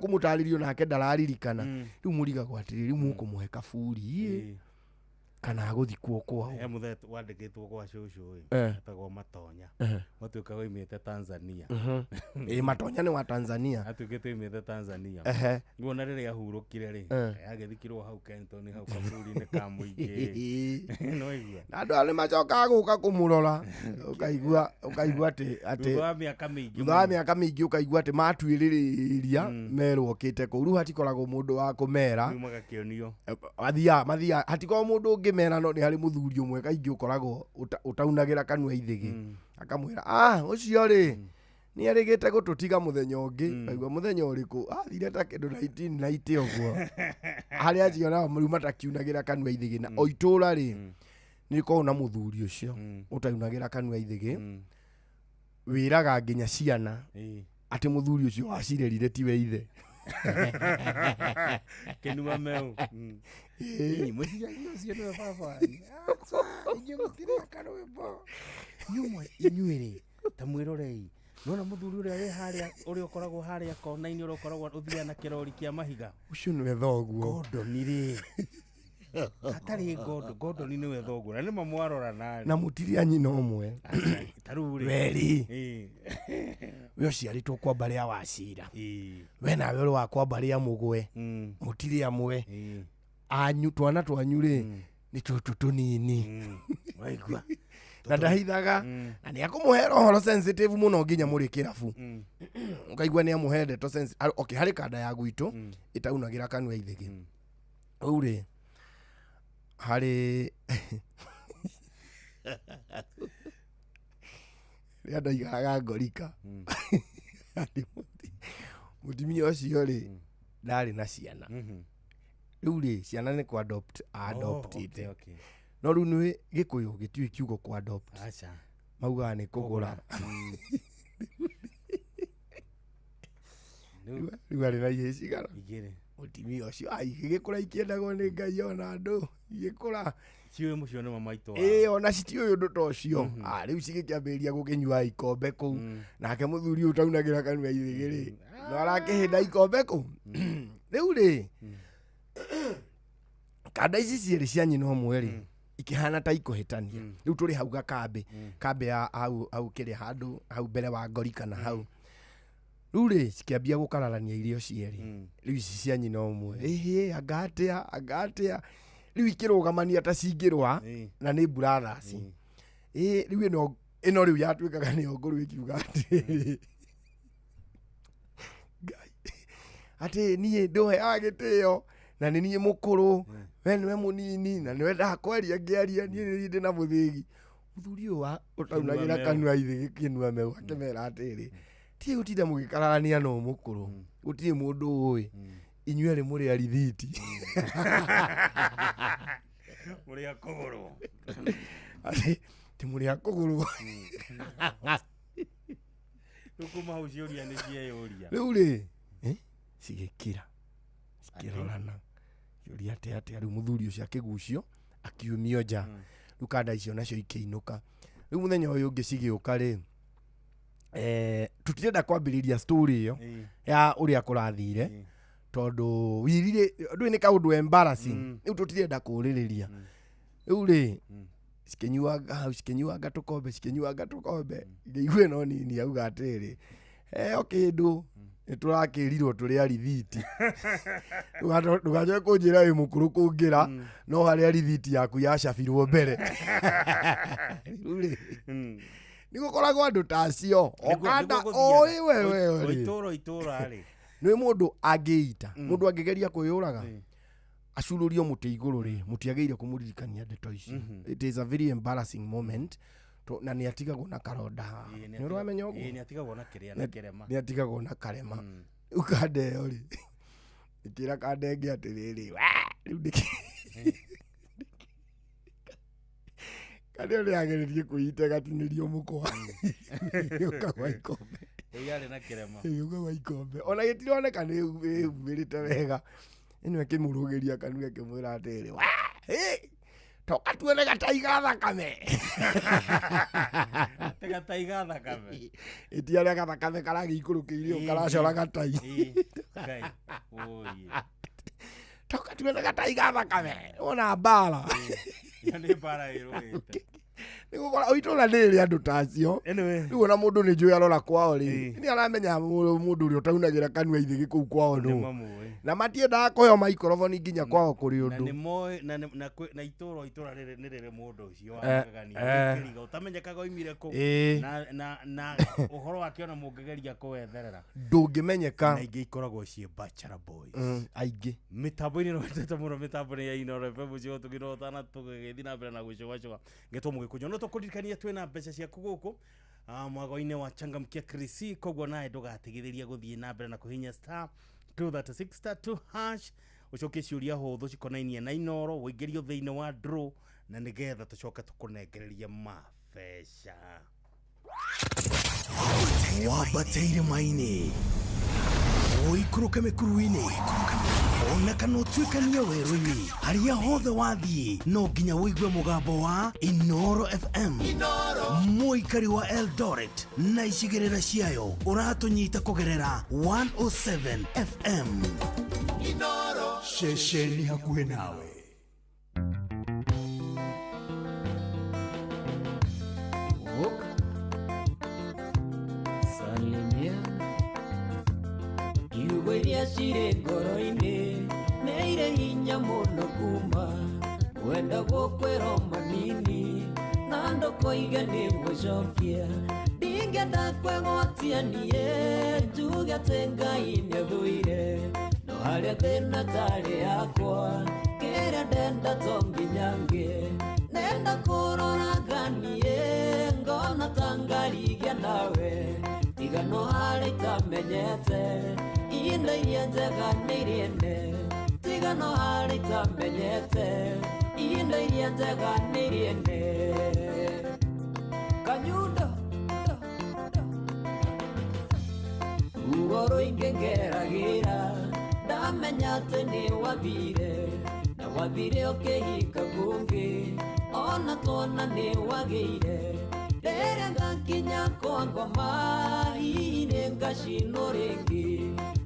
kumutaririo nake ndararirikana riu murigago atiriri mukumuhe kaburi kana aguthikwo kwao muthe wandikitwo kwa cucu etagwo Matonya matuika goimite Tanzania Matonya ni wa Tanzania atuikite imite Tanzania nguona riria ahurukire ri agithikirwo hau Kenton hau kaburi ni ka muingi no igua andu ari macoka guka kumurora ukaigua ati thutha miaka mingi ukaigua ati matuiriria merwo kite ku ru hatikoragwo mundu wa kumera magakionio mathia hatikoragwo mundu ngimera no ni hari muthuri umwe kaingi ukoragwo utaunagira kanua ithigi akamwira ucio ri ni arigite gututiga muthenya ungi aigua muthenya uriku athire ta kindu 1990 uguo hari aciona muruma takiunagira kanua ithigi na oitura ri ni ko na muthuri ucio utaunagira kanua ithigi wiraga nginya ciana ati muthuri ucio wacirerire tiwe ithe kenua meu muthuri ucio ni baba ingi gutire karwimbo nyumwe inyuiri ta mwirorei nona muthuri uria ri haria uria ukoragwo haria kona-ini uria ukoragwo uthiana kirori kia mahiga ucio ni thoguo Gordon ri atari Gordon ni we thoguo na ni mamwarora na mutiria nyina umwe taruri weri we uciaritwo kwa mbari ya Wacira we nawe uri wa kwa mbari ya Mugwe mutiria amwe anyu twana twanyu ri ni tutu tunini waigua na ndahithaga na ni akumuhera horo sensitive muno nginya muri kirabu ukaigua ni amuhende to sense okay hari kada ya gwitu itaunagira kanua ithigi uri hari ria ndaigaga ngorika mutimia ucio ri ndari na ciana riu ri ciana ni ku adopted no riu ni Gikuyu gitiwi kiugo ku adopt mauga ni kugura riu ari na yecigara mutimia ucio gikura ikiendagwo ni Ngai ona andu gikura ciwe mucio ni mamaito ona citiuyu ndu to cio riu cigikiambiria gukinyua ikombe ku nake muthuri utaunagira kanua ithigi ri no arakihinda ikombe ku riu ri kada ici cieri cia nyina umwe ri ikihana ta ikuhitania riu turi hau kambe ya hau kiri handu hau mbere wa ngori kana hau riu ri cikiambia gukararania irio cieri riu ici cia nyina umwe agatia riu ikirugamania ta cingirwa na ni brothers riu ino riu yatuikaga ni nguru ikiuga ati nie ndohe agitio na ni nie mukuru we niwe munini na niwe ndakwaria ngiaria nie ndi na muthigi muthuri wa utaunagira kanua ithigi kinua meu akimera atiri tie gutinda mugikararania no mukuru gutie mundu ui inyue ri muri arithiti muri akuguru ati ti muri akuguru tukuma ucioria ni cieyoria riu ri cigikira cikirorana yuria ate riu muthuri ucio akigucio akiumio nja riu kada icio nacio ikiinuka riu muthenya uyu ungi cigiuka ri tutirenda kwambiriria story iyo ya uria kurathire tondu wirire ndu ni kaundu embarrassing riu tutirenda kuririria riu ri cikinyuanga tukombe ngiigue no nini auga atiri kindu niturakirirwo turi arithiti ndugacoke kunjira wi mukuru kungira no hari arithiti yaku yacabirwo mbere nigukoragwo andu tacio okanda wewe itura ri ni mundu angiita mundu angigeria kwiyuraga acururio muti iguru ri mutiageire kumuririkania ndeto ici it is a very embarrassing moment na ni atigagwo na karonda ni uramenya uguo ni atigagwo na kiria na kirema ni atigagwo na karema ukandeo ri ikira kandenge atiriri riu ndiki kandeo ri ageririe kuite gatinirio mukwa ukagwa ikombe yari na kirema ukagwa ikombe ona gitironeka ni umirite wega ino akimurugiria kanua kimwira atiri toka tuone gataiga thakame gataiga thakame itiaria gathakame karagĩikũrũkĩirio karacora gatai Ngai oye toka tuone gataiga thakame ona mbara nĩ mbara ĩrũĩte nĩgũkora itũra nĩrĩ andũ tacio rĩu ona mũndũ nĩ njũĩ arora kwao rĩ nĩ aramenya mũndũ ũrĩa ũtaunagĩra kanua ithĩ gĩkũu kwao nũ na matiendaga kũheo maikroboni nginya kwao kũrĩ ũndũ na itũra rĩrĩ nĩ rĩrĩ mũndũ ũcio wagagania ũtamenyekaga oimire kũ na ũhoro wake ona mũngĩgeria kũwetherera ndũngĩmenyeka na ingĩ ikoragwo ciĩ bachelor boys aingĩ mĩtambo-inĩ nĩwendete mũno mĩtambo-inĩ ya Inooro FM cio tũgĩrotana tũgĩthiĩ na mbere na gũcũgacũga ngetwo mũgĩkũnywo no tũkũririkania twĩna mbeca ciaku gũkũ mwago-inĩ wa Changamkia Krisi koguo nawe ndũgatigithĩria gũthiĩ na mbere na kũhinya star 236 ucokie ciũria hũthũ cikonainie na Inooro wĩingĩrio thĩinĩ wa draw na nĩgetha tũcoke tũkũnengereria mabeca wabateire maini oikũrũke mĩkuru-inĩ ona kana ũtuĩkanie werũ-inĩ harĩa hothe wathiĩ no nginya wĩigue mũgambo wa Inooro FM mũikari wa Eldoret na icigĩrĩra ciayo ũratũnyita kũgerera 107 FM Inooro ceceni hakuhĩ nawe Iria cirĩ ngoro-inĩ nĩ irĩ hinya mũno kuma wenda gũkwĩrwo manini na ndũkũige nĩ gũcokia ndingĩenda kwĩgwatia niĩ njuge atĩ Ngai nĩathũire no harĩa thĩna tarĩ yakwa kĩrĩa ndenda to nginya ngĩe nenda kũroraga niĩ ngona ta ngarigia nawe tiga no harĩa itamenyete ihinda iria njega nĩrĩene tiga no harĩa itamenyete ihinda iria njega nĩrĩene Kanyundo ruo rũingĩ ngeragĩra ndamenya atĩ nĩ wathire na wathire ũkĩhika kũngĩ ona twana nĩ wagĩire rĩrĩa ngakinya kwa ngoma hihi nĩ ngacinwo rĩngĩ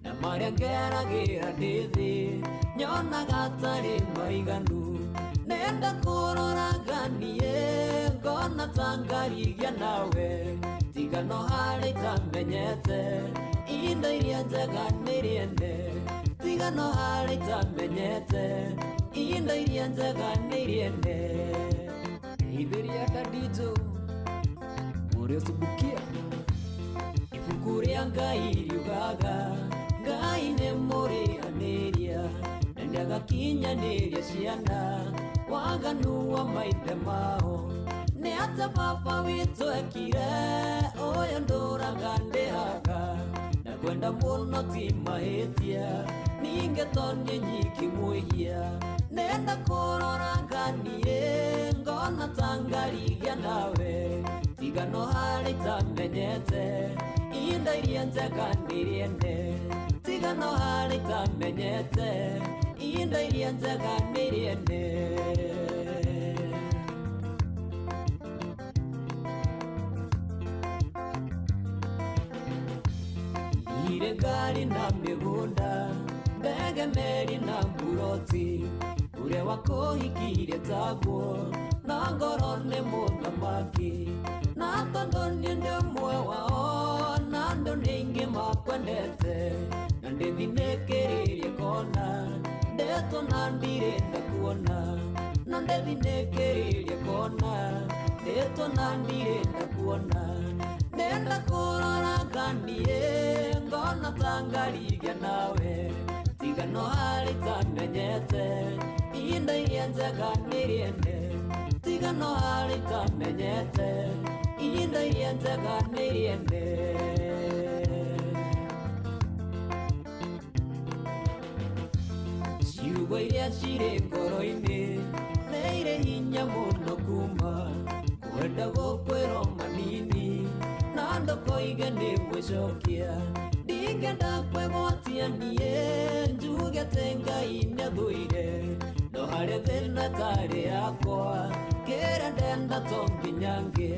na marĩa ngeragĩra ndĩ thĩ nyonaga atarĩ maiganu nenda kũroraga niĩ ngona ta ngarigia nawe tiga no harĩa itamenyete ihinda iria njega nĩrĩene tiga no harĩa itamenyete ihinda iria njega nĩrĩene ithĩria ndanditũ ũrĩa ũtubukia ibuku rĩa Ngai riugaga Ngai nĩ mũrĩanĩria na ndagakinyanĩria ciana waganu wa maithe mao nĩ atĩ baba witũ ekire ũyũ ndũraga ndĩhaga na kwenda mũno ti mahĩtia ningĩ tonye nyiki mwĩhia nenda kũroraga niĩ ngona ta ngarigia nawe tiga no harĩa itamenyete ihinda iria njega nĩrĩene tiga no harĩa itamenyete ihinda iria njega nĩrĩene irĩ ngari na mĩgũnda ndege meri na mburoti ũrĩa wakũhikirie taguo na ngoro nĩ mũthamaki na tondũ niĩ ndĩ ũmwe wao na andũ nĩ aingĩ makwendete na ndĩthinĩkĩrĩrie kona ndetwo na ndirenda kuona na ndĩthinĩkĩrĩrie kona ndetwo na ndirenda kuona nenda kũroraga niĩ ngona ta ngarigia nawe tiga no harĩa itamenyete ihinda iria njega nĩrĩene tiga no harĩa itamenyete ihinda iria njega nĩrĩene ciugo iria cirĩ ngoro-inĩ nĩ irĩ hinya mũno kuma kwenda gũkwĩrwo manini na ndũkũige nĩ gwĩcokia ndingĩenda kwĩgwatia niĩ njuge atĩ Ngai nĩathũire no harĩa harĩ thĩna tarĩ yakwa kĩrĩa ndenda to nginyange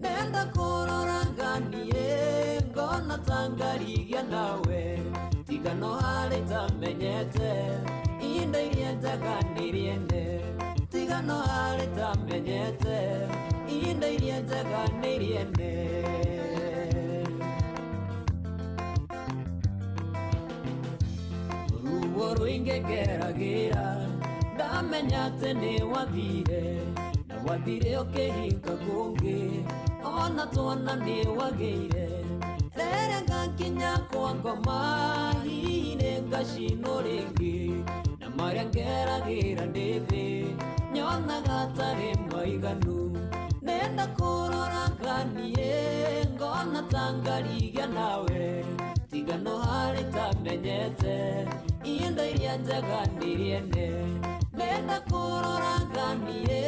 nenda kũrora nganie ngona tangarigia nawe tiga no harĩ tamenyete inda iria njaganĩriene tiga no harĩ tamenyete inda iria njaganĩriene ruo rũingĩ ngeragĩra ndamenya atĩ nĩ wathire na wathire ũkĩhinga kũngĩ ona twana nĩ wagĩire rĩrĩa ngakinya kwa ngoma hihi nĩ ngacinwo rĩngĩ na marĩa ngeragĩra ndĩ thĩ nyonaga atarĩ maiganu nenda kũrora nganie ngona tangarigia nawe tiga no harĩ tamenyete inda iria njaganĩriene nenda kũrora nganie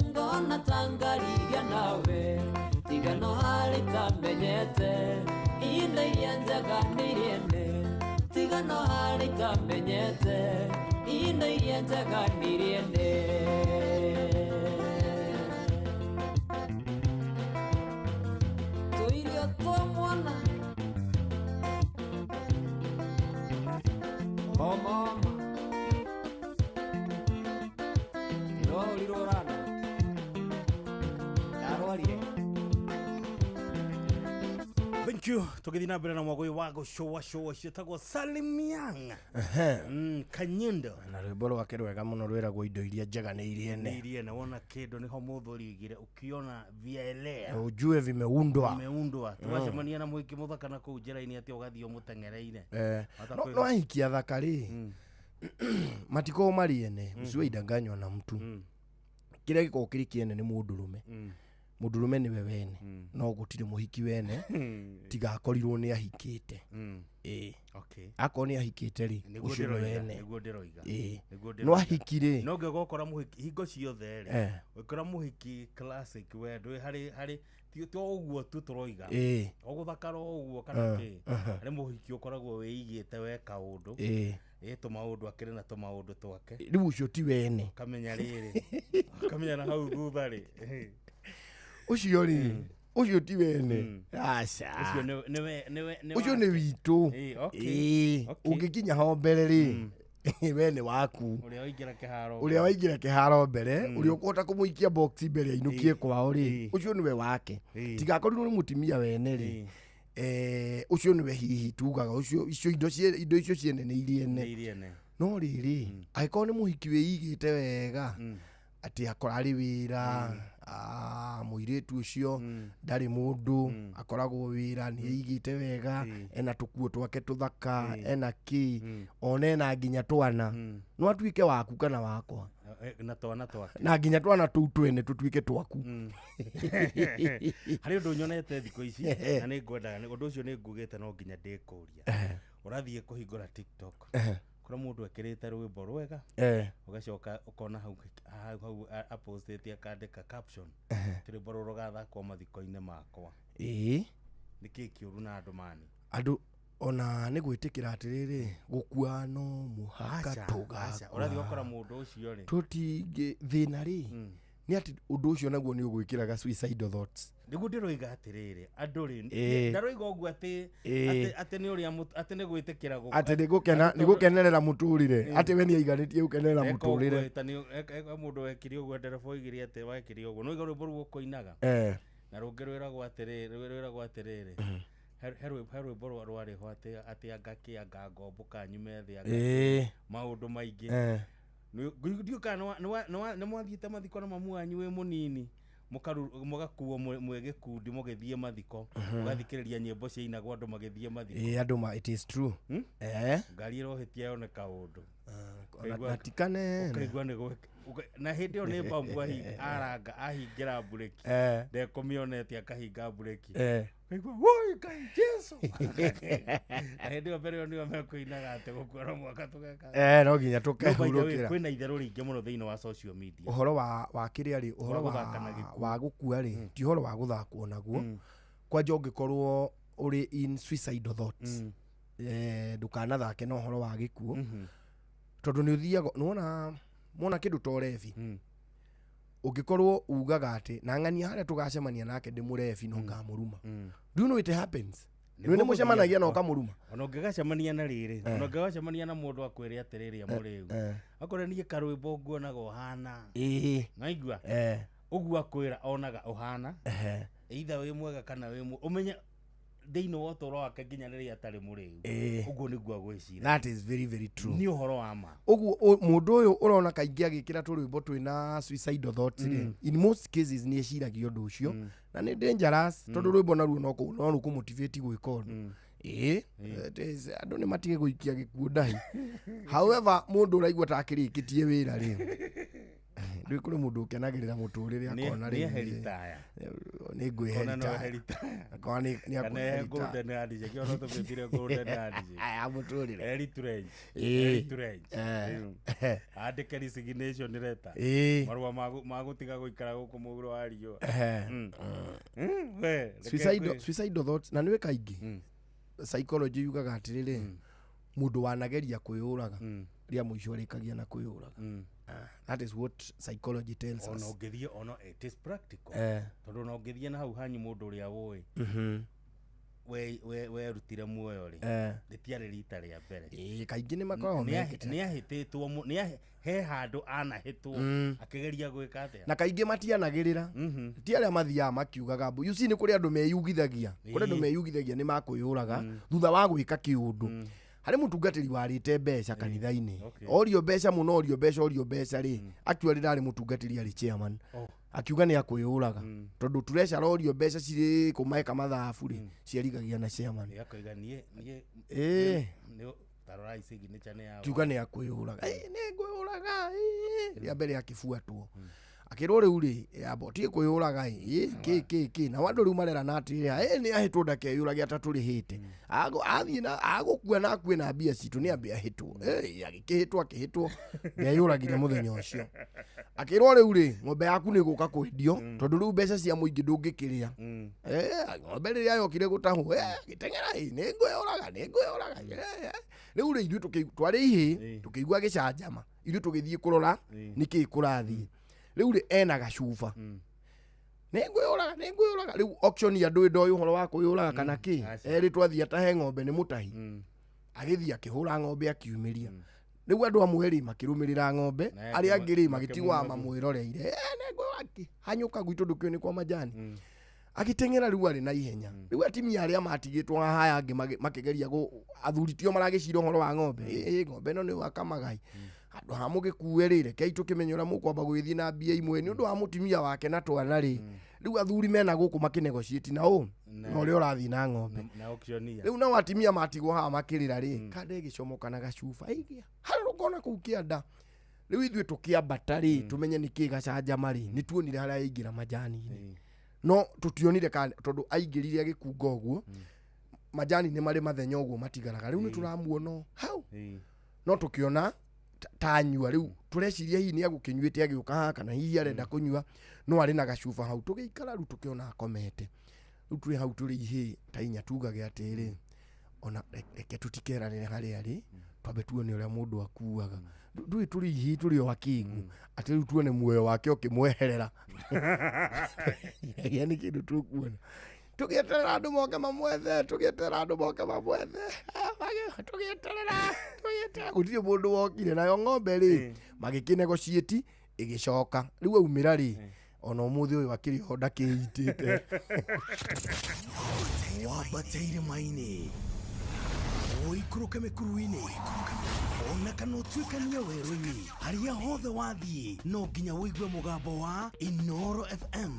ngona tangarigia nawe tiga no harĩ tamenyete inda iria njaganĩriene tiga no harĩ tamenyete inda iria njaganĩriene tũirio twa mwana mama ndĩrorirwo rana ndarwarire thank you tũgĩthiĩ na mbere na mwagũi wa gũcũa ciĩtagwo Salim Young Kanyindo na rwĩmbo rwake rwega mũno rwĩragwo indo iria njaganĩirie ene wona kĩndũ nĩho mũthũrigire ukiona vielea ujue vimeundwa tũgacemania na mũhiki mũthaka na kũu njĩra-inĩ atĩ ũgathiĩ mũteng'ereire no ahikia thaka rĩ matiko mariene usiwe idanganywa na mtu kile giko kiri kiene ni mũndũrũme niwe wene no gũtirĩ mũhiki wene tiga akorirwo nĩ ahikĩte okay akoni ahikĩte rĩ ucio wene nĩguo ndĩroiga no ahikire no ngegokora mũhiki hingo ciothe rĩ ũkora mũhiki classic wendo harĩ ti ũguo tu tũroiga ũgũthakara ũguo kana kĩ harĩ mũhiki ũkoragwo wĩigĩte we kaũndũ tũmaũndũ akĩrĩ na tũmaũndũ twake rĩu ũcio ti wene kamenya rĩrĩ kamenya na hau thutha rĩ ucio rĩ ucio ti wene aca ucio nĩ witũ ũngĩkinya ho mbere rĩ wene waku ũrĩa waingĩra kĩharo mbere ũrĩa ũkũhota kũmũikia box mbere ainũkie kwao rĩ ucio nĩwe wake tiga akorirwo nĩ mũtumia wene rĩ ucio nĩwe hihi tugaga ucio indo icio ciene nĩ iriene no rĩrĩ angĩkorwo nĩ mũhiki wĩigĩte wega ati akorari wĩra mũirĩtu ũcio ndarĩ mũndũ akoragwo wĩra nĩ aigĩte wega ena tũkuo twake tũthaka ena kĩ ona ena nginya twana no atuĩke waku kana wakwa na twana twake na nginya twana tũu twene tũtuĩke twaku harĩ ũndũ nyonete thikũ ici na nĩ ngwendaga ũndũ ũcio nĩ ngugĩte no nginya ndĩkũria ũrathiĩ kũhingũra TikTok kura mũndũ ekĩrĩte rwĩmbo rwega ũgacoka ũkona hau apostĩte akandĩka caption rwĩmbo rũrũ rũgathakwo mathiko-inĩ makwa nĩkĩ kĩũru na andũ mani andũ ona nĩ gwĩtĩkĩra atĩrĩrĩ gũkua no mũhaka tũgakua ũrathiĩ gũkora mũndũ ũcio rĩ tũtingĩ thĩna rĩ nĩ atĩ ũndũ ũcio naguo nĩ ũgwĩkĩraga suicidal thoughts nĩguo ndĩroiga atĩrĩrĩ andũ rĩ ndaroiga ũguo atĩ nĩ ũrĩa atĩ nĩ gwĩtĩkĩra atĩ nĩ gũkenerera mũtũrĩre atĩ we nĩ aiganĩtie gũkenerera mũtũrĩre mũndũ wekire ũguo ndereba oigire atĩ wekire ũguo no iga rwĩmbo rũu ũkũinaga na rũngĩ rwĩragwo atĩrĩrĩ he rwĩmbo rwarĩho atĩ angakĩanga ngomboka nyume thĩ maũndũ maingĩ ndiũka nĩ mwathiĩte mathiko na mamu wanyu wĩ mũnini mũgakuo mwĩ gĩkundi mũgĩthiĩ mathiko mũgathikĩrĩria nyĩmbo ciainagwo andũ magĩthiĩ mathiko andũ it is true ngari ĩrohĩtie yoneka ũndũ natikane na hĩndĩ ĩyo nĩ mbambu aranga ahingĩra mbureki ndekũmĩonete akahinga mbureki kaigua woi Ngai Jesu na hĩndĩ ĩyo mbere ĩyo nĩo mekũinaga atĩ gũkua no mwaka tũgeka no nginya tũkehurũkĩra kwĩna itherũ rĩingĩ mũno thĩinĩ wa social media ũhoro wa kĩrĩa rĩ ũhoro wa gũkua rĩ ti ũhoro wa gũthakwo naguo kwanja ũngĩkorwo ũrĩ in suicidal thoughts ndũkanathake na ũhoro wa gĩkuũ tondũ nĩ ũthiaga nĩwona mona kindu torefi ugikorwo ugaga ati na ng'ania haria tugacemania nake ndimurefi no ngamuruma. Do you know it happens? Nĩ mũcemanagia na ukamuruma. Ona ũngĩgacemania na rĩrĩ, ona ũngĩgacemania na mũndũ akwĩre atĩrĩrĩ amũrĩu. Akorwo nĩ karwĩmbo nguonaga ũhana. Naigua. Ũguo akwĩra onaga ũhana. Either wĩ mwega kana wĩ ũmenye thĩinĩ wa ũtũũro wake nginya rĩrĩa atarĩ mũrĩu. Ũguo nĩguo agwĩciria. That is very very true. Nĩ ũhoro wa ma. Ũguo mũndũ ũyũ ũrona kaingĩ agĩkĩra tũrwĩmbo twĩna suicidal thoughts in most cases nĩ eciragia ũndũ ũcio na nĩ dangerous tondũ rwĩmbo naruo no rũkũmotivate gwĩka ũndũ. Andũ nĩ matige gũikia gĩkuũ ndahi. However mũndũ ũraigua ta akĩrĩkĩtie wĩra rĩ ndĩ kũrĩ mũndũ ũkenagĩrĩra mũtũrĩre akona rĩ nĩ ngwĩherita akona nĩ akona golden handshake kĩo no tũbĩtire golden handshake mũtũrĩre Eritrea andĩke resignation letter marũa ma gũtiga gũikara gũkũ mũgũrũ wa riũa suicidal thoughts na nĩwe kaingĩ psychology yugaga atĩrĩrĩ mũndũ wanageria kwĩyũraga ria mũico rĩkagia na kwĩyũraga. That is what psychology tells us. Ono ngethie ono it is practical. Tondu no ngethie na hau hanyu mundu uria woi. We rutire muoyo ri. Ritiare rita ria mbere. Kaingĩ nĩ makoragwo mekĩte. Nĩ ahĩtĩtwo he handũ anahĩtwo akĩgeria gwĩka atĩa. Na kaingĩ matianagĩrĩra. Ti arĩa mathiaga makiugaga you see nĩ kũrĩ andũ meyugithagia. Kũrĩ andũ meyugithagia nĩ makwĩyũraga thutha wa gwĩka kĩũndũ. Harĩ mũtungatĩri warĩte mbeca kanitha-inĩ. Orio mbeca mũno orio mbeca rĩ akiuga rĩrarĩ mũtungatĩri arĩ chairman. Akiuga nĩ akwĩyũraga tondũ tureca orio mbeca cirĩ kũmaeka mathabu rĩ ciarigagia na chairman. Tarora signature nĩ yao. Akiuga nĩ akwĩyũraga. Nĩ ngwĩyũraga. Rĩa mbere akibuatwo. Akĩrwo rĩu rĩ abotie kwĩyũraga kĩ na andũ rĩu marera na atĩrĩra nĩ ahĩtwo ndakeyũrage atatũrĩhĩte athiĩ na agũkua na akuĩ na mbia citũ nĩ ambia ahĩtwo agĩkĩhĩtwo ndeyũragire mũthenya ũcio. Akĩrwo rĩu rĩ ng'ombe yaku nĩ gũka kwendio tondũ rĩu mbeca cia mũingĩ ndũngĩkĩrĩa. Ng'ombe rĩrĩa yokire gũtahwo gĩteng'era nĩ ngwĩyũraga rĩu rĩ ithuĩ twarĩ ihĩ tũkĩigua gĩcanjama ithuĩ tũgĩthiĩ kũrora nĩkĩĩ kũrathiĩ. Rĩu rĩ ena gacuba nĩ ngwĩyũraga rĩu auction ya ndũĩ ndoĩ ũhoro wa kwĩyũraga kana kĩ erĩ twathiĩ atahe ng'ombe nĩ mũtahi agĩthiĩ akĩhũra ng'ombe akiumĩria. Rĩu andũ amwe rĩ makĩrũmĩrĩra ng'ombe arĩa angĩ rĩ magĩtigwa mamwĩroreire nĩ ngwĩyũraga hanyũka gwitũ ndũkĩo nĩ kwa majani. Agĩteng'era rĩu arĩ na ihenya rĩu atimia arĩa matigĩtwo haha angĩ makĩgeria athuri tio maragĩcira ũhoro wa ng'ombe ng'ombe ĩno nĩ wakamagai andũ ha mũgĩkuwe rĩ rekei tũkĩmenya ũrĩa mũkwamba gũgĩthiĩ na mbia imwe nĩ ũndũ wa mũtumia wake na twana rĩ rĩu athuri mena gũkũ makinegotiate na ũrĩa ũrathiĩ na ng'ombe rĩu no atimia matigwo haha makĩrĩra rĩ kande gĩcomoka na gacuba harĩ rũkona kũu kĩanda rĩu ithuĩ tũkĩambata rĩ tũmenye nĩkĩĩ gacanjama rĩ nĩ tuonire harĩa yaingĩra majani-inĩ no tũtionire tondũ aingĩrire agĩkunga ũguo majani nĩ marĩ mathenya ũguo matigaraga rĩu nĩ tũramuona hau no tũkĩona tanyua rĩu tũreciria hihi nĩ agũkĩnyuĩte agĩũka haha kana hihi arenda kũnyua no arĩ na gacuba hau tũgĩikara rĩu tũkĩona akomete rĩu tũrĩ hau tũrĩ ihĩ ta inya tugage atĩrĩ ona reke tũtikeranĩre harĩa arĩ twambe tuone ũrĩa mũndũ akuaga ndũĩ tũrĩ ihĩ tũrĩ o akĩngu atĩ rĩu tuone muoyo wake ũkĩmweherera nĩ kĩndũ tũkuona tũgĩeterera andũ moke mamwethe gũtirĩ mũndũ wokire nayo ng'ombe rĩ magĩkĩnegotiate ĩgĩcoka rĩu aumĩra rĩ ona ũmũthĩ ũyũ akĩrĩ ho ndakĩitĩte wambateire maini ũikũrũke mĩkuru-inĩ ona kana ũtuĩkanie werũ-inĩ harĩa hothe wathiĩ no nginya wĩigue mũgambo wa Inooro FM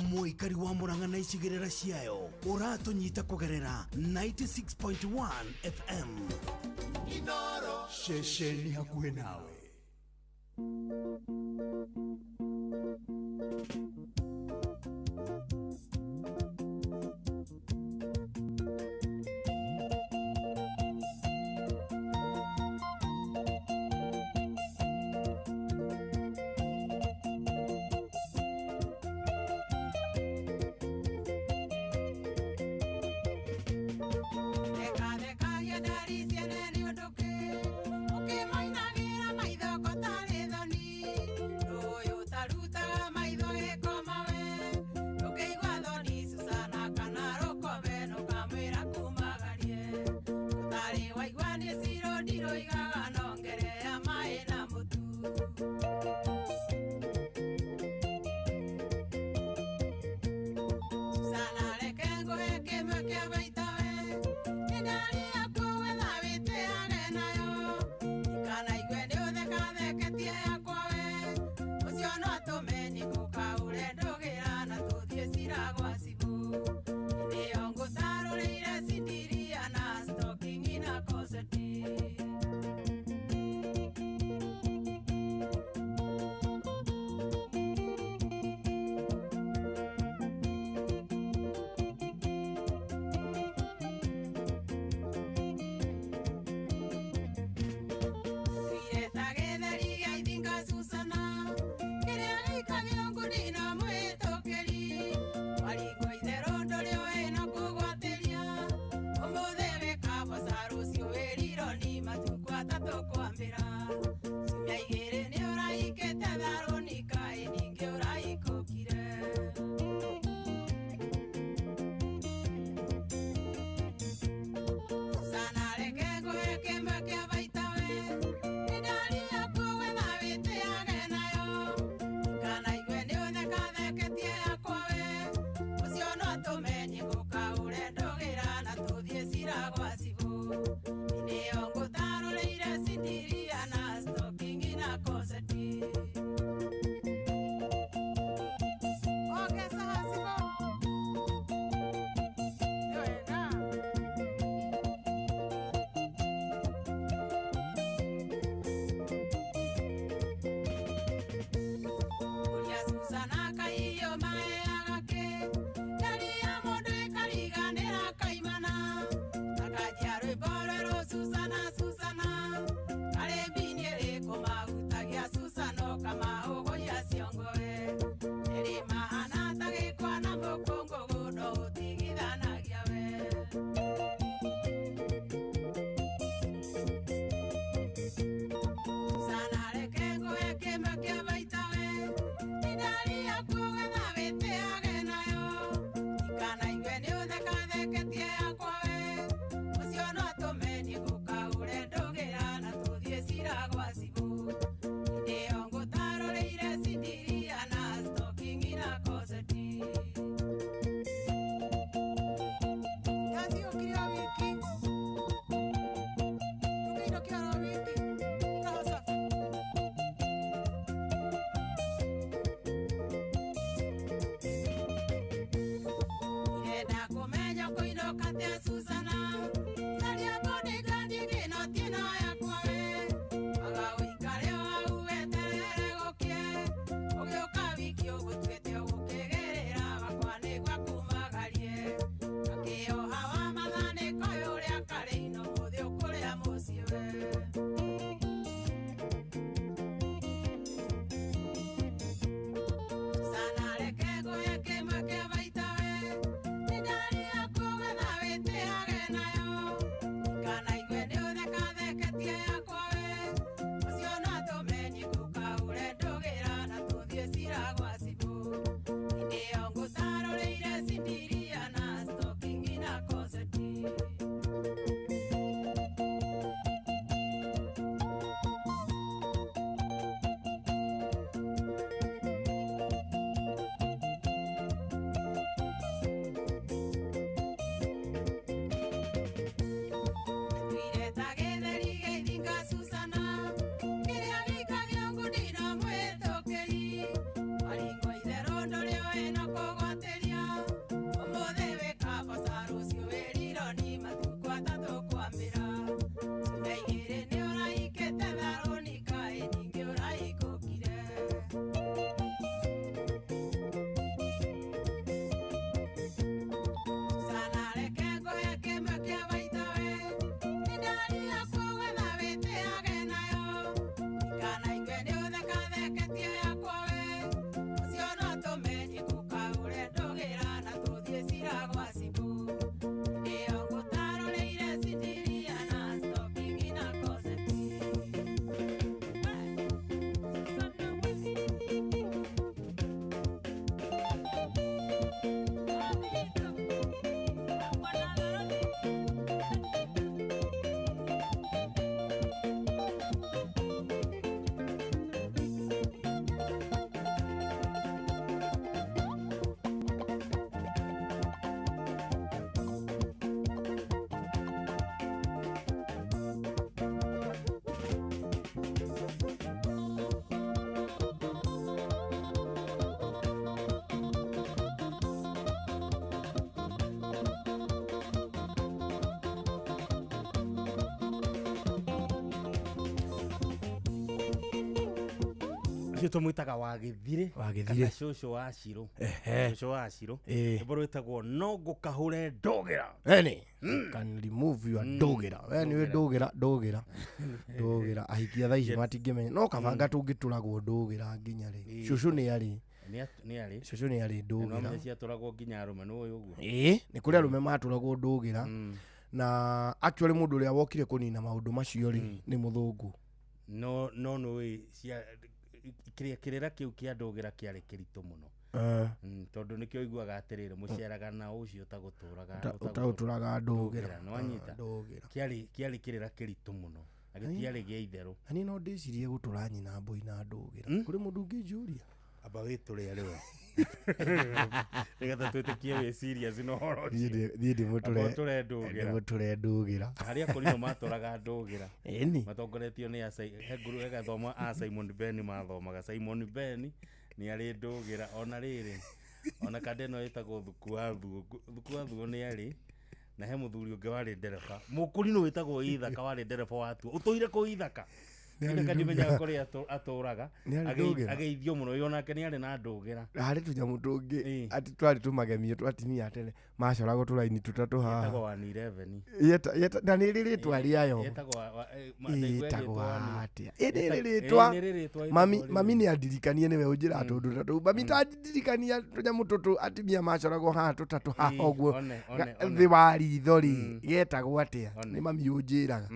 mũikari wa Mũrang'a na icigĩrĩra ciayo ũratũnyita kũgerera 96.1 FM Inooro ceceni hakuhĩ nawe. Deka ya dari siene ni odoke, oke maina gira maidho kotare dhoni. Kito mwitaga wagithire kana shosho wa shiro shosho wa shiro iboro itagwo no gukahure ndogera eni can remove your ndogera yani we ndogera ahikia thaici matingimenya no kabanga tungituragwo ndogera nginya ri shosho ni ari shosho ni ari ndogera no cia turagwo nginya arume no uyu guo ni kuri arume maturagwo ndogera na actually mundu uria wokire kunina maundu macio ri ni muthungu no cia kirira kiu kia ndogera kiari kirito muno tondu nikio iguaga atirire muciaraga na ucio utaguturaga ndogera no anyita kiari kirira kirito muno agitiari gia itheru ani no ndicirie gutura nyina mbui na ndogera kuri mundu ngijuria aba wituri ari we Nigata twitikie we serious no horo thidi muture ndogera haria kurino maturaga ndogera eni matongoretio ni guru egathoma Simon Ben mathomaga Simon Ben ni ari ndogera ona riri ona kadeno itagwo thuku wathu ni ari na he muthuri ungi wari ndereba mukurino witagwo ithaka wari ndereba watu utoire ku ithaka ina kadimenya kuri aturaga ageithio muno yonake ni ari na ndogera hari tunyamu tungi ati twari tumagemio twatimia tene macorago turaini tutatu haha yetagwo 111 yeta na ni ritwa riayo yetagwo atia ene ritwa mami ni adirikanie niwe unjira tundu tatu mami tadirikania tunyamu tutu atimia macorago haha tutatu haha ogwo thi wari thori yetagwo atia ni mami unjiraga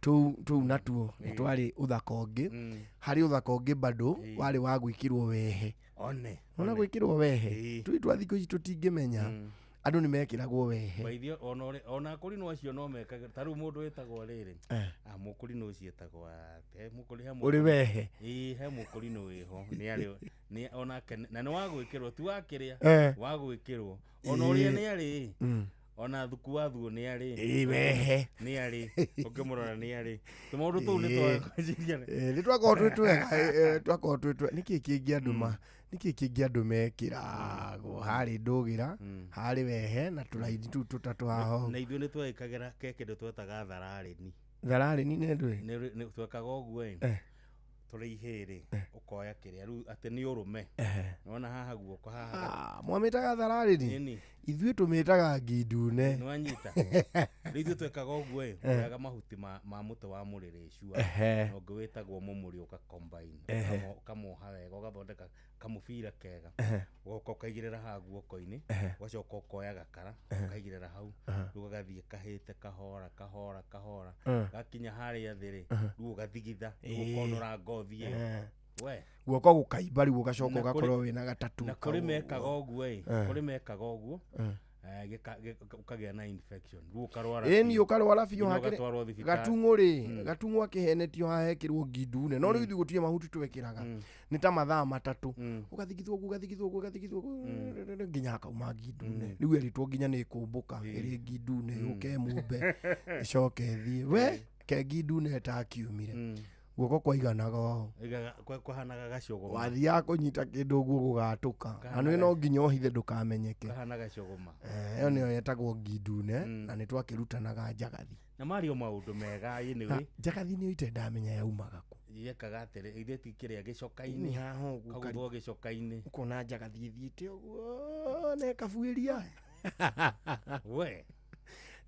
tu natuo twari uthaka ungi hari uthaka ungi bado wari wa gwikirwo wehe ona gwikirwo wehe twa thikũ ici tutingimenya andu ni mekiragwo wehe waithio ona kuri no acio no meka taru mundu wetagwo riri mukuri no cietagwo mukuri ha uri wehe he mukuri no weho ni ona na ni wa gwikirwo tu wakiria wa gwikirwo ona uri ni ari ona thuku wa thuo nĩ arĩ wehe nĩ arĩ ũkĩmũrora nĩ arĩ tũmaũndũ tũu nĩ twakwanjiria nĩ twakorwo twĩ nĩkĩ kĩngĩ andũ mekĩragwo harĩ ndũgĩra harĩ wehe na tũraini tũu tũtatũ haho na ithuĩ nĩ twekagĩra kĩndũ twetaga thararĩni nĩ ndũĩ nĩ twekaga ũguo tũrĩ ihĩrĩ ũkoya kĩrĩa rĩu atĩ nĩ ũrũme nona haha guoko haha mwamĩtaga thararĩni ithuĩ tũmĩtaga ngindune nĩwanyita rĩu ithuĩ twekaga ũguo ũrĩaga mahuti ma mũtĩ wa mũrĩrĩcua na ũngĩ wĩtagwo mũmũrĩ ũgacombine ũkamoha wega ũgathondeka kamũbira kega ũgoka ũkaigĩrĩra haha guoko-inĩ ũgacoka ũkoya gakara ũkaigĩrĩra hau rĩu gagathiĩ kahĩte kahora gakinya harĩa thĩ rĩu ũgathigitha ũkonora ngothi ĩyo we guoko gũkaimba rĩu ũgacoka ũgakorwo wĩna gatatu na kũrĩ mekaga ũguo ukagĩa na infection rĩu ũkarwara ũkarwara biũ gatung'ũ akĩhenetio hahekĩrwo ngindune no rĩu ithuĩ gũtirĩ mahuti twekĩraga nĩ ta mathaa matatũ ũgathigithwo nginya hakauma ngindune rĩu eritwo nginya nĩ kũmbũka ĩrĩ ngindune yũke mũmbe ĩcoke thiĩ we ke ngindune ĩtakiumire guoko kwaiganaga wao kwahanaga gacũgũma wathiaga kũnyita kĩndũ ũguo gũgatũka na nĩ no nginya ũhithe ndũkamenyeke kahana gacũgũma ĩyo nĩyo yetagwo ngindune na nĩ twakĩrutanaga njagathi na mario maũndũ mega njagathi nĩ ite ndamenya yaumaga kũ yekaga atĩrĩ ithuĩ tikĩrĩa gĩcoka-inĩ kaguthwo gĩcoka-inĩ ũkona njagathi ĩthiĩte ũguo na ĩkabuĩria we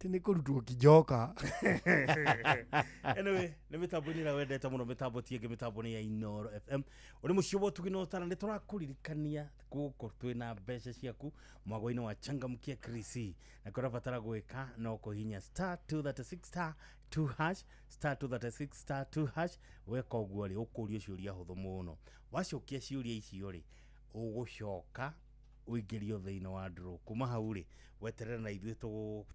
nĩ kũrutwo kijoka anyway nĩ mĩtambo-inĩ ĩrĩa wendete mũno mĩtambo ti ĩngĩ mĩtambo-inĩ ya Inooro FM ũrĩ mũciĩ wa Tuginotana nĩ tũrakũririkania gũkũ twĩna mbeca ciaku mwago-inĩ wa Changamkia Chris na kũrĩa batara gwĩka no kũhinya *236*2# weka ũguo rĩ ũkũria ciũria hũthũ mũno wacokia ciũria icio rĩ ũgũcoka uingĩrio thĩinĩ wa draw kuma hau rĩ weterera na ithuĩ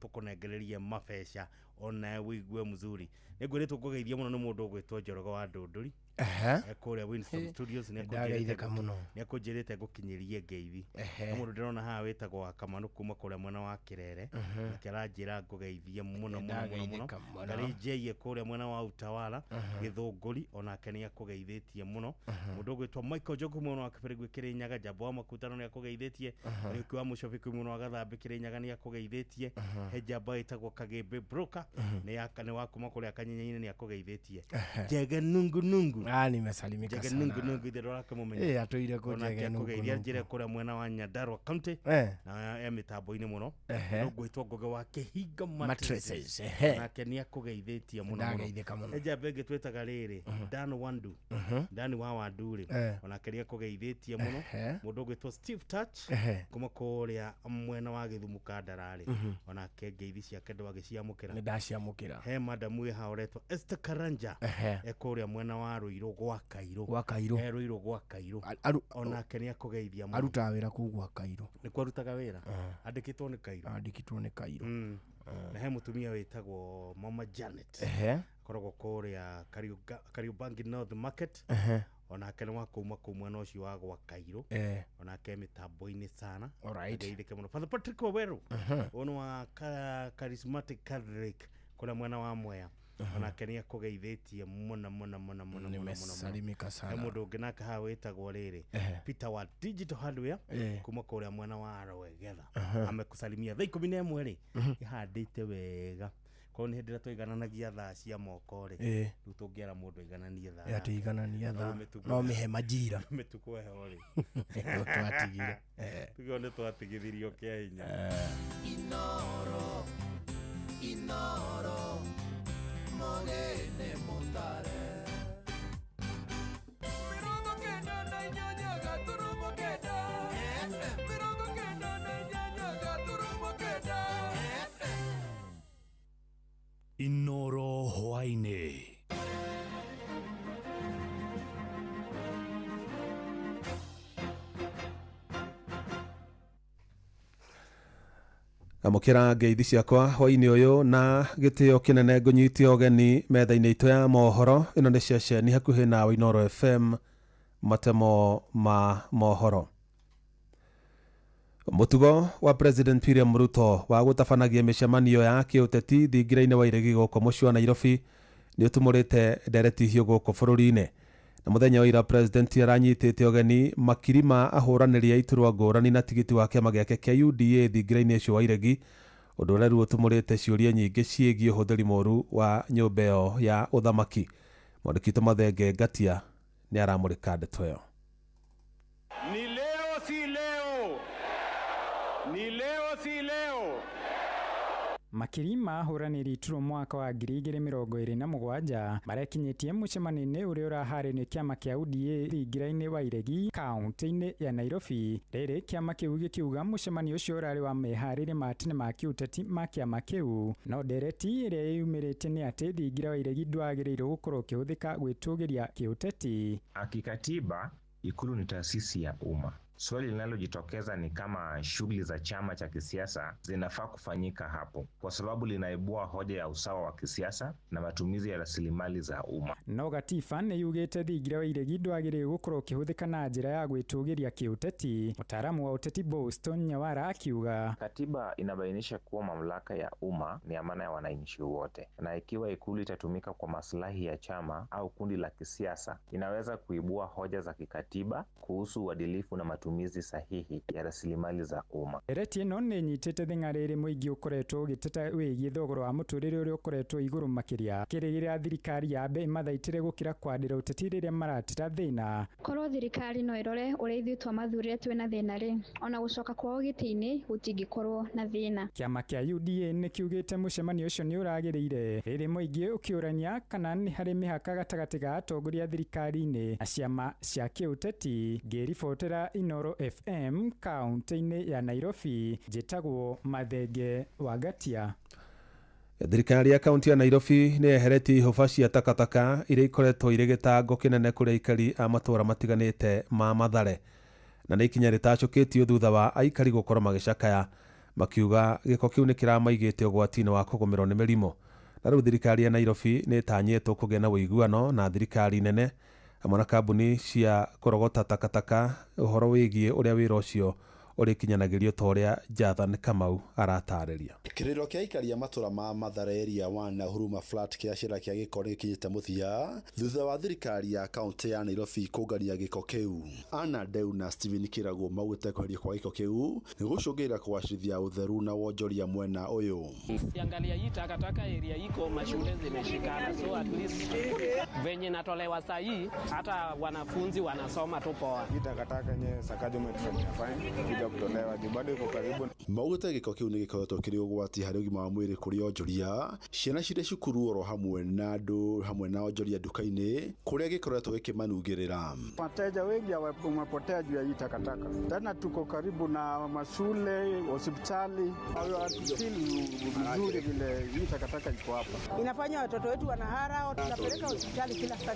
tũkũnengereria mabeca ona wĩigue mzuri nĩngwĩrĩtwo kũgeithia mũno nĩ mũndũ ũgwĩtwo Njoroge wa Ndũndũri kũrĩa Winston Studios nĩakũnjĩrĩte ngũkinyĩrie ngeithi na mũndũ ndĩrona haha wĩtagwo Kamanu kuma kũrĩa mwena wa Kĩrere nake aranjĩra ngũgeithie mũno ndarĩ Njeiye kũrĩa mwena wa Utawala Gĩthũngũri onake nĩakũgeithĩtie mũno mũndũ ũgwĩtwo Michael Njogu mwena wa Kĩbĩrĩgũ Kĩrĩnyaga Jambo wa Makutano nĩakũgeithĩtie Rĩũkĩ wa Mũcobi mwena wa Gathambi Kĩrĩnyaga nĩakũgeithĩtie he Njamba ĩtagwo Kagĩmbĩ Broker nĩ wa kuma kũrĩa Kanyenya-inĩ nĩakũgeithĩtie Njege Nungu nimesalimika sana nungu ndĩrora kũmũmenya atũire kũ Njege Nungu kũgeithia njĩra kũrĩa mwena wa Nyandarua County na mĩtambo-inĩ mũno ũgwĩtwo Ngoge wa Kĩhinga Mattresses nake nĩakũgeithĩtie mũno Njamba ĩngĩ twĩtaga rĩrĩ Dan wa Wandurĩ onake nĩakũgeithĩtie mũno mũndũ ũgwĩtwo Steve Touch kuma kũrĩa mwena wa Gĩthumu Kandararĩ onake ngeithi ciake ndwagĩciamũkĩra nĩndaciamũkĩra he madamu ĩha ũretwo Esther Karanja ekũrĩa mwena wa Rũirũ gwa Kairũ Rũirũ gwa Kairũ onake nĩakũgeithia mũno arutaga wĩra kũu gwa Kairũ nĩkuo arutaga wĩra andĩkĩtwo nĩ Kairũ na he mũtumia wĩtagwo Mama Janet akoragwo kũrĩa Kariobangi North Market onake nĩ wakuma kũu mwena ũcio wa gwa Kairũ onake mĩtambo-inĩ sana ngeithĩke mũno Father Patrick Waweru ũyũ wa Charismatic Catholic kũrĩa mwena wa Mwea onake nĩakũgeithĩtie mũno nimesalimika sana he mũndũ ũngĩ nake haha wĩtagwo rĩrĩ Peter wa Digital Hardware kuma kũrĩa mwena wa Rwegetha amekusalimia thaa 11 rĩ ihandĩte wega ko nĩ hĩndĩ ĩrĩa tũigananagia thaa cia moko rĩ rĩu tũngĩara mũndũ aigananie thaa atiganania thaa no mĩhe majira mĩtuko heho rĩ twatigire tugione nĩ twatigithirio kĩa hinya Inooro Mogene Motare Mirongo kenda na inyanya gaturumo kenda Mirongo kenda na inyanya gaturumo kenda Inooro hwainĩ amũkĩra ngeithi ciakwa hwainĩ ũyũ na gĩtĩo kĩnene ngũnyitia ũgeni metha-inĩ itũ ya mohoro ĩno nĩ ceceni hakuhĩ na Inooro FM matemo ma mohoro Mutugo wa President William Ruto wa gutabanagia micemanio ya kiuteti thingira-ini wa iregi goko mucii wa Nairobi ni utumurite ndereti hiu goko bururi-ini. Na muthenya wa ira President aranyitite ogeni makiri ma ahuraniri a iturwa ngurani na tigiti wa kiama giake kia UDA thingira-ini ucio wa iregi, undu uria riu utumurite ciuria nyingi ciegie uhuthiri moru wa nyumba iyo ya uthamaki. Mwandiki Mathenge Ngatia ni aramurika ndeto iyo. Ni leo si leo. Ni leo si leo. Makiri ma ahuraniri iturwa mwaka wa 2027 marekinyitie mucemanio-ini uria uraharĩrio kiama kia UDA thingira-ini wa iregi kaunti-ini ya Nairobi. Rĩrĩ kiama kiu gikiuga mucemanio ucio urari wa meharĩria ma tene ma kiuteti ma kiama kiu, no ndereti iria yumirite ni ati thingira wa iregi ndwagĩrĩirwo gukorwo ukihũthĩka gwĩtũgĩria kiuteti. Kikatiba, Ikulu ni taasisi ya umma. Swali linalojitokeza ni kama shughuli za chama cha kisiasa zinafaa kufanyika hapo, kwa sababu linaibua hoja ya usawa wa kisiasa na matumizi ya rasilimali za umma. No Gatiba ni yugite thingira wa iregi ndwagĩrĩirwo gukorwo ukihũthĩka na njĩra ya gwĩtũgĩria kiuteti. Mutaaramu wa uteti Boston Nyawara akiuga katiba inabainisha kuwa mamlaka ya umma ni amana ya wananchi wote, na ikiwa Ikulu itatumika kwa maslahi ya chama au kundi la kisiasa, inaweza kuibua hoja za kikatiba kuhusu uadilifu na matumizi sahihi ya rasilimali za umma. Ndereti ĩno nĩ nyitĩte thing'arĩrĩ mũingĩ ũkoretwo ũgĩteta wĩgiĩ thogora wa mũtũrĩre ũrĩa ũkoretwo igũrũ makĩria, kĩrĩgĩrĩra thirikari yambe ĩmathaitĩre gũkĩra kwandĩra ũteti rĩrĩa maratĩra thĩna. Korwo thirikari no ĩrore ũrĩa ithuĩ twamathurire twĩna thĩna rĩ, ona gũcoka kwao gĩtĩ-inĩ gũtingĩkorwo na thĩna. Kĩama kĩa UDA nĩ kiugĩte mũcemanio ũcio nĩ ũragĩrĩire, rĩrĩ mũingĩ ũkĩũrania kana nĩ harĩ mĩhaka gatagatĩ ga atongoria thirikari-inĩ na ciama cia kĩũteti. Ngĩribotera Inoro FM kaunti-ini ya Nairobi, njĩtagwo Mathenge wa Ngatia. Thirikari ya kaunti ya Nairobi ni eheretie ihoba cia takataka iria ikoretwo irĩ gĩtango kĩnene kũrĩ aikari a matũũra matiganĩte ma Mathare, na nĩ ikinya rĩtacũkĩtio thutha wa aikari gũkorwo magĩcakaya makiuga gĩko kĩu nĩ kĩramaigĩte ũgwati-inĩ wa kũgũmĩrwo nĩ mĩrimũ. Na rĩu thirikari ya Nairobi nĩ ĩtanyĩtwo kũgĩa na ũiguano na thirikari nene hamwe na kambuni cia kũrogota takataka ũhoro wĩgiĩ ũrĩa wĩra ũcio ũrĩkinyanagĩrio ta ũrĩa Jathan Kamau aratarĩria. Kĩrĩro kĩa aikari a matũũra ma Mathare area 1 na Huruma Flat kĩa cira kĩa gĩko nĩgĩkinyĩte mũthia thutha wa thirikari ya kaunti ya Nairobi kũngania gĩko kĩu. Anna Deu na Steven Kĩrago maugĩte kweherio kwa gĩko kĩu nĩ gũcũngĩrĩra kũgacĩrithia ũtheru na wonjoria mwena ũyũ. Ukiangalia hii takataka area iko mashule zimeshikana, so at least venye natolewa saa hii hata wanafunzi wanasoma tu poa. Hii takataka yenyewe Sakaja umetufanyia fine kutolewa juu bado iko karibu. Maugĩte gĩko kĩu nĩ gĩkoretwo kĩrĩ ũgwati harĩ ũgima wa mwĩrĩ kũrĩ onjoria, ciana cirĩ cukuru oro hamwe na andũ hamwe na onjoria nduka-inĩ kũrĩa gĩkoretwo gĩkĩmanungĩrĩra. Wateja wengi wamepotea juu ya hii takataka. Tena tuko karibu na mashule, hospitali. Hatufili vizuri vile hii takataka iko hapa. Inafanya watoto wetu wanahara, tunapeleka hospitali kila saa.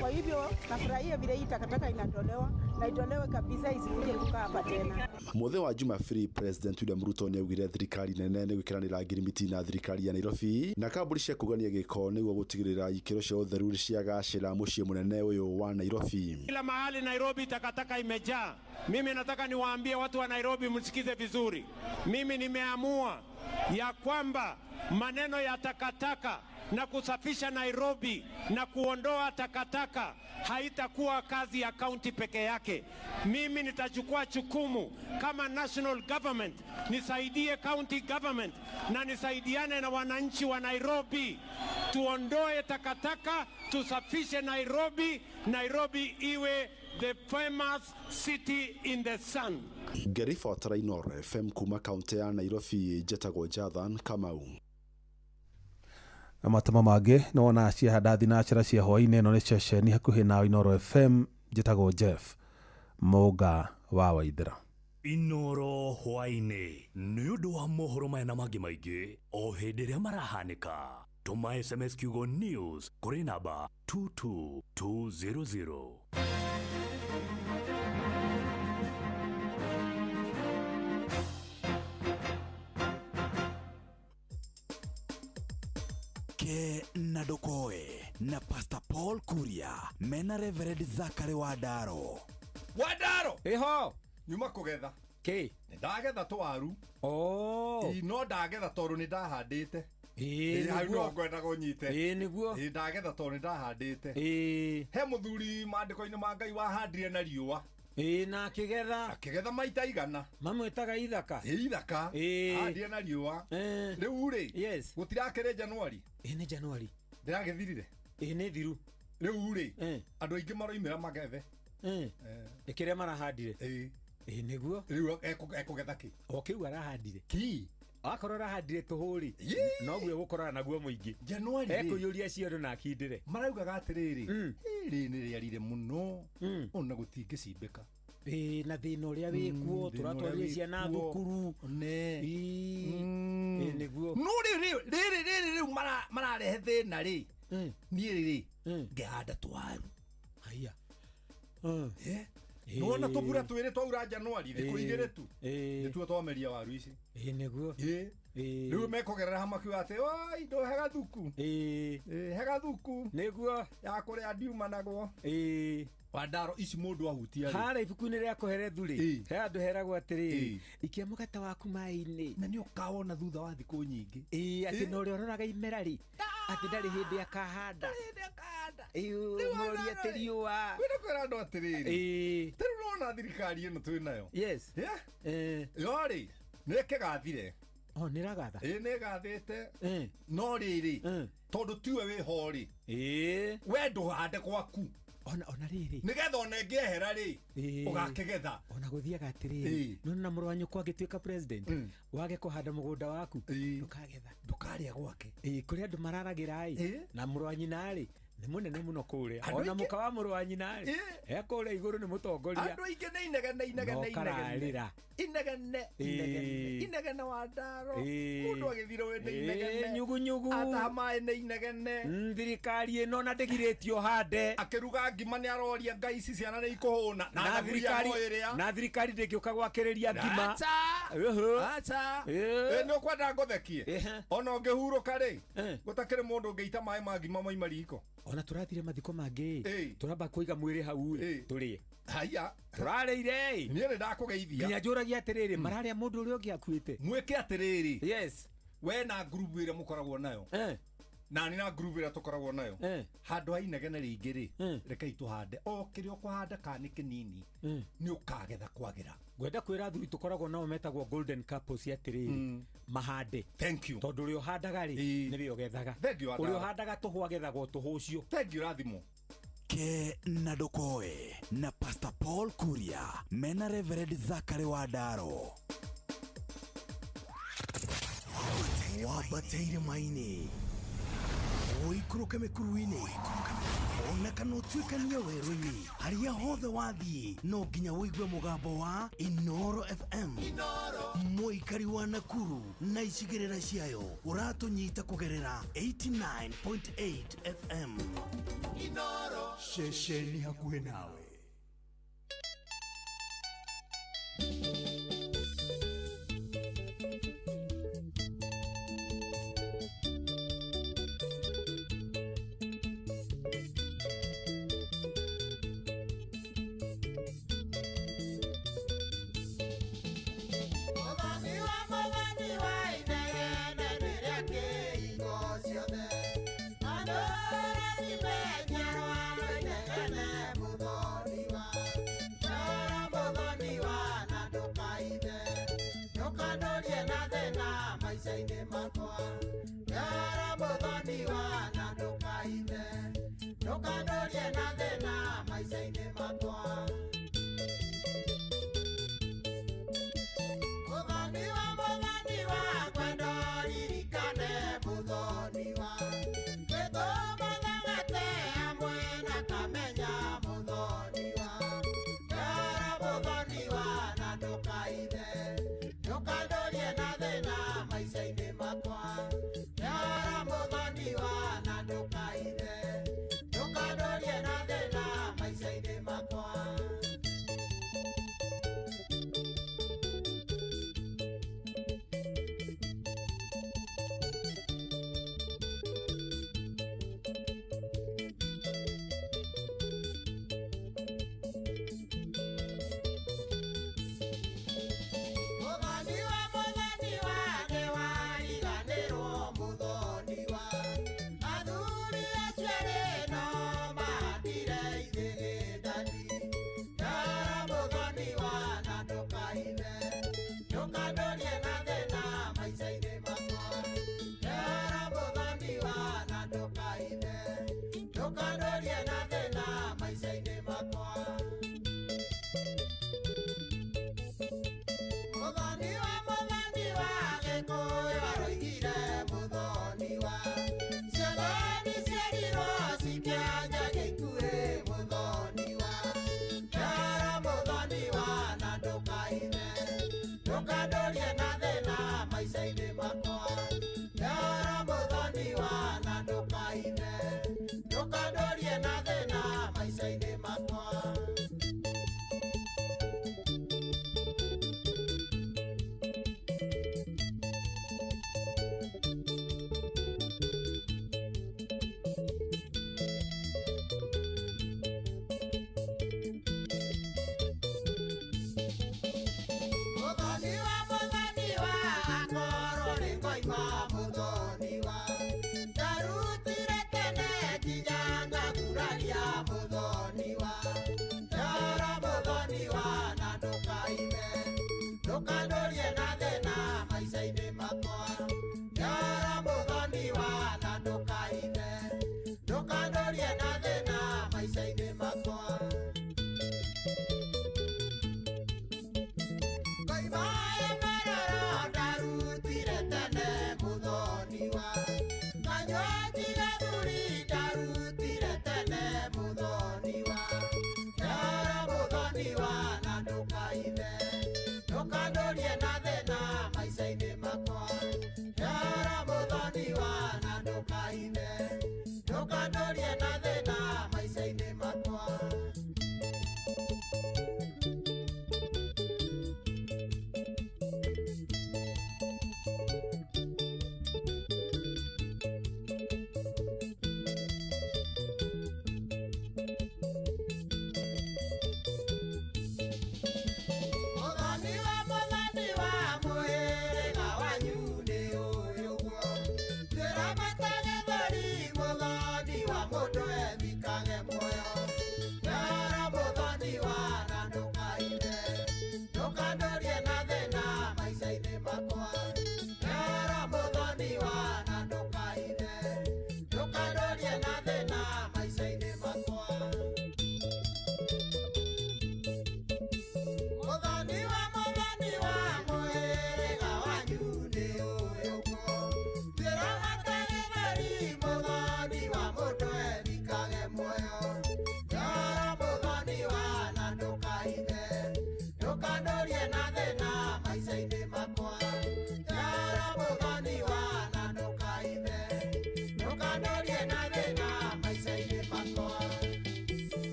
Kwa hivyo nafurahia vile hii takataka inatolewa na itolewe kabisa isikuje kukaa hapa tena. Mũthenya wa Jumapili President William Ruto nĩ augire thirikari nene nĩ gwĩkĩranĩra ngirimiti na thirikari ya Nairobi na kambuni cia kũgania gĩko nĩguo gũtigĩrĩra ikĩro cia ũtheru ciagacĩra mũciĩ mũnene ũyũ wa Nairobi. Kila mahali Nairobi takataka imejaa. Mimi nataka niwaambie watu wa Nairobi msikize vizuri. Mimi nimeamua ya kwamba maneno ya takataka na kusafisha Nairobi na kuondoa takataka haitakuwa kazi ya county peke yake. Mimi nitachukua jukumu kama national government, nisaidie county government na nisaidiane na wananchi wa Nairobi. Tuondoe takataka, tusafishe Nairobi, Nairobi iwe the famous city in the sun. Ngĩribotera Inoro FM kuma kaunti ya Nairobi, njĩtagwo Jathan Kamau. Amatama mangĩ no wona ciahanda thinacara cia hwaĩ-inĩ ĩno nĩ ceceni hakuhĩ na Inoro FM, njĩtagwo Jeff Mũnga wa Waithĩra. Inoro hwaĩ-inĩ nĩ ũndũ wa mohoro maya na mangĩ maingĩ o hĩndĩ ĩrĩa marahanĩka. Tũma SMS kiugo news kũrĩ namba 22200. Ke Nadokoe na Pastor Paul Kuria mena Reverend Zachary Wadaro. Wadaro! Eho! Nyuma kũgetha. Ke ndagetha twaru no ndagetha tondũ nĩ ndahandĩte hau no ngwenda gũnyite nĩguo ndagetha tondũ nĩ ndahandĩte he mũthuri maandĩko-inĩ ma Ngai wahandire na riũa na akĩgetha maita igana mamwĩtaga ithaka handire na riũa rĩu rĩ gũtirakĩrĩ Januari nĩ Januari ndĩragĩthirire nĩ thiru rĩu rĩ andũ aingĩ maroimĩra magethe kĩrĩa marahandire nĩguo rĩu ekũgetha kĩ kĩu arahandire akorwo arahandire tũhũri noguo gũkorana naguo mũingĩ Januari ekũiyũria ciothe na akindĩre maraugaga atĩrĩrĩ rĩ nĩ rĩarire mũno ona gũtingĩcimbĩka na thĩna ũrĩa wĩkuo tũratwarire ciana thukuru nĩguo no rĩu mararehe thĩna rĩ niĩ rĩ ngĩhanda twaru haya nona tũbura twĩrĩ twaura Januari thikũ igĩrĩ tu nĩtuo twameria waru ici nĩguo rĩu mekũgerera hamakiuga atĩ oi ndo hega thuku nĩguo ya kũrĩa ndiumanagwo Wandaro ici mũndũ ahutia harĩa ibuku-inĩ rĩa kũherethu rĩ he andũ heragwo atĩrĩ ikia mũgate waku maĩ-inĩ na nĩ ũkawona thutha wa thikũ nyingĩ atĩ no ũrĩa ũroraga imera rĩ atĩ ndarĩ hĩndĩ akahanda mũroria atĩ riũa kwĩna kwĩra andũ atĩrĩrĩ tĩrĩ nona thirikari ĩno twĩ nayo yo rĩ nĩ kĩgathire nĩragatha nĩ gathĩte no rĩrĩ tondũ tiwe wĩho rĩ we ndũhande gwaku ona rĩrĩ nĩgetha ona ĩngĩehera rĩ ũgakĩgetha ona gũthiaga atĩrĩrĩ nona mũrũ wa nyũkwa angĩtuĩka president wage kũhanda mũgũnda waku ndũkagetha ndũkarĩa gwake kũrĩ andũ mararagĩra na mũrũ wa nyina rĩ nĩ mũnene mũno kũrĩa ona mũka wa mũrũ wa nyina rĩ kũrĩa igũrũ nĩ mũtongoria andũ aingĩ nĩ inegene Wandaro mũndũ agĩthira wende inegene nyugunyugu ata maĩ nĩ inegene thirikari ĩno na ndĩgirĩtio hande akĩruga ngima nĩ aroria Ngai ici ciana nĩ ikũhũna na thirikari ndĩngĩũka gwakĩrĩria ngima nĩ ũkwenda ngũthekie ona ũngĩhurũka rĩ gũtakĩrĩ mũndũ ũngĩita maĩ ma ngima moima riko ona tũrathire mathiko mangĩ tũramba kũiga mwĩrĩ hau tũrĩe haya tũrarĩire niĩ nĩ ndakũgeithia nginya njũragia atĩrĩrĩ mararĩa mũndũ ũrĩa ũngĩ akuĩte mwĩke atĩrĩrĩ we na ngurubu ĩrĩa mũkoragwo nayo na nĩ na ngurubu ĩrĩa tũkoragwo nayo handũ ha inegene rĩingĩ rĩ rekei tũhande o kĩrĩa ũkũhanda kana nĩ kĩnini nĩ ũkagetha kwagĩra ngwenda kwĩra athuri tũkoragwo nao metagwo golden couples atĩrĩrĩ mahande tondũ ũrĩa ũhandaga rĩ nĩwe ũgethaga ũrĩa ũhandaga tũhũ agethagwo tũhũ ũcio thengiũ rathimo Ke na Ndokoe na Pastor Paul Kuria mena Reverend Zachary Wandaro wabateire maini oikũrũke mĩkuru-inĩ ona kana ũtuĩkanie werũ-inĩ harĩa hothe wathiĩ no nginya wĩigue mũgambo wa Inoro FM mũikari wa Nakuru na icigĩrĩra ciayo ũratũnyita kũgerera 89.8 FM Inoro ceceni hakuhĩ nawe. Yara muthoni wa na ndukaithe ndukandorie na thina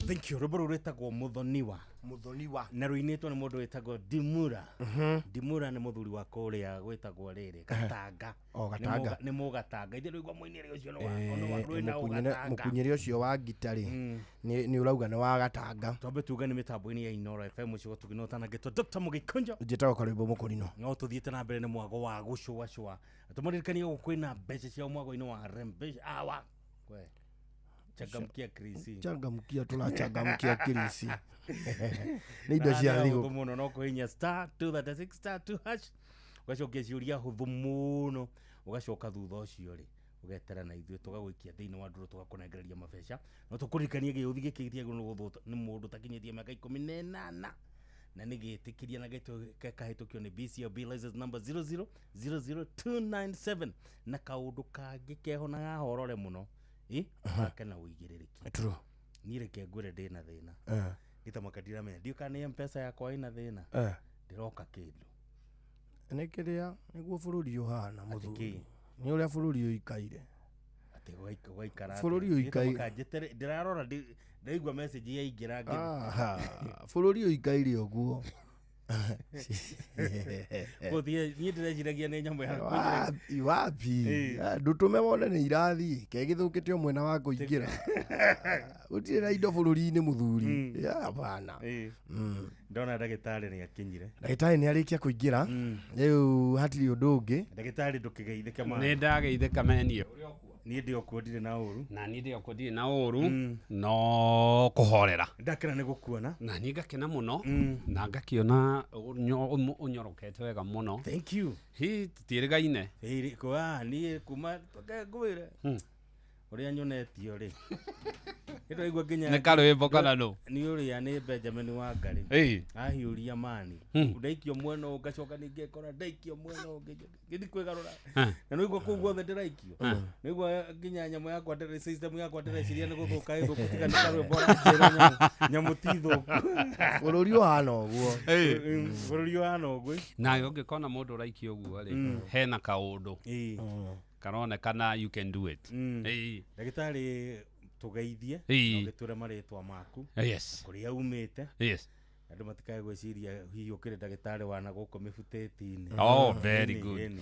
Thank you. Rũbũ rwĩtagwo Mũthoniwa. Mũthoniwa. Na rũinĩtwo nĩ mũndũ wĩtagwo Dimura. Dimura nĩ mũthuri wa kũrĩa gwĩtagwo rĩrĩ Gatanga. Gatanga. Nĩ Mũgatanga. Ithe rũigua mũinĩre ũcio nĩ mũkunyĩre ũcio wa gitarĩ nĩ ũrauga nĩ wa Gatanga. Twambe tuga nĩ mĩtambo-inĩ ya Inooro FM ũcio tũgĩnota na gĩtwa Dr. Mũgĩkonjo. Njĩtagwo Karũimbo Mũkũrinũ. No tũthiĩte na mbere nĩ mwago wa gũcũacũa. Tũmũririkanie kwĩna mbeca cia mwago-inĩ wa Rembesha. We. Changamkia Krisi. Changamkia tunachangamkia Krisi. Ni indo cia thigo. Muno no kuhinya star 236 star 2 hash. Ugacokia ciuria huthu muno. Ugacoka thutha ucio ri. Ugetera na ithuĩ tugagwikia thĩinĩ wa ndũrũ tugakunengereria mabeca. No tukuririkanie gĩuthi gĩkĩ gĩtiagwo nĩ gũthũta nĩ mũndũ takinyĩtie mĩaka 18 na nĩgĩtĩkĩria na gĩkahĩtũkio nĩ BCB license number 0000297 na kaũndũ kangĩ keho na gahorore mũno. Akena uigĩrĩrĩki. True. Niĩ reke ngwĩre ndĩna thĩna. Gĩtamakadira menya ndiũka nĩ M-Pesa yakwa ĩna thĩna. Ndĩroka kĩndũ. Nĩ kĩrĩa nĩguo bũrũri ũhana mũthuri. Nĩ ũrĩa bũrũri ũikaire. Atĩ gwaikara. Bũrũri ũikaire. Ndĩrarora ndaigua message yaingĩra ngĩra. Bũrũri ũikaire ũguo. Gũthiĩ niĩ ndĩreciragia nĩ nyamũ ya wapi ndũtũme wone nĩ irathiĩ kegĩthũkĩte o mwena wa kũingĩra gũtirĩ na indo bũrũri-inĩ mũthuri hapana. Ndona ndagĩtarĩ nĩ akinyire. Ndagĩtarĩ nĩ arĩkia kũingĩra rĩu hatirĩ ũndũ ũngĩ. Ndagĩtarĩ ndũkĩgeithĩke ma. Nĩ ndageithĩka menio. Niĩ ndĩokuo ndirĩ na ũru. Na niĩ ndĩokuo ndirĩ na ũru no kũhorera. Ndakena nĩ gũkuona. Na niĩ ngakena mũno na ngakĩona ũnyorokete wega mũno. Thank you. Hi tũtiĩrĩgaine. Kwa niĩ kuma ngwĩre. uria nyonetio ri ito igwa ginya ne karo eboka no ni uria ni Benjamin Wangari ahiuria mani ndaikio mwena ugacoka ninge kora ndaikio mwena unge githi kwigarura na no igwa kugwo the ndiraikio no igwa ginya nyamo yakwa ndire system yakwa ndire ciria ni guthuka ithu kutiga ni karo bora njera nyamu tithu bururi uhana uguo bururi uhana uguo na ungikona mundu uraikio uguo ri hena kaundu karone kana you can do it ndagitari tugeithie ugiture maritwa maku kuria umite andu matikae gwiciria hihi ukire ndagitari wana guko mifuteti-ini very good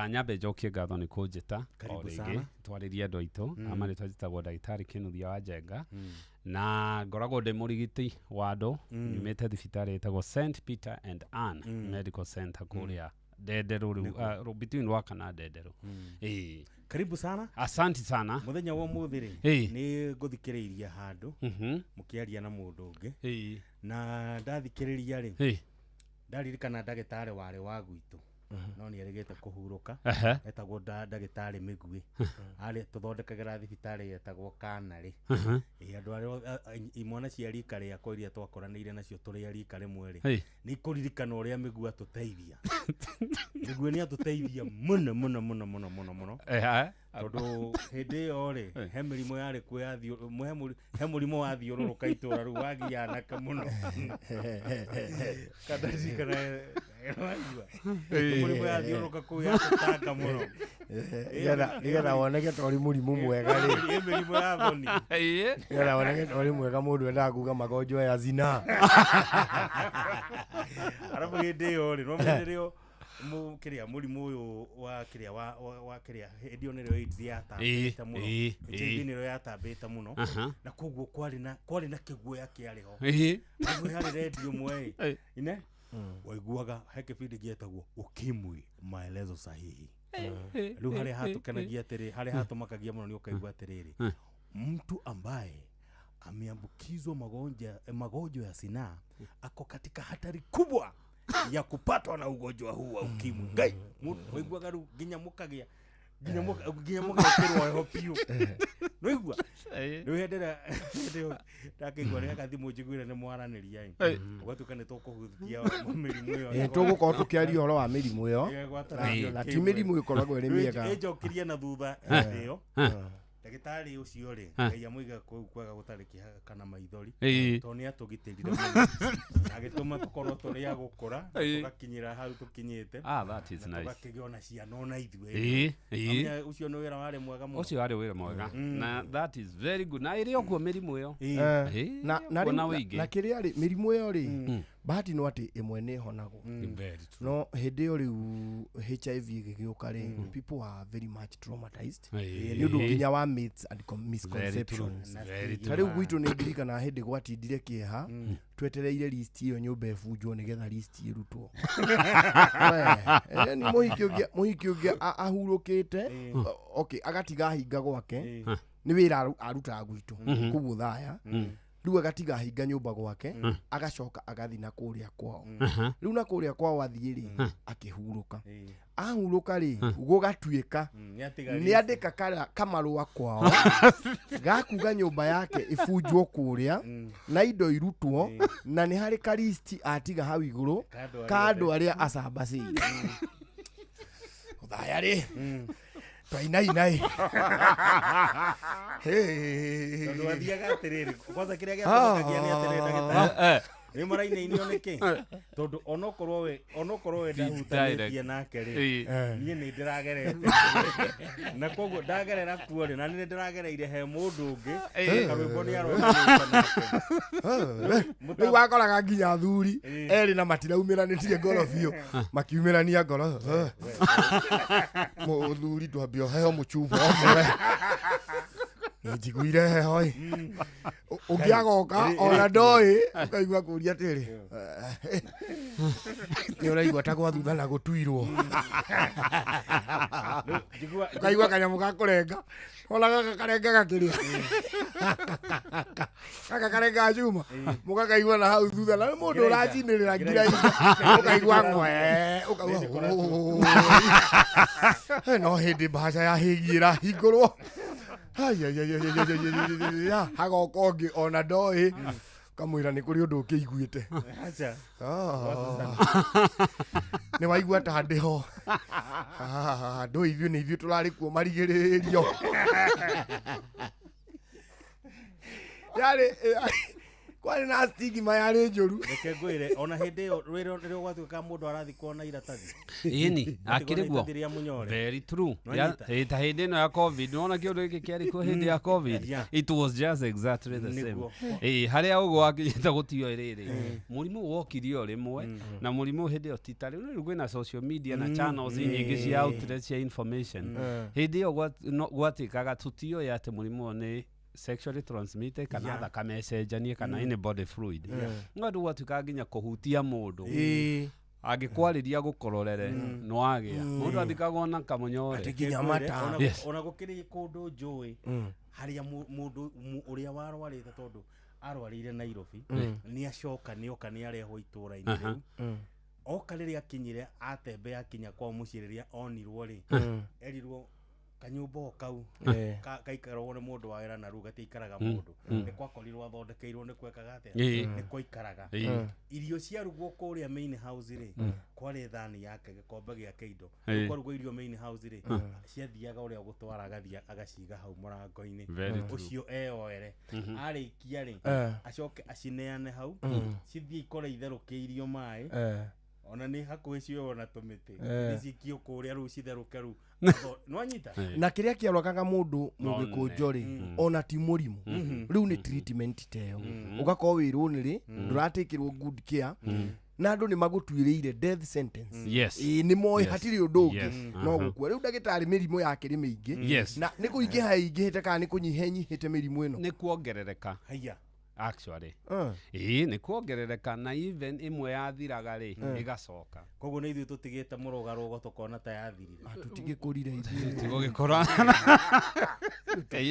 nyambe njokie ngatho ni kunjita karibu sana twaririe andu aitu amaritwa njitagwo ndagitari Kinuthia wa Njenga na ngoragwo ndi murigiti wa andu nyumite thibitari itagwo St Peter and Anne Medical Center kuria Ndenderu between Waka na Ndenderu karibu sana asante sana muthenya wa muthiri ni nguthikiriria handu mukiaria na mundu ungi na ndathikiriria ri ndaririkana ndagitari wari wa gwitu no ni erigete kuhuruka etagwo ndagitari Migwi ari tuthondekagira thibitari etagwo Kanari andu ari imwana cia rika ria kwa iria twakoranire nacio turi rika rimwe ri ni kuririkana uria Migwi atuteithia Migwi ni atuteithia muno tondu hindi iyo ri he mirimo yari kwiathio he murimo wa thiururuka itura ru wagianaka muno kana murimo ya thiururuka kuya tutanga muno nigetha woneke tori murimu mwega ri mirimo ya thoni nigetha woneke tori mwega mundu endaga kuga magonjwa ya zina arabu hindi iyo ri no mwenderio mukiria murimu uyu wa kiria wa kiria ndio nero AIDS yatambite muno HIV nero yatambite muno na kugwo kwari na kiguya kiariho kugwo hari radio mwe ine waiguaga he kibindi gietagwo ukimwi maelezo sahihi riu hari hatukenagia atiri hari hatumakagia muno ni ukaigua atiriri mtu ambaye ameambukizwa magonjwa ya zinaa ako katika hatari kubwa ya kupatwa na ugonjwa huu wa ukimwi ngai waiguaga ru ginya mukagia kirwa hopiu noigua no hendera ndakigwa reka thimu njiguire ni mwaraniria ugatukane tukuhuthia mirimu iyo tugukorwo tukiaria horo wa mirimu iyo na ti mirimu ikoragwo iri miega ejokirie na thutha iyo ndagitari ucio ri ngai amuiga kwaga gutarikia kana maithori to ni atugitirire agituma tukorwo turi ya gukura tugakinyira hau tukinyite that is nice tugakigiona ciana ona ithwe ucio ni wira wari mwega muno ucio wari wira mwega na that is very good na iri okuo mirimu iyo na kiria ri mirimu iyo ri bahati no ati imwe ni honagwo no hindi iyo riu HIV gigiuka ri people are very much traumatized you do ginya wa myths and misconceptions tari gwitu ni ndirikana hindi gwatindire kieha twetereire list iyo nyumba ebunjwo nigetha list irutwo ni muhiki ungi ahurukite okay agatiga hinga gwake ni wira aruta gwitu kubu thaya riu agatiga hinga nyumba gwake agacoka agathi na kuria kwao riu na kuria kwao athiri akihuruka ahuruka ri gugatuika ni andika kamarua kwao gakuga nyumba yake ibunjwo kuria na indo irutwo na ni hari ka list atiga hau iguru kando aria acambacire uthaya ri twainai tondu athiaga atiriri kwanza kiria giatukagia ni atiriri ndagitari ni maraine-inio niki tondu onokorwo we ndahutanitie nake ri nie ni ndiragerete na koguo ndagerera kuo ri na ni ndiragereire he mundu ungi karwimbo ni aroiruka nake riu wakoraga nginya thuri eri na matiraumiranitie ngoro biu makiumirania ngoro muthuri twambio heo muchubo omwe njiguire heho ungiagoka ona ndoi ukaigua kuria atiri ni uraigua ta gwa thutha na gutuirwo ukaigua kanyamu gakurenga ona gaka karenga gakiria gaka karenga juma mugakaigua na hau thutha na mundu urajinirira ngira ukaigua ngwe ukaigua no hindi baca ya higira hingurwo hagoka ũngĩ ona ndoĩ kamwĩra nĩ kũrĩ ũndũ ũkĩiguĩte nĩ waigua ta ndĩho ndũ ithuĩ nĩ ithuĩ tũrarĩ kuo marigĩrĩrio yarĩ kwarĩ na stigma yarĩ njũru reke ngwĩre ona hĩndĩ ĩyo rĩrĩa gwatuĩka mũndũ arathi kuona iratathi ĩni akĩrĩ guo very true ta hĩndĩ ĩno ya covid nĩwona kĩũndũ gĩkĩ kĩarĩ kuo hĩndĩ ya covid it was just exactly the same harĩa ũguo wakinyĩte gũtio rĩrĩ mũrimũ wokire o rĩmwe na mũrimũ hĩndĩ ĩyo tita rĩu kwĩna social media na channels nyingĩ cia outlets cia information hĩndĩ ĩyo gwatuĩkaga tutioĩ atĩ mũrimũ nĩ sexually transmitted kana thakame cenjanie kana any body fluid ng'ondu gwatuĩka nginya kũhutia mũndũ angĩkwarĩria gũkororere nĩwagĩa mũndũ athikagwo na kamũnyore ona gũkĩrĩ kũndũ njũĩ harĩa mũndũ ũrĩa warwarĩte tondũ arwarĩire Nairobi nĩacoka nĩoka nĩarehwo itũra-inĩ rĩu oka rĩrĩa akinyire atembea akinya kwa mũciĩ rĩrĩa onirwo rĩ erirwo kanyumba kau kaikaragwo nĩ mũndũ wa wĩra na rĩu gatiikaraga mũndũ nĩ kwakorirwo athondekeirwo nĩ kwekaga atĩa nĩ kwaikaraga irio ciarugwo kũrĩa main house rĩ kwarĩ thani yake gĩkombe gĩake indo kwarugwo irio main house rĩ ciathiaga ũrĩa gũtwara agathia agaciga hau mũrango-inĩ ũcio eyoere arĩkia rĩ acoke acineane hau cithiĩ ikore itherũkĩirio maĩ ona nĩ hakuhĩ cio na tũmĩtĩ nĩcikio kũrĩa rĩu citherũke rĩu nwanyita na kĩrĩa kĩarokaga mũndũ mũgĩkũnjo rĩ ona ti mũrimũ rĩu nĩ treatment teo ũgakorwo wĩrwo nĩ rĩ ndũratĩkĩrwo good care na andũ nĩ magũtuĩrĩire death sentence nĩ moĩ hatirĩ ũndũ ũngĩ no gũkua rĩu ndagĩtarĩ mĩrimũ yake nĩ mĩingĩ na nĩ kũingĩha ingĩhĩte kana nĩ kũnyihanyihĩte mĩrimũ ĩno nĩ kuongerereka actually nĩ kuongerereka na even imwe yathiraga rĩ ĩgacoka koguo nĩ ithuĩ tũtigĩte mũrũgarũgo tũkona ta yathirire tũtigĩkũrire ithuĩ tigũgĩkora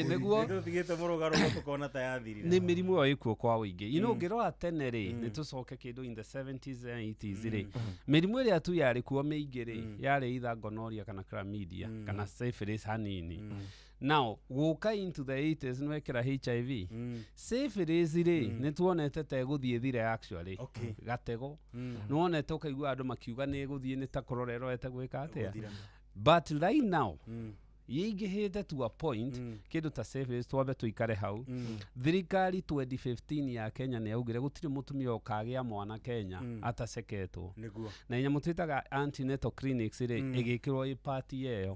nĩguo tũtigĩte mũrũgarũgo tũkona ta yathirire nĩ mĩrimũ ĩyo ĩkuo kwa ũingĩ ũngĩrora tene rĩ nĩ tũcoke kĩndũ in the 70s and 80s rĩ mĩrimũ ĩrĩa tu yarĩ kuo mĩingĩ rĩ yarĩ either gonorrhea kana chlamydia kana syphilis hanini now gũka into the 80s nwekera HIV syphilis rĩ nĩ tuonete ta ĩgũthiĩ thire actually gatego nĩwonete ũkaigua andũ makiuga nĩ ĩgũthiĩ nĩ ta kũrorerete gwĩka atĩa but right now yĩingĩhĩte to a point kĩndũ ta syphilis twambe tũikare hau thirikari 2015 ya Kenya nĩ yaugire gũtirĩ mũtumia ũkagĩa mwana Kenya ataceketwo na nyamũ twĩtaga antenatal clinics rĩ ĩgĩkĩrwo part ĩyo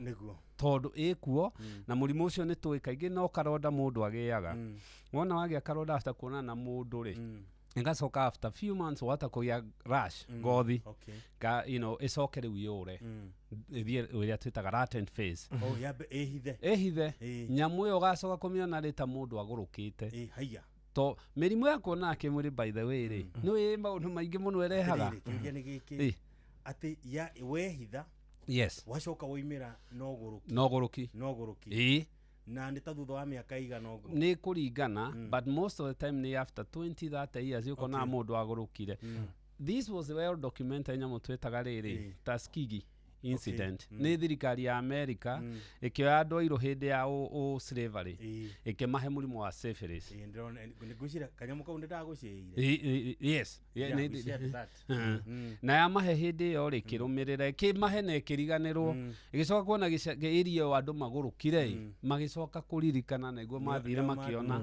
tondũ ĩkuo na mũrimũ ũcio nĩ tũĩ kaingĩ no karonda mũndũ agĩaga wona wagĩa karonda after kuonana na mũndũ rĩ ĩgacoka after few months wata kũgĩa rash ngothi ĩcoke rĩu yũre ĩrĩa twĩtaga latent phase ĩhithe nyamũ ĩyo ũgacoka kũmĩona rĩ ta mũndũ agũrũkĩte to mĩrimũ ya kuona kĩmwĩrĩ by the way rĩ nĩ maũndũ maingĩ mũno ĩrehaga atĩ wehitha wacoka woimĩra nogũrũki na nĩ ta thutha wa mĩaka igana ũguo nĩ kũringana but most of the time nĩ after 20-30 years ũkonaga mũndũ agũrũkire this was well documented nyamũ twĩtaga rĩrĩ Tuskegee incident nĩ thirikari ya America ĩkĩoya andũ airũ hĩndĩ ya slavery ĩkĩmahe mũrimũ wa syphilis kanyamũ kau nĩndagũciĩire na yamahe hĩndĩ ĩyo rĩ kĩrũmĩrĩra ĩkĩmahe na ĩkĩriganĩrwo ĩgĩcoka kuona area ĩyo andũ magũrũkire magĩcoka kũririkana na iguo mathire makĩona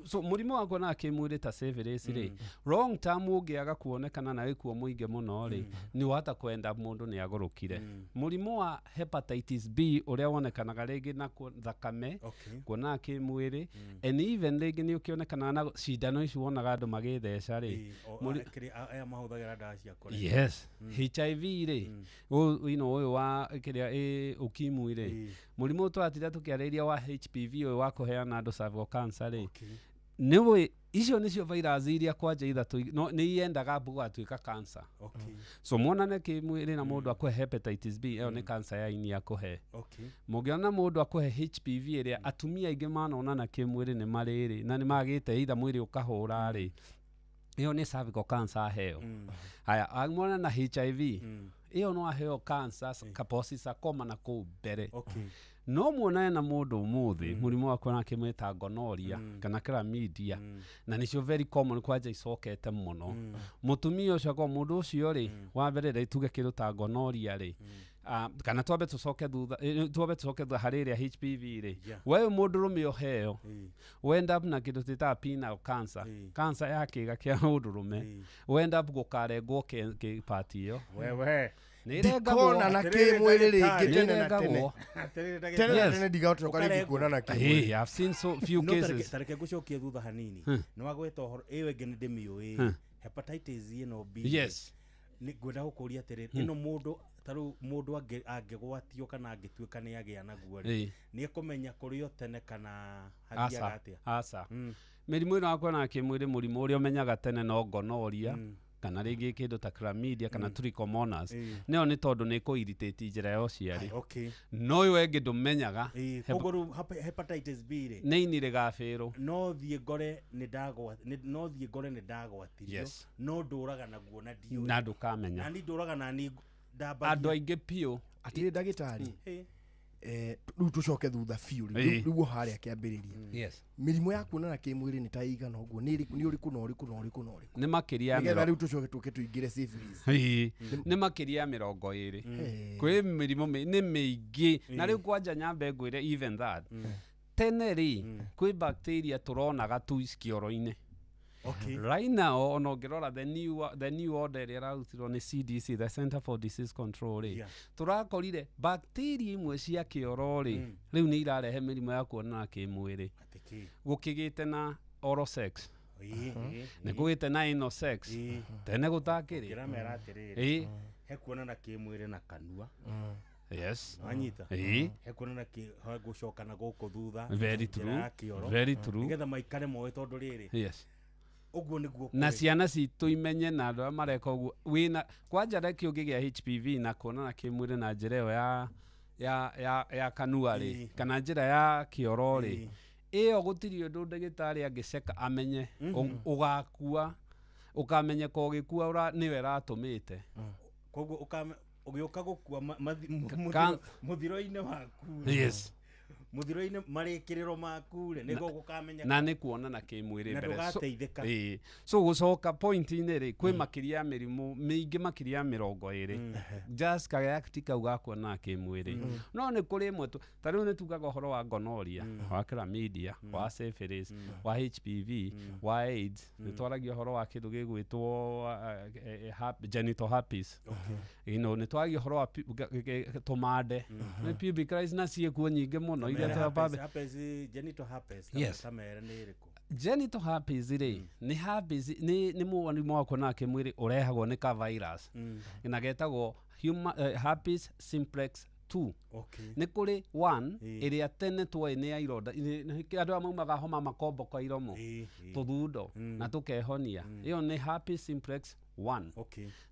so mũrimũ wa kuona kĩmwĩrĩ ta syphilis rĩ long term ũngĩaga kuonekana na gĩkuo mũingĩ mũno rĩ nĩ wahota kwenda mũndũ nĩ agũrũkire mũrimũ wa hepatitis B ũrĩa wonekanaga rĩngĩ na thakame kuona kĩmwĩrĩ and even rĩngĩ nĩ ũkĩonekana na cindano ici wonaga andũ magĩtheca rĩ HIV rĩ ũyũ wa kĩrĩa ũkimwi rĩ mũrimũ twatira tũkĩarĩria wa HPV ũyũ wa kũheana andũ cervical cancer rĩ nĩwe icio nĩcio virus iria kwanja ithatũ nĩ iendaga gũgatuĩka cancer so mwonane kĩmwĩrĩ na mũndũ akũhe hepatitis B ĩyo nĩ cancer ya ini akũhe mũngĩona mũndũ akũhe HPV ĩrĩa atumia aingĩ manonana kĩmwĩrĩ nĩ marĩrĩ na nĩ magĩte either mwĩrĩ ũkahũra rĩ ĩyo nĩ cervical cancer aheo haya amwona na HIV ĩyo no aheo cancer kaposi sarcoma na kũu mbere no muonane na mundu umuthi murimu wa kona kimeta gonorrhea kana chlamydia na nicio very common kwaja icokete muno mutumia ucio kwa mundu ucio ri wa mbere ri tuge kindu ta gonorrhea ri kana twambe tucoke thutha harä rä a HPV rä we må ndå rå me å heo wenda na kä ndå tä taga penile cancer ya kä ga kä a må ndå rå me wenda gå karengwo kä pati ä yo ndikona na kä mwä rä rä ngä tene na tene tene na tene ndigahotoka rä ngä kuona na kä mwä tareke ngå cokie thutha hanini nä wagweta å horo ä yo ä ngä nä ndä mä å ä hepatitis ä no B nä ngwenda gå kå ria atä rä ä no må ndå tarä må ndå angä gwatio kana angä tuä ka nä agä a naguo nä ekå menya kå rä o tene kana hathiaga atä aca mä rimå ä no wakwona kä mwä rä må rimå å rä a å menyaga tene no gonorrhea kana rä ngä kä ndå ta chlamydia kana trichomonas nä o nä tondå nä kå irritate njä ra ya å ciari no å yå engä ndå menyaga nä inirä gabä rå no thiä ngore nä ndagwatirio no ndå raga naguo na ndiå na ndå kamenya na ndå raga nani andå aingä piå atä ndagä tarä rä u tå coke thutha biå rä u harä a kä ambä rä ria mä rimå ya kuonana kä mwä rä nä ta igana å guo nä å rä kå na å rä kå na å rä kå na å rä kå nä makä ria rä u tå coke tå ke tå ingä re nä makä ria 20 kwä mä rimå nä mä ingä na rä u kwanja nyambe ngwä re even that tene rä kwä bacteria tå ronaga tu kä oro-inä right now ona ũngĩrora the new order ĩrĩa ĩrarutirwo nĩ CDC the Center for Disease Control rĩ tũrakorire bacteria imwe cia kĩoro rĩ rĩu nĩ irarehe mĩrimũ ya kuonana kĩmwĩrĩ gũkĩgĩte na oral sex nĩ gũgĩte na anal sex tene gũtakĩrĩ kĩramera atĩrĩrĩ he kuonana kĩmwĩrĩ na kanua yes anyita he kuonana gũcoka na gũkũ thutha very true nĩgetha maikare moĩ tondũ rĩrĩ yes niguo na ciana citå imenye na andå arĩa mareka ũguo wĩna kwanja reke ũngĩgĩa HPV na kuonana kĩmwĩrĩ na njĩra ĩyo ya kanua rĩ kana njĩra ya kĩoro rĩ ĩyo gũtirĩ ũndũ ndagĩtarĩ angĩceka amenye ũgakua ũkamenyeka ũgĩkua nĩwe ratũmĩte koguo ũgĩũka gũkua mũthiro-inĩ waku muthiro-inĩ marĩkĩrĩro maku rĩ nĩguo gũkamenya na nĩ kuonana kĩmwĩrĩ mbere na ndũgateithĩka so gũcoka point-inĩ rĩ kwĩ makĩria ya mĩrimũ mĩingĩ makĩria ya 20 just kagayakti kau ga kuonana kĩmwĩrĩ no nĩ kũrĩ ĩmwe ta rĩu nĩ tugaga ũhoro wa gonorrhea wa chlamydia wa syphilis wa HPV wa AIDS nĩ twaragia ũhoro wa kĩndũ gĩgwĩtwo genital herpes nĩ twaragia ũhoro wa tũmande pubic lice na ciĩkuo nyingĩ mũno genital herpes genital herpes rĩ nĩ herpes nĩ mũrimũ wa kuonana kĩmwĩrĩ ũrehagwo nĩ ka virus na getagwo herpes simplex 2 nĩ kũrĩ 1 ĩrĩa tene twoĩ nĩ ya ironda andũ arĩa maumaga homa makomboka iromo tũthundo na tũkehonia ĩyo nĩ herpes simplex 1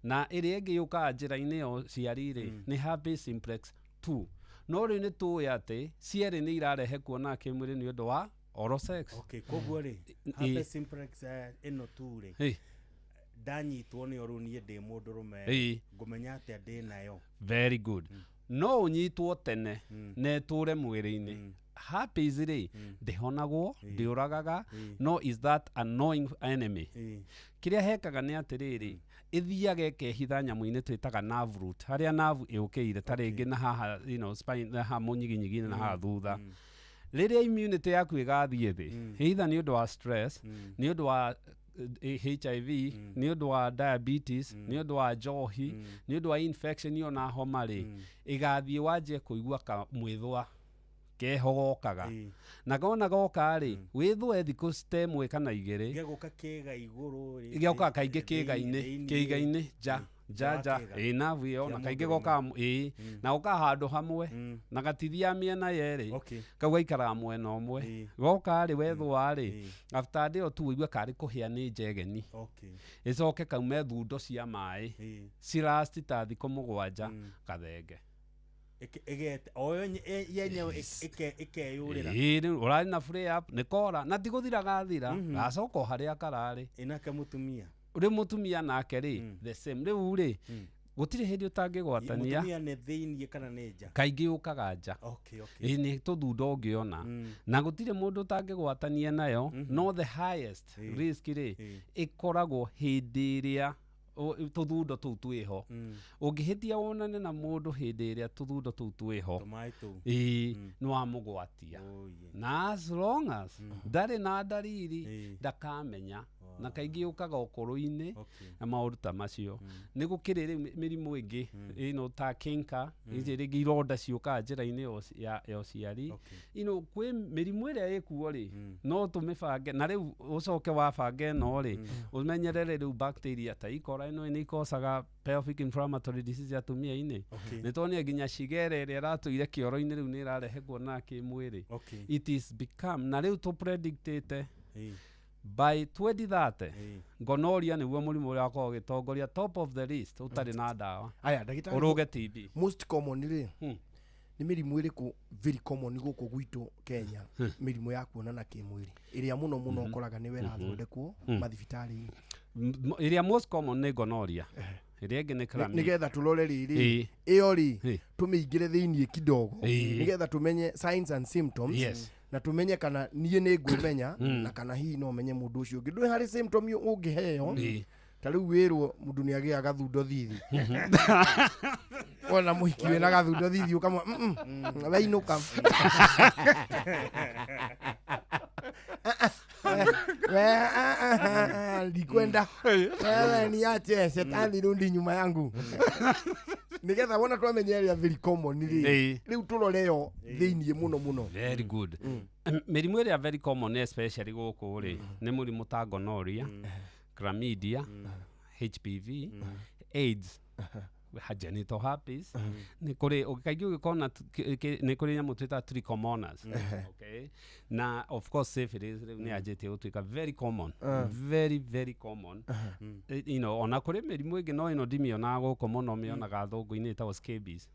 na ĩrĩa ĩngĩ yũkaga njĩra-inĩ ya ũciari rĩ nĩ herpes simplex 2 no rĩu nĩ tũĩ atĩ cierĩ nĩ irarehe kuonana kĩmwĩrĩ nĩ ũndũ wa oral sex koguo rĩ herpes simplex ĩno tu rĩ ndanyitwo nĩyo rĩu niĩ ndĩ mũndũrũme ngũmenya atĩa ndĩ nayo very good no ũnyitwo tene na ĩtũre mwĩrĩ-inĩ herpes rĩ ndĩhonagwo ndĩũragaga no is that annoying enemy kĩrĩa hekaga nĩ atĩrĩrĩ ithiaga ĩkehitha nyamũ-inĩ twĩtaga nerve root harĩa nerve ĩũkĩire ta rĩngĩ na haha spine na haha mũnyiginyigi-inĩ na haha thutha rĩrĩa immunity yaku ĩgathiĩ thĩ either nĩ ũndũ wa stress nĩ ũndũ wa HIV nĩ ũndũ wa diabetes nĩ ũndũ wa njohi nĩ ũndũ wa infection iyo na homa rĩ ĩgathiĩ wanjie kũigua kamwĩthũa kehogokaga na kona goka rĩ wĩthũe thikũ citemwe kana igĩrĩ gĩgũka kĩga igũrũ rĩ gĩoka kaingĩ kĩga-inĩ nja navu ĩyo na kaingĩ goka na goka handũ hamwe na gatithia mĩena yerĩ kau gaikaraga mwena ũmwe goka rĩ wethũa rĩ after ndĩyo tu wĩigue karĩ kũhĩa nĩ njegeni ĩcoke kaume thundo cia maĩ cirasti ta thikũ 7 gathenge ũrarĩ na flare up nĩ kora na tigũthira gathira gacoka harĩa kararĩ inake mũtumia rĩ mũtumia nake rĩ the same rĩu rĩ gutire hindi utangigwatania mutumia ne thiini kana neja kaingi ukaga nja okay okay ni tuthundo ungiona na gutire mundu utangigwatania nayo no the highest risk ri ikoragwo hindi iria tuthundo tuu twiho ungihitia wonane na mundu hindi iria tuthundo tuu twiho no amugwatia na as long as ndari na dariri ndakamenya na kaingi ukaga ukuru-ini na maundu ta macio ni gukirire mirimu ingi ino ta kinka ije rigi ironda ciuka njira-ini ya uciari kwi mirimu iria ikuo ri no tumibange na riu ucoke wabange no ri umenyerere riu bacteria ta ikora ino ni ikosaga pelvic inflammatory disease atumia-ini ni tonia nginya cigere iria ratuire kioro-ini riu ni irarehe kuona kimwiri it is become na riu tu predictate by 2030 gonorrhea niguo murimu uria ukoragwo ugitongoria top of the list utari na dawa aya ndagitari uruge TB most common ri ni mirimu iriku very common guku gwitu Kenya mirimu ya kuonana kimwiri iria muno muno ukoraga ni wera thondekwo mathibitari iria most common ni gonorrhea iria ingi ni chlamydia nigetha turore riri iyo ri tumeingire thiini kidogo nigetha tumenye signs and symptoms na tumenye kana niĩ nĩ ngwĩmenya na kana hihi no menye mũndũ ũcio ũngĩ ndũĩ harĩ symptom ũngĩheo ta rĩu wĩrwo mũndũ nĩ agĩaga gathundo thithi wona mũhiki wĩna gathundo thithi ũkamwa wainũka ndikwenda wewe niache shetani rudi nyuma yangu nigetha wona twamenyeria very common riu turoreyo thiini muno muno very good mirimu iria very common especially guku ri ni murimu ta gonorrhea chlamydia HPV AIDS genital herpes ni kuri kaingi ugikona ni kuri nyamu twita trichomonas okay na of course syphilis ni ajete utuika very common very very common you know ona kuri mirimu ingi no ino dimiona guko muno mionaga thungu-ini ta scabies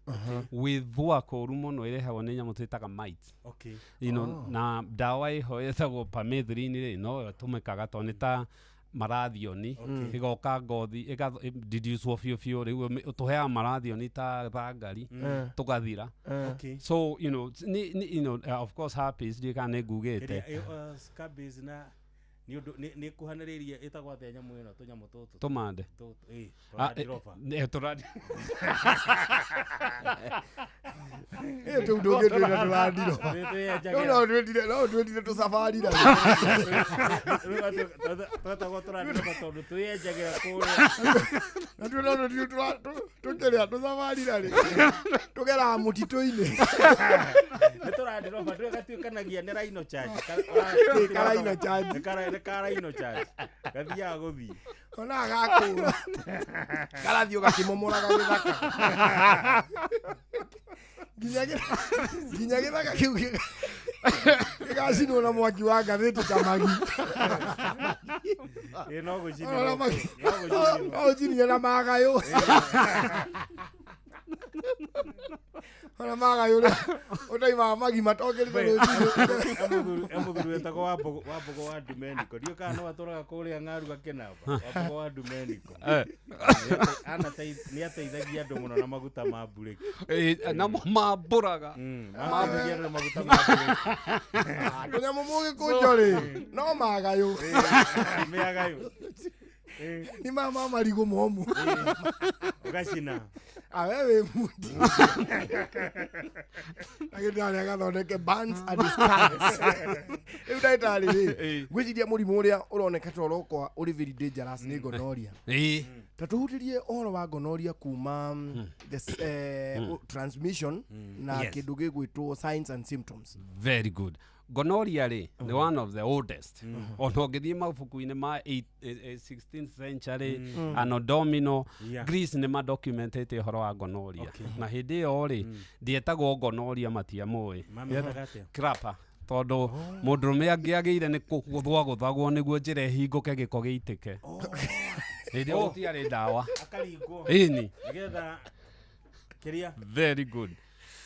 withwa kuru muno irehagwo ni nyamu twitaga mites okay you know na dawa iho yetagwo permethrin ri no tumikaga to ni ta marathioni igoka ngothi deduce biũ riu tuhea marathioni ta thangari tugathira so you know of course herpes ndikane ngugite scabies na ni kuhaniririe itagwa the nyamu ino tunyamu tutu tumande turadi tu ndoge turadiro no twendire tu safari ra twatagwo turadiro tondu tuyenjagira kuria na tukeria tu safari ra tugera mutito-ini ni turadiro bado gatuikanagia ni rhino charge karaino charge karaino charge gathia guthi ona gakura karathio gakimomoraga githaka nginya githaka kiu gĩgacinwo na mwaki wa ngathĩti ta magi no gũcinia na magayũ ona magayũ ũtaimaga magi matokerire rũcinĩ emũthuri wetagwo Wambogo wa Domenico ndiũ kana no atũraga kũrĩa Ng'aru Gakenaba Wambogo wa Domenico nĩ ateithagia andũ mũno na maguta ma mburĩki namo mambũraga mambũgia na maguta ma mburĩki tũnyamũ mũgĩkũnjũ rĩ no magayũ mĩagayũ ni mama marigũ momũ ũgacina awe wĩ muti agĩtarĩ agathondeke buns and scars rĩu ndagĩtarĩ rĩ gwĩciria mũrimũ ũrĩa ũroneka ta ũrokwa ũrĩ very dangerous nĩ gonorrhea ta tũhutĩrie ũhoro wa gonorrhea kuma transmission na kĩndũ gĩgwĩtwo signs and symptoms very good gonorrhea ri ni one of the oldest ona ũngĩthiĩ mabuku-inĩ ma 16th century Anno Domini Greece nĩ madocumentĩte ũhoro wa gonorrhea na hĩndĩ ĩyo rĩ ndietagwo gonorrhea matiamũĩ crapa tondu mũndũrũme angĩagĩire nĩ kũgũthwagũthagwo nĩguo njĩra ĩhingũke gĩko gĩitĩke hĩndĩ ĩyo gũtiarĩ ndawa ĩni nĩgetha kĩria very good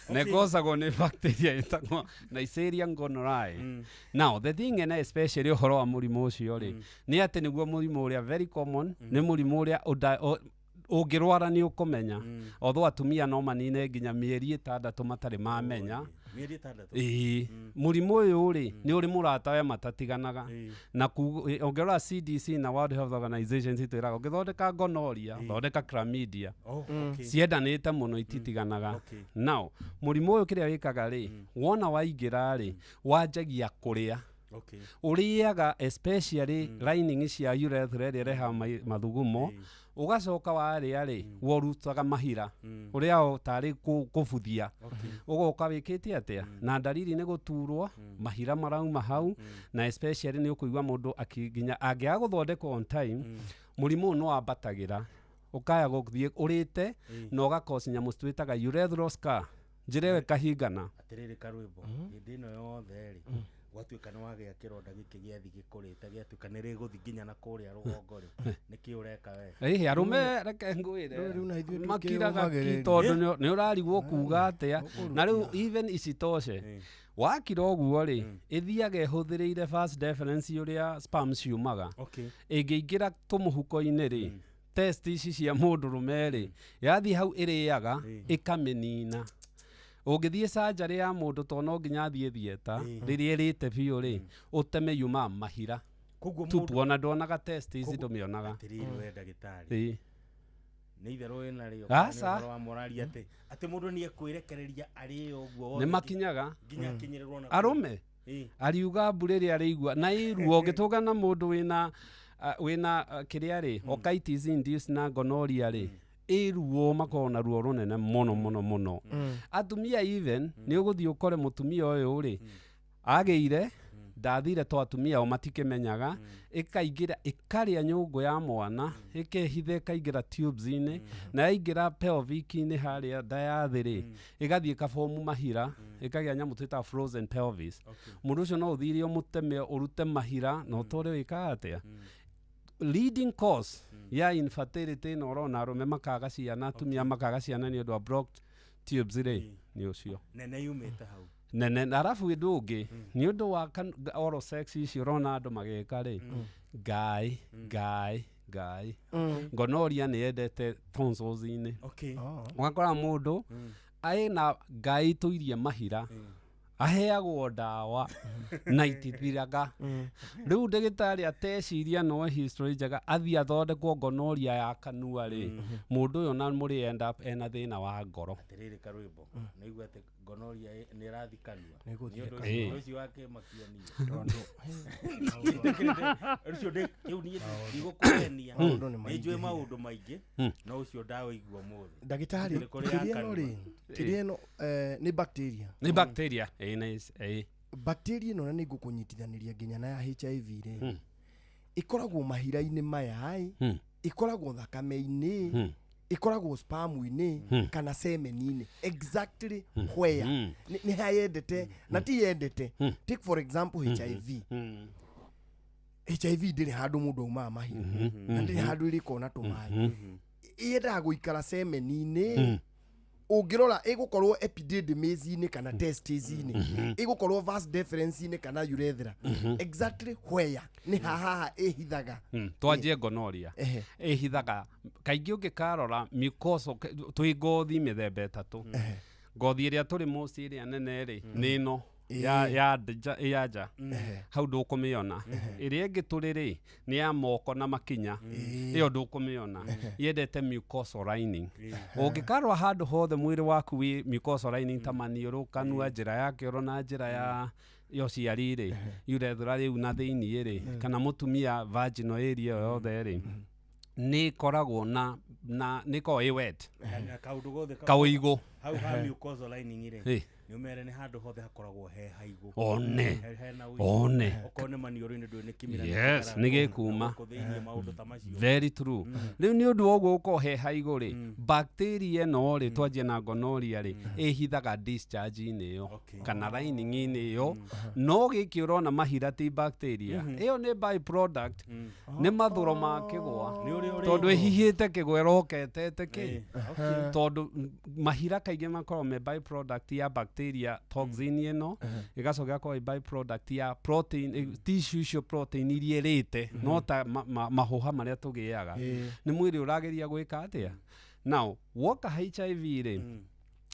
negosagwo nĩ bacteria ĩtagwo Neisseria gonorrhoeae now the thing and especially ũhoro wa mũrimũ ũcio rĩ nĩ atĩ nĩguo mũrimũ ũrĩa very common nĩ mũrimũ ũrĩa ũngĩrwara nĩ ũkũmenya although atumia no manine nginya mĩeri 6 matarĩ mamenya mĩeri 6 mũrimũ ũyũ rĩ nĩ ũrĩ mũrata we matatiganaga na ũngĩrora CDC na World Health Organization citwĩraga ũngĩthondeka gonorrhea thondeka chlamydia ciendanĩte mũno ititiganaga now mũrimũ ũyũ kĩrĩa wĩkaga rĩ wona waingĩra rĩ wanjagia kũrĩa ũrĩaga especially lining cia urethra ĩrĩa ĩrehaga mathugumo ugacoka warĩa rĩ worutaga mahira ũrĩa tarĩ kũbuthia ũgoka wĩkĩte atĩa na dalili nĩ gũturwo mahira marauma hau na especially nĩ ũkũigua mũndũ akiginya angĩaga gũthondekwo on time mũrimũ no ambatagĩra ũkaya gũthiĩ ũrĩte na ũgakosi nyamũ twĩtaga urethral scar njĩra ĩkahingana atĩrĩrĩ karwĩmbo hĩndĩ ĩno yothe rĩ gwatuĩka nĩ wagĩa kĩronda gĩkĩ gĩathi gĩkũrĩte gĩatuĩka nĩ rĩgũthi nginya na kũrĩa rũgongo rĩ nĩkĩ ũreka we arũme reke ngwĩre makiraga tondũ nĩ ũrarigwo kuga atĩa na rĩu even icitoshe wakira ũguo rĩ ĩthiaga ĩhũthĩrĩire first deference ũrĩa sperm ciumaga ĩngĩingĩra tũmũhuko-inĩ rĩ test ici cia mũndũrũme rĩ yathiĩ hau ĩrĩaga ĩkamĩnina ũngĩthiĩ surgery ya mũndũ to no nginya athiĩ thieta rĩrĩa ĩrĩte biũ rĩ ũteme yuma mahira tupu ona ndonaga test ici ndũmĩonaga atĩrĩrĩ we ndagĩtarĩ nĩ itherũ wĩna rĩo kana wa morali atĩ mũndũ nĩ ekwĩrekereria arĩe ũguo nĩ makinyaga nginya akinyĩrĩrwo na arũme ariuga mbura ĩrĩa arĩigua na iruo ũngĩtũga na mũndũ wĩna kĩrĩa rĩ otitis induced na gonorrhea rĩ iruo makorwo na ruo runene mũno atumia even nĩ ũgũthiĩ ũkore mũtumia ũyũ rĩ agĩire ndathire to atumia o matikĩmenyaga ĩkaingĩra ĩkarĩa nyũngũ ya mwana ĩkehitha ĩkaingĩra tubes-inĩ na yaingĩra pelvic-inĩ harĩa nda ya thĩ rĩ ĩgathiĩ kabomu mahira ĩkagĩa nyamũ twĩtaga frozen pelvis mũndũ ũcio no ũthiire ũmũteme ũrute mahira na ũtore wĩkaga atĩa leading cause ya infertility no ũrona arũme makaga ciana atumia makaga ciana nĩ ũndũ wa blocked tubes rĩ nĩ ũcio nene yumĩte hau nene arabu ũndũ ũngĩ nĩ ũndũ wa oral sex ici ũrona andũ magĩka rĩ ngai gonorrhea nĩ yendete tonsils-inĩ ũgakora mũndũ na ngai tũirie mahira aheagwo ndawa na itithiraga rĩu ndagĩtarĩ ateciria no history njega athiĩ athondekwo gonorrhea ya kanua rĩ mũndũ ũyũ na mũrĩ end up ena thĩna wa ngoro atĩrĩrĩ karwĩmbo nĩigua atĩ gonorrhea nĩ ĩrathi kanua nĩ ũndũ ũcio wake makiania ũcio kĩu niĩ ndigũkũhenia nĩnjũĩ maũndũ maingĩ no ũcio ndaũigua mũthĩ ndagĩtarĩ kĩrĩa ĩno nĩ bacteria bacteria ĩno nĩ ngũkũnyitithanĩria nginya na ya HIV rĩ ĩkoragwo mahira-inĩ maya ĩkoragwo thakame-inĩ ĩkoragwo sperm-inĩ kana semen-inĩ exactly where nĩ hayendete na ti yendete take for example HIV ndĩrĩ handũ mũndũ aumaga mahira na ndĩrĩ handũ ĩrĩkona tũmaĩ yendaga gũikara semen-inĩ ũngĩrora ĩgũkorwo epididymis-inĩ kana testes-inĩ ĩgũkorwo vas deferens-inĩ kana urethra exactly where nĩ haha ĩhithaga twanjie gonorrhea ĩhithaga kaingĩ ũngĩkarora mucosa twĩ ngothi mĩthemba ĩtatũ ngothi ĩrĩa tũrĩ mũciĩ ĩrĩa nene rĩ nĩ ĩno ya nja hau ndũkũmĩona ĩrĩa ĩngĩ tũrĩ rĩ nĩ ya moko na makinya ĩyo ndũkũmĩona yendete mucosal lining ũngĩkarwa handũ hothe mwĩrĩ waku wĩ mucosal lining ta maniũrũ kanua njĩra ya kĩoro na njĩra ya yociari rĩ urethra rĩu na thĩiniĩ rĩ kana mũtumia vaginal area yothe rĩ nĩ koragwo na nĩ koragwo ĩ wet kaũigũ hau ha mucosal lining rĩ nĩ ũmere nĩ handũ hothe hakoragwo he haigũ one okorwo nĩ maniũrũ-inĩ ndũĩ nĩ kĩmira yes nĩ gĩkuma very true rĩu nĩ ũndũ woguo gũkorwo he haigũ rĩ bacteria ĩno rĩ twanjie na gonorrhea rĩ ĩhithaga discharge-inĩ ĩyo kana lining-inĩ ĩyo no gĩkĩ ũrona mahira ti bacteria ĩyo nĩ by product nĩ mathũro ma kĩgwa tondũ ĩhihĩte kĩgwa ĩroketete kĩ tondũ mahira kaingĩ makorwo me byproduct ya bacteria toxin ĩno ĩgacoka ĩkorwo byproduct ya protein tissue icio protein iria ĩrĩte no ta mahũha marĩa tũgĩaga nĩ mwĩrĩ ũrageria gwĩka atĩa now woka HIV rĩ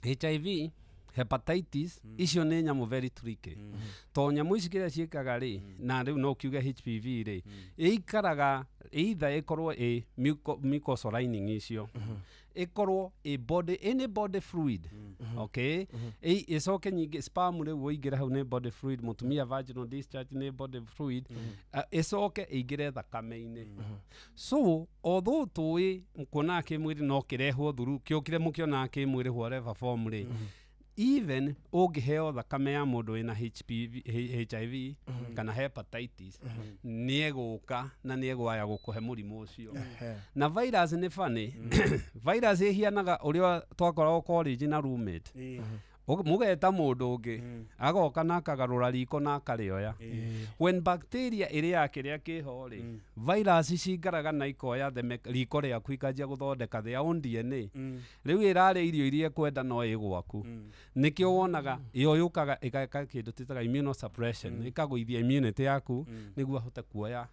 HIV hepatitis icio nĩ nyamũ very tricky to nyamũ ici kĩrĩa ciĩkaga rĩ na rĩu no kiuge HPV rĩ ĩikaraga either ĩkorwo mucosal lining icio ĩkorwo any body fluid okay ĩcoke nyingĩ sperm rĩu woingĩra hau nĩ body fluid mũtumia vaginal discharge nĩ body fluid ĩcoke ĩingĩre thakame-inĩ so although tũĩ kuonaga kĩmwĩrĩ no kĩrehwo through kĩũkire mũkĩonaga kĩmwĩrĩ whatever form rĩ even ũngĩheo thakame ya mũndũ wĩna HIV kana hepatitis nĩegũka na nĩegwaya gũkũhe mũrimũ ũcio na virus nĩ funny virus ĩhianaga ũrĩa twakoragwo college na roommate mũgeta mũndũ ũngĩ agoka na akagarũra riko na akarĩoya when bacteria ĩrĩa kĩrĩa kĩho rĩ virus cingaraga na ikoya riko rĩaku ikanjia gũthondeka their own DNA rĩu ĩrarĩa irio iria kwenda no ĩgwaku nĩkĩo wonaga yo yũkaga ĩgaka kĩndũ tĩtaga immunosuppression ĩkagũithia immunity yaku nĩguo ahote kuoya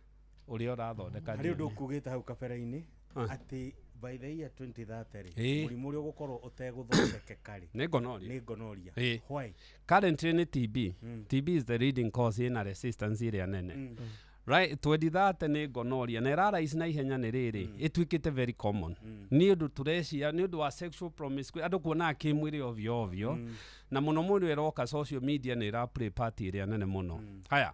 ũrĩa ũrathondeka harĩ ũndũ ũkugĩte hau kabere-inĩ atĩ by the year 2030 mũrimũ ũrĩa ũgũkorwo ũtegũthondekeka rĩ nĩ gonorrhea why currently nĩ TB is the leading cause ĩna resistance ĩrĩa nene right 2030 nĩ gonorrhea na ĩraraici na ihenya nĩ rĩrĩ ĩtuĩkĩte very common nĩ ũndũ tũreciria nĩ ũndũ wa sexual promiscuity andũ kuonaga kĩmwĩrĩ ovyo na mũno mũno ĩroka social media nĩ ĩra play part ĩrĩa nene mũno haya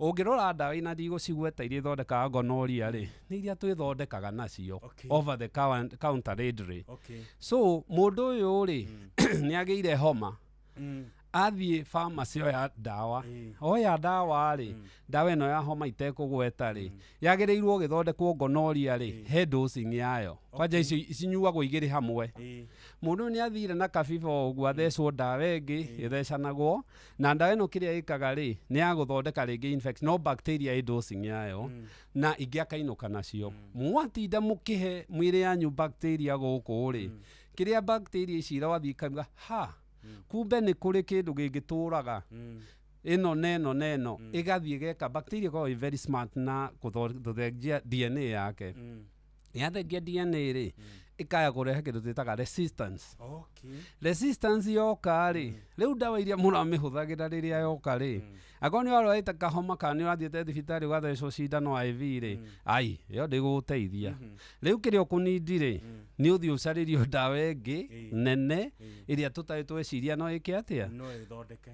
ũngĩrora ndawa ina ndigũcigweta iria ithondekaga gonorrhea rĩ nĩ iria twĩthondekaga nacio over the counter readily so mũndũ ũyũ rĩ nĩ agĩire homa athiĩ pharmacy oya ndawa oya ndawa rĩ ndawa ĩno ya homa itekũgweta rĩ yagĩrĩirwo gĩthondekwo gonorrhea rĩ he dosing yayo kwanja icio cinyuagwo igĩrĩ hamwe mũndũ nĩ athire na kabiba ũguo athecwo ndawa ĩngĩ ĩthecanagwo na ndawa ĩno kĩrĩa ĩkaga rĩ nĩ ya gũthondeka rĩngĩ infection no bacteria ĩ dosing yayo na ingĩ akainũka nacio mwatinda mũkĩhe mwĩrĩ yanyu bacteria gũkũ rĩ kĩrĩa bacteria ici irathiĩ ikauga kumbe nĩ kũrĩ kĩndũ gĩngĩtũraga ĩno neno ĩgathiĩ geka bacteria ĩkoragwo very smart na gũthengia DNA yake yathengia DNA rĩ ikaya kũrehe kĩndũ twĩtaga resistance yoka rĩ rĩu ndawa iria mũramĩhũthagĩra rĩrĩa yoka rĩ akorwo nĩ warwarĩte kahoma kana nĩ ũrathiĩte thibitarĩ ũgathecwo cindano IV rĩ ĩyo ndĩgũgũteithia rĩu kĩrĩa ũkũnindi rĩ nĩ ũthiĩ ũcarĩrio ndawa ĩngĩ nene ĩrĩa tũtarĩ tweciria no ĩke atĩa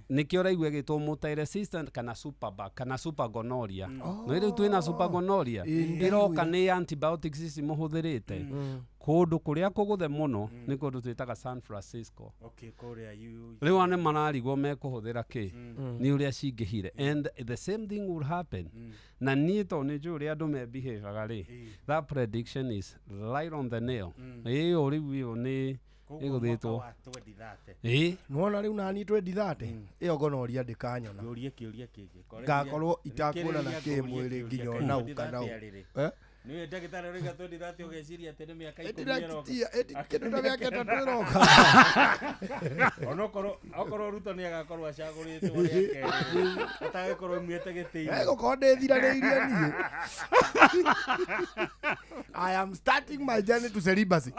nĩkĩo ũraigua ĩgĩtwo multi-resistant kana superbug kana super gonorrhea no rĩu twĩna super gonorrhea ĩroka nĩ antibiotics ici mũhũthĩrĩte kũndũ kũrĩa kũgũthe mũno nĩ kũndũ twĩtaga San Francisco rĩu anĩ mararigwo mekũhũthĩra kĩ nĩ ũrĩa cingĩhire and the same thing will happen na niĩ to nĩ njũĩ ũrĩa andũ mebehaviaga rĩ that prediction is right on the nail ĩyo rĩu ĩyo nĩ ĩgũthĩtwo nĩwona rĩu nani 2030 ĩyo gonorrhea ndĩkanyona ngakorwo itakuonana kĩmwĩrĩ nginya na ũkanaũ nĩ ndagĩtarĩ rĩga 2030 ũgeciria atĩ nĩ mĩaka 10 kĩndũ ta mĩaka 3 ĩroka okorwo Ruto nĩ agakorwo acagũrĩtwo ũrĩa kerĩ atagĩkorwo umĩte gĩtĩ-inĩ gũkorwo ndĩthiranĩirie niĩ I am starting my journey to celibacy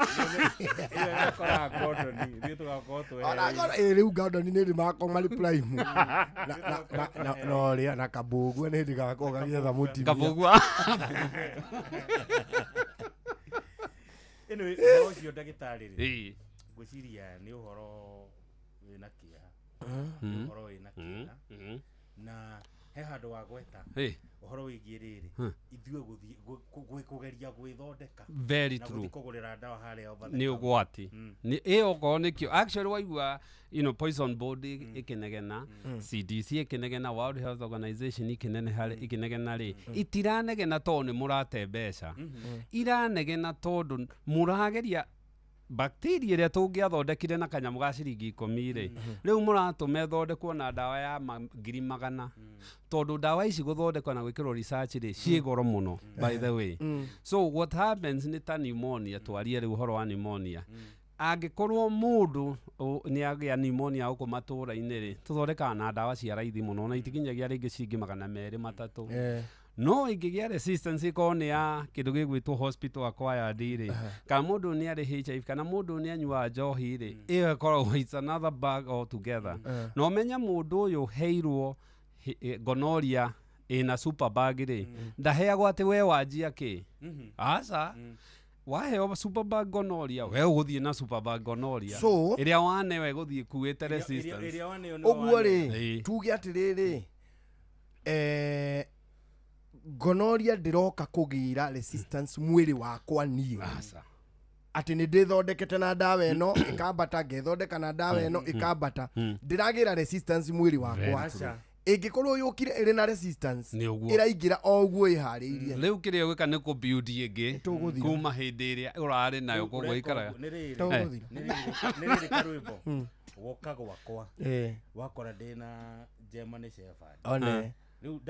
rĩu Gordon nĩ ndĩmakorwo marĩ prime norĩa na kabũgua nĩ ndĩgakorwo gagĩetha mũtimia kabũgua ĩno ũhoro ũcio ndagĩtarĩ rĩ ngwĩciria nĩ ũhoro wĩna kĩeha ũhoro wĩna kĩeha na he handũ wa gweta ũhoro wĩgiĩ rĩrĩ ithuĩ gũthiĩ kũgeria gwĩthondeka very true na kũgũrĩra ndawa harĩa nĩ ũgwati ĩyo okorwo nĩkĩo actually waigua poison board ĩkĩnegena CDC ĩkĩnegena World Health Organization ĩkĩnegena rĩ itiranegena tondũ nĩ mũrate mbeca iranegena tondũ mũrageria bacteria ĩrĩa tũngĩathondekire na kanyamũ ga ciringi 10 rĩ rĩu mũratũma ĩthondekwo na ndawa ya ngiri 100 tondũ ndawa ici gũthondekwo na gwĩkĩrwo research rĩ ciĩ goro mũno by the way so what happens nĩ ta pneumonia twarie rĩu ũhoro wa pneumonia angikorwo mundu ni agia pneumonia uko matura-ini ri tuthondekaga na ndawa cia raithi muno na itikinyagia ringi cingi 200-300 no ingigia resistance iko ni ya kindu gigwitwo hospital acquired ri kana mundu ni ari HIV kana mundu ni anyua njohi ri iyo ikoragwo it's another bag altogether no menya mundu uyu heirwo gonorrhea ina super bag ri ndaheagwo ati we wanjia ki aca waheo superbag gonorrhea we uguthie na superbag gonorrhea so iria wanewe guthie kuite resistance oguo ri tuge atiriri gonorrhea ndiroka kugira resistance mwiri wakwa nie ati ni ndithondekete na ndawa eno ikambata ngethondeka na ndawa eno ikambata ndiragira resistance mwiri wakwa ingikorwo yukire iri na resistance iraingira oguo ihariirie riu kiria gwika ni ku build ingi kuma hindi iria urari nayo koguo ikaraga niriri karwimbo woka gwakwa wakora ndina Germany Shepherd one riu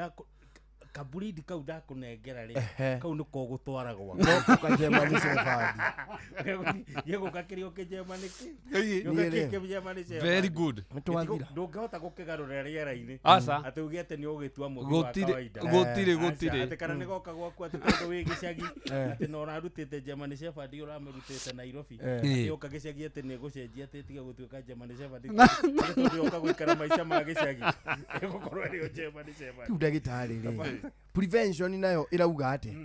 kaburidi kau ndakunengera ri kau niko gutwara gwakwa no ka Germany Shepherd yego kakirio ke Germany ki Germany Shepherd very good ndungehota gukigarurira riera-ini ati ugete ni ugitua muthi wa kawaida gutire ati kana nigoka gwaku ati tondu wi gicagi ati no urarutite Germany Shepherd uramerutite Nairobi ati uka gicagi ati ni gucenjia ati tiga gutuika Germany Shepherd tondu uka gwikara maica ma gicagi igukorwo ri Germany Shepherd ndagitari ri prevention nayo irauga ati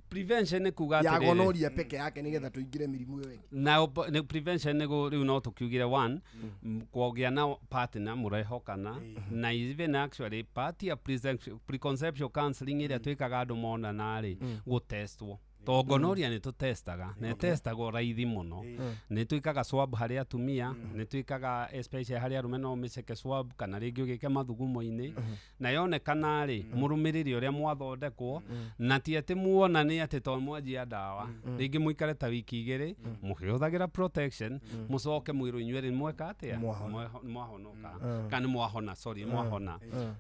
prevention ni kuga ati ya gonorrhea peke yake nigetha tuingire mirimu iyo na prevention ni riu no tukiugire one kuogia na partner murehokana na even actually part ya preconception counseling iria twikaga andu mona nari gutestwo to gonorrhea ni tutestaga na testagwo raithi muno ni twikaga swab hari atumia ni twikaga especially hari arume no miceke swab kana ringi ugike mathugumo-ini na yonekana ri murumiriri uria mwathondekwo na ti ati muona ni ati to mwanjia ndawa ringi muikare ta wiki igiri muhuthagira protection mucoke mwiro inywe mweka atia mwahonoka kana mwahona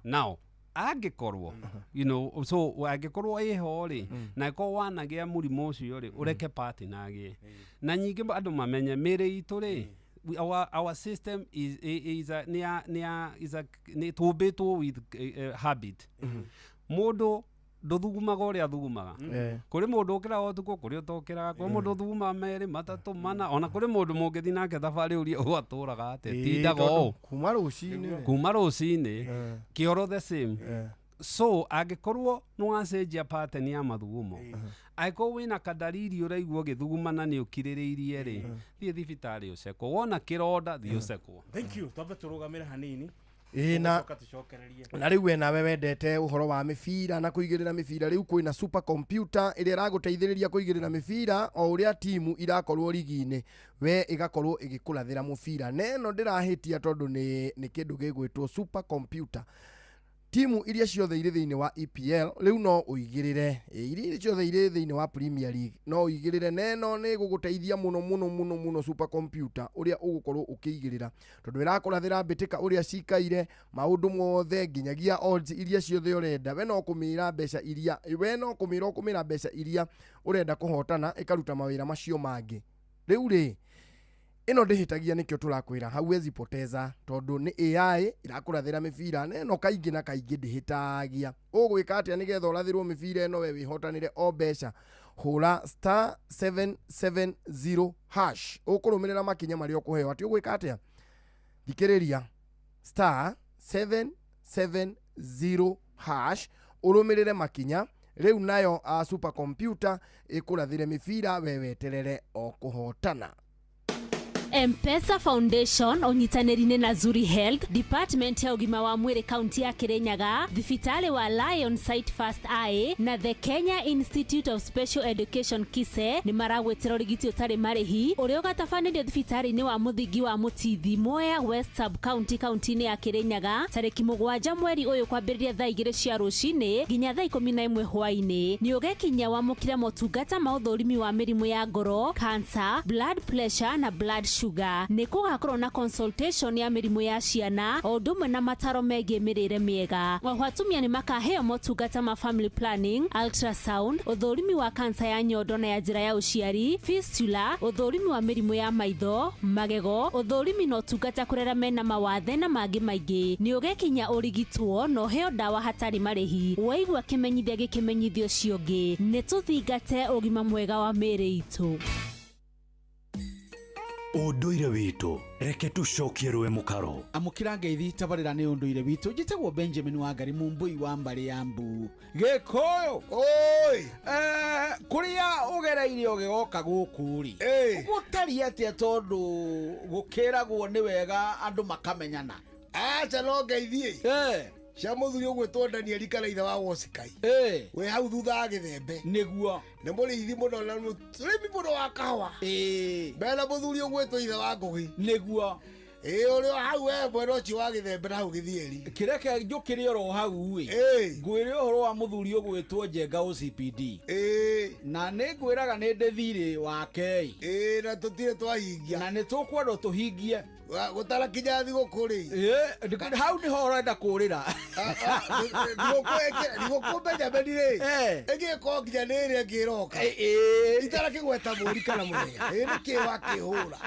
now angikorwo you know so angikorwo iho ri na ko wanagia murimu ucio ri ureke partner agie na nyingi andu mamenye miri itu ri our system is a tubitwo with habit mundu nduthugumaga uria thugumaga kuri mundu ukira otuko kuri utokiraga kuri mundu thuguma meri matatu mana ona kuri mundu mungithi nake thabari uria ugaturaga ate tindaga o kuma rucini kioro the same so angikorwo nwacenjia pattern ya mathugumo aiko wina kadariri uraigua githugumana ni ukiririirie ri thie thibitari uceko wona kironda thie uceko thank you tobe turugamira hanini na riu we nawe wendete uhoro wa mibira na kuigirira mibira riu kwina super computer iria iraguteithiriria kuigirira mibira o uria timu irakorwo ligi-ini we igakorwo igikulathira mubira neno ndirahitia tondu ni kindu gigwitwo super computer timu iria ciothe iri thiini wa EPL riu no uigirire iria ciothe iri thiini wa Premier League no uigirire neno ni guguteithia muno super computer uria ugukorwo ukiigirira tondu irakurathira mbitika uria cikaire maundu mothe nginyagia odds iria ciothe urenda we no kumira mbeca iria urenda kuhotana ikaruta mawira macio mangi riu ri ino ndihitagia nikyo turakwira hauwezi poteza tondu ni AI irakurathira mibira neno kaingi na kaingi ndihitagia ugwika atia nigetha urathirwo mibira eno we wihotanire o mbeca hura *770# ukurumirira makinya mari ukuheo ati ugwika atia thikiriria *770# urumirire makinya riu nayo super computer ikurathire mibira we weterere o kuhotana. M-Pesa Foundation onyitanĩri-inĩ na Zuri Health Department ya ũgima wa mwĩrĩ kaunti ya Kirinyaga, thibitarĩ wa Lion Sight First Eye na the Kenya Institute of Special Education KISE nĩ maragwetera ũrigiti ũtarĩ marĩhi ũrĩa ũgatabanĩrio thibitarĩ-inĩ wa mũthingi wa Mũtithi Mwea West Sub County kaunti-inĩ ya Kirinyaga tarĩki 7 mweri ũyũ kwambĩrĩria thaa 2 cia rũcinĩ nginya thaa 11 hwaĩ-inĩ. Nĩ ũgekinya wamũkĩra motungata ma ũthũrimi wa mĩrimũ ya ngoro, cancer, blood pressure na blood macuga nĩ kũgakorwo na consultation ya mĩrimũ ya ciana o ũndũ ũmwe na mataro megiĩ mĩrĩre mĩega. Oho atumia nĩ makaheo motungata ma family planning, ultrasound, ũthũrimi wa kansa ya nyondo na ya njĩra ya ũciari, fistula, ũthũrimi wa mĩrimũ ya maitho, magego, ũthũrimi na ũtungata kũrera mena mawathe na mangĩ maingĩ. Nĩ ũgekinya ũrigitwo na ũheo ndawa hatarĩ marĩhi. Waigua kĩmenyithia gĩkĩmenyithio ũcio ũngĩ, nĩ tũthingate ũgima mwega wa mĩĩrĩ itũ. Ũndũire witũ reke tũcokie rwe mũkaro. Amũkĩra ngeithi tabarĩra nĩ ũndũire witũ. Njĩtagwo Benjamin Wangari Mumbui wa Mbari ya Mbu. Gĩkũyũ oi kũrĩa ũgereire ũgĩgoka gũkũ-rĩ gũtariĩ atĩa tondũ gũkĩragwo nĩ wega andũ makamenyana? Aca no ngeithie cia mũthuri ũgwĩtwo Daniel Karaitha wa Wosikai we hau thutha wa Gĩthembe nĩguo nĩ mũrĩithi mũno na mũrĩmi mũno wa kahũa mena mũthuri ũgwĩtwo ithe wa Ngũgĩ nĩguo ũrĩ hau we mwena ũcio wa Gĩthembe na hau Gĩthieri kĩreke njũkĩre oro hau ngwĩre ũhoro wa mũthuri ũgwĩtwo Njenga OCPD na nĩ ngwĩraga nĩ ndĩthirĩ wake na tũtirĩ twahingia na nĩ tũkwenda tũhingie gũtara kinya thigũkũ-rĩ hau nĩho ũrenda kũrĩra thigũkũ Benjamin-rĩ ĩngĩkorwo nginya nĩrĩ ĩngĩroka itarakĩgweta mũri kana mũthenya nĩkĩ wakĩhũra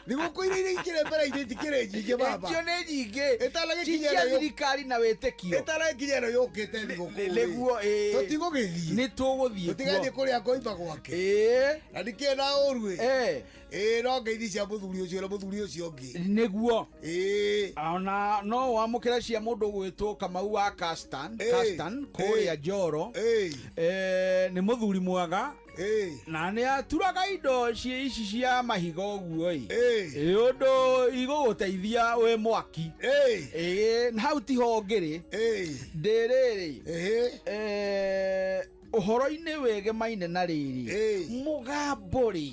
thigũkũ iria ikĩrĩ mbere-inĩ itikĩrĩ nyingĩ baba icio nĩ nyingĩ cia thirikari na wĩtĩkio ĩtarakinya ĩno yũkĩte thigũkũ nĩguo tũtigũgĩthiĩ nĩ tũgũthiĩ tũtigathiĩ kũrĩa ngoimba gwake na ndikĩenda ũru no ngeithi cia mũthuri ũcio na mũthuri ũcio ũngĩ nĩguo ona no wamũkĩra cia mũndũ gwĩtwo Kamau wa Castan kũrĩa Njoro nĩ mũthuri mwega na nĩ aturaga indo ici cia mahiga ũguo ũndũ igũgũteithia wĩ mwaki na hau tiho ngĩrĩ ndĩrĩrĩ ũhoro-inĩ wĩgemaine na rĩrĩ mũgambo-rĩ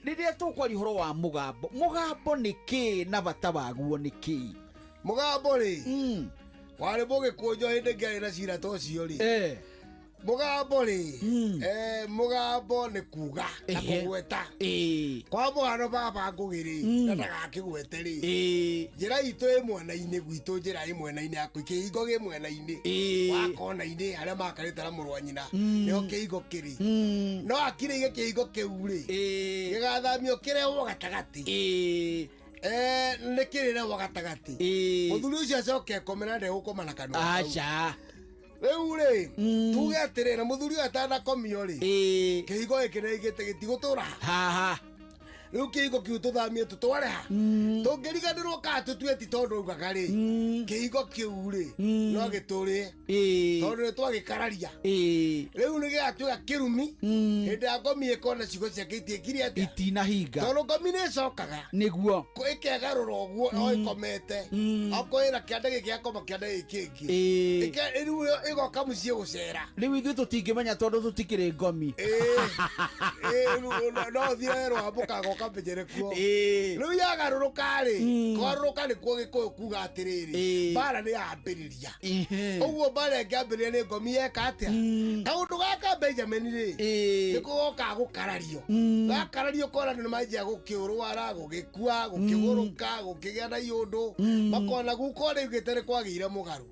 rĩrĩa tũkwaria ũhoro wa mũgambo nĩ kĩĩ na bata waguo nĩ kĩĩ? Mũgambo-rĩ warĩ mũgĩkũnjwo hĩndĩ ngĩarĩ na cira ta ũcio-rĩ mũgambo-rĩ mũgambo nĩ kuga na kũgweta kwa mũhano baba Ngũgĩ-rĩ na ndagakĩgwete-rĩ njĩra itũ ĩ mwena-inĩ gwitũ njĩra ĩ mwena-inĩ yaku kĩhingo gĩ mwena-inĩ wa kona-inĩ harĩa makarĩte na mũrũ wa nyina nĩho kĩhingo kĩrĩ no akirĩige kĩhingo kĩu-rĩ gĩgathamio kĩrehwo gatagatĩ nĩ kĩrĩrehwo gatagatĩ mũthuri ũcio acoke komena ndegũkoma na kanua aca rĩu-rĩ tuge atĩrĩ na mũthuri ũyũ atanakomio-rĩ kĩhingo gĩkĩ nĩgĩte gĩtigũtũra haha rĩu kĩhingo kĩu tũthamie tũtware ha tũngĩriganĩrwo kana tũtue ti tondũ ugaga-rĩ kĩhingo kĩu-rĩ no gĩtũrĩe tondũ nĩ twagĩkararia rĩu nĩ gĩgatuĩka kĩrumi hĩndĩ ya ngomi ĩkona ciugo ciake itiĩkire atĩa itinahinga tondũ ngomi nĩ ĩcokaga nĩguo ĩkegarũra ũguo o ĩkomete okorwo ĩna kĩande gĩkĩ akoma kĩande gĩkĩ kĩngĩ rĩu ĩgoka mũciĩ gũcera rĩu ithuĩ tũtingĩmenya tondũ tũtikĩrĩ ngomi no thiĩ rwambũka kambenyere kuo rĩu yagarũrũka-rĩ kwarũrũka nĩkuo Gĩkũyũ kuga atĩrĩrĩ mbara nĩ yambĩrĩria ũguo mbara ĩngĩambĩrĩria nĩ ngomi yeka atĩa kaũndũ gaka Benjamin-rĩ nĩ kũgoka gũkarario gakarario kona nĩ manjia gũkĩũrwara gũgĩkua gũkĩgũrũka gũkĩgĩa na iũndũ makona guko rĩugĩte nĩ kwagĩire mũgarũ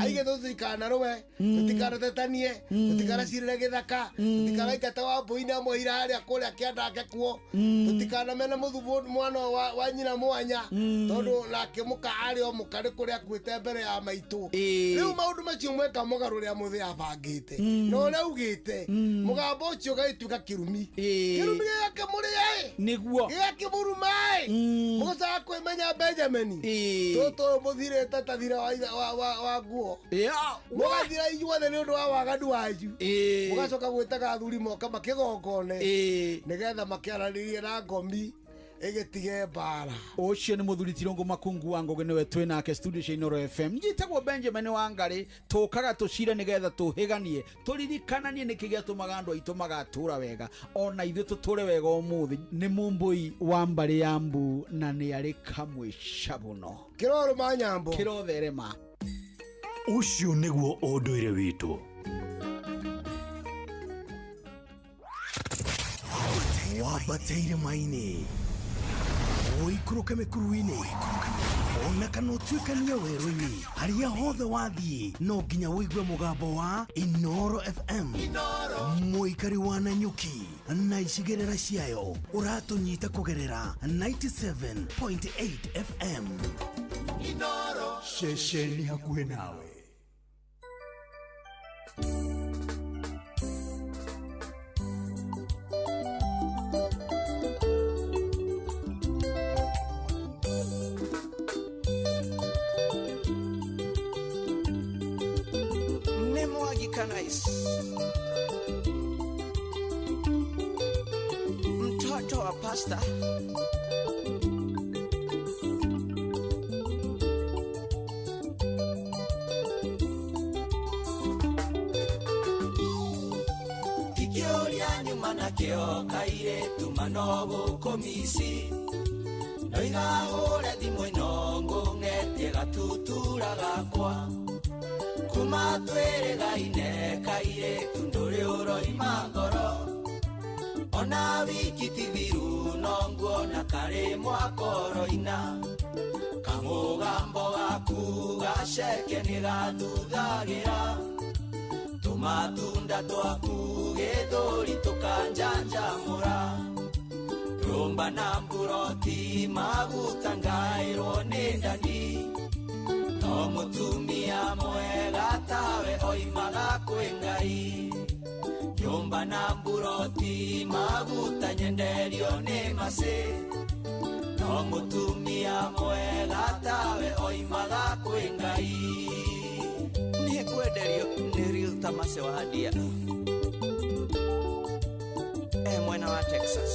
aige tũtikanarũe tũtikanatetanie tũtikanacirĩre gĩthaka tũtikanaingata wa mbũi na mũhira harĩa kũrĩa kĩandake kuo tũtikanamena mwana wa nyina mwanya tondũ nake mũka arĩ o mũka nĩ kũrĩa akuĩte mbere ya maitũ rĩu maũndũ macio mweka mũgarũ rĩa mũthĩ abangĩte no ũrĩa ugĩte mũgambo ũcio ũgagĩtuĩka kĩrumi kĩrumi gĩgakĩmũrĩa nĩguo gĩgakĩmũruma mũgũcaga kwĩmenya Benjamin tũtũ mũthirĩte ta thira wa nguo mũgathira inyuothe nĩ ũndũ wa waganu wanyu mũgacoka gwĩtaga athuri moka makĩgongone nĩgetha makĩaranĩrie na ngomi ĩgĩtige mbara ũcio nĩ mũthuri Tirũngũ Makungu wa Ngũgĩ nĩwe twĩ nake studio cia Inooro FM njĩtagwo Benjamin Wangari tũkaga tũcire nĩgetha tũhĩganie tũririkananie nĩkĩ gĩatũmaga andũ aitũ magatũra wega ona ithuĩ tũtũre wega ũmũthĩ nĩ Mumbui wa Mbari ya Mbu na nĩ arĩ kamwĩca mũno kĩrorũma nyambo kĩrotherema ũcio nĩguo ũndũire witũ wambateire maini Uikũrũke mĩkuru-inĩ ona kana ũtuĩkanie werũ-inĩ harĩa hothe wathiĩ no nginya wĩigue mũgambo wa Inoro FM mũikari wa Nanyuki na icigĩrĩra ciayo ũratũnyita kũgerera 97.8 FM Inoro ceceni hakuhĩ nawe. Mtoto wa pasta Ikioria nyuma na kio kaire tumanogo komisi Noiga hore thimũ ĩno ngũng'etie gatutura gakwa Kuma twĩrĩgaine kairĩtu ndũrĩ ũroima ngoro Ona wiki ti thiru no nguona karĩ mwakoroina Kamũgambo gaku gaceke nĩ gathuthagĩra Tũmatunda twaku gĩthũri tũkanjanjamũra Rumba na mburoti maguta ngaĩrwo nĩ ndani No mũtumia mwega tawe oimaga kwĩ Ngai Nyumba na mburoti maguta nyenderio nĩ macĩ No mũtumia mwega tawe oimaga kwĩ Ngai Niĩ kwenderio nĩ Real Tamase wa Hadia mwena wa Texas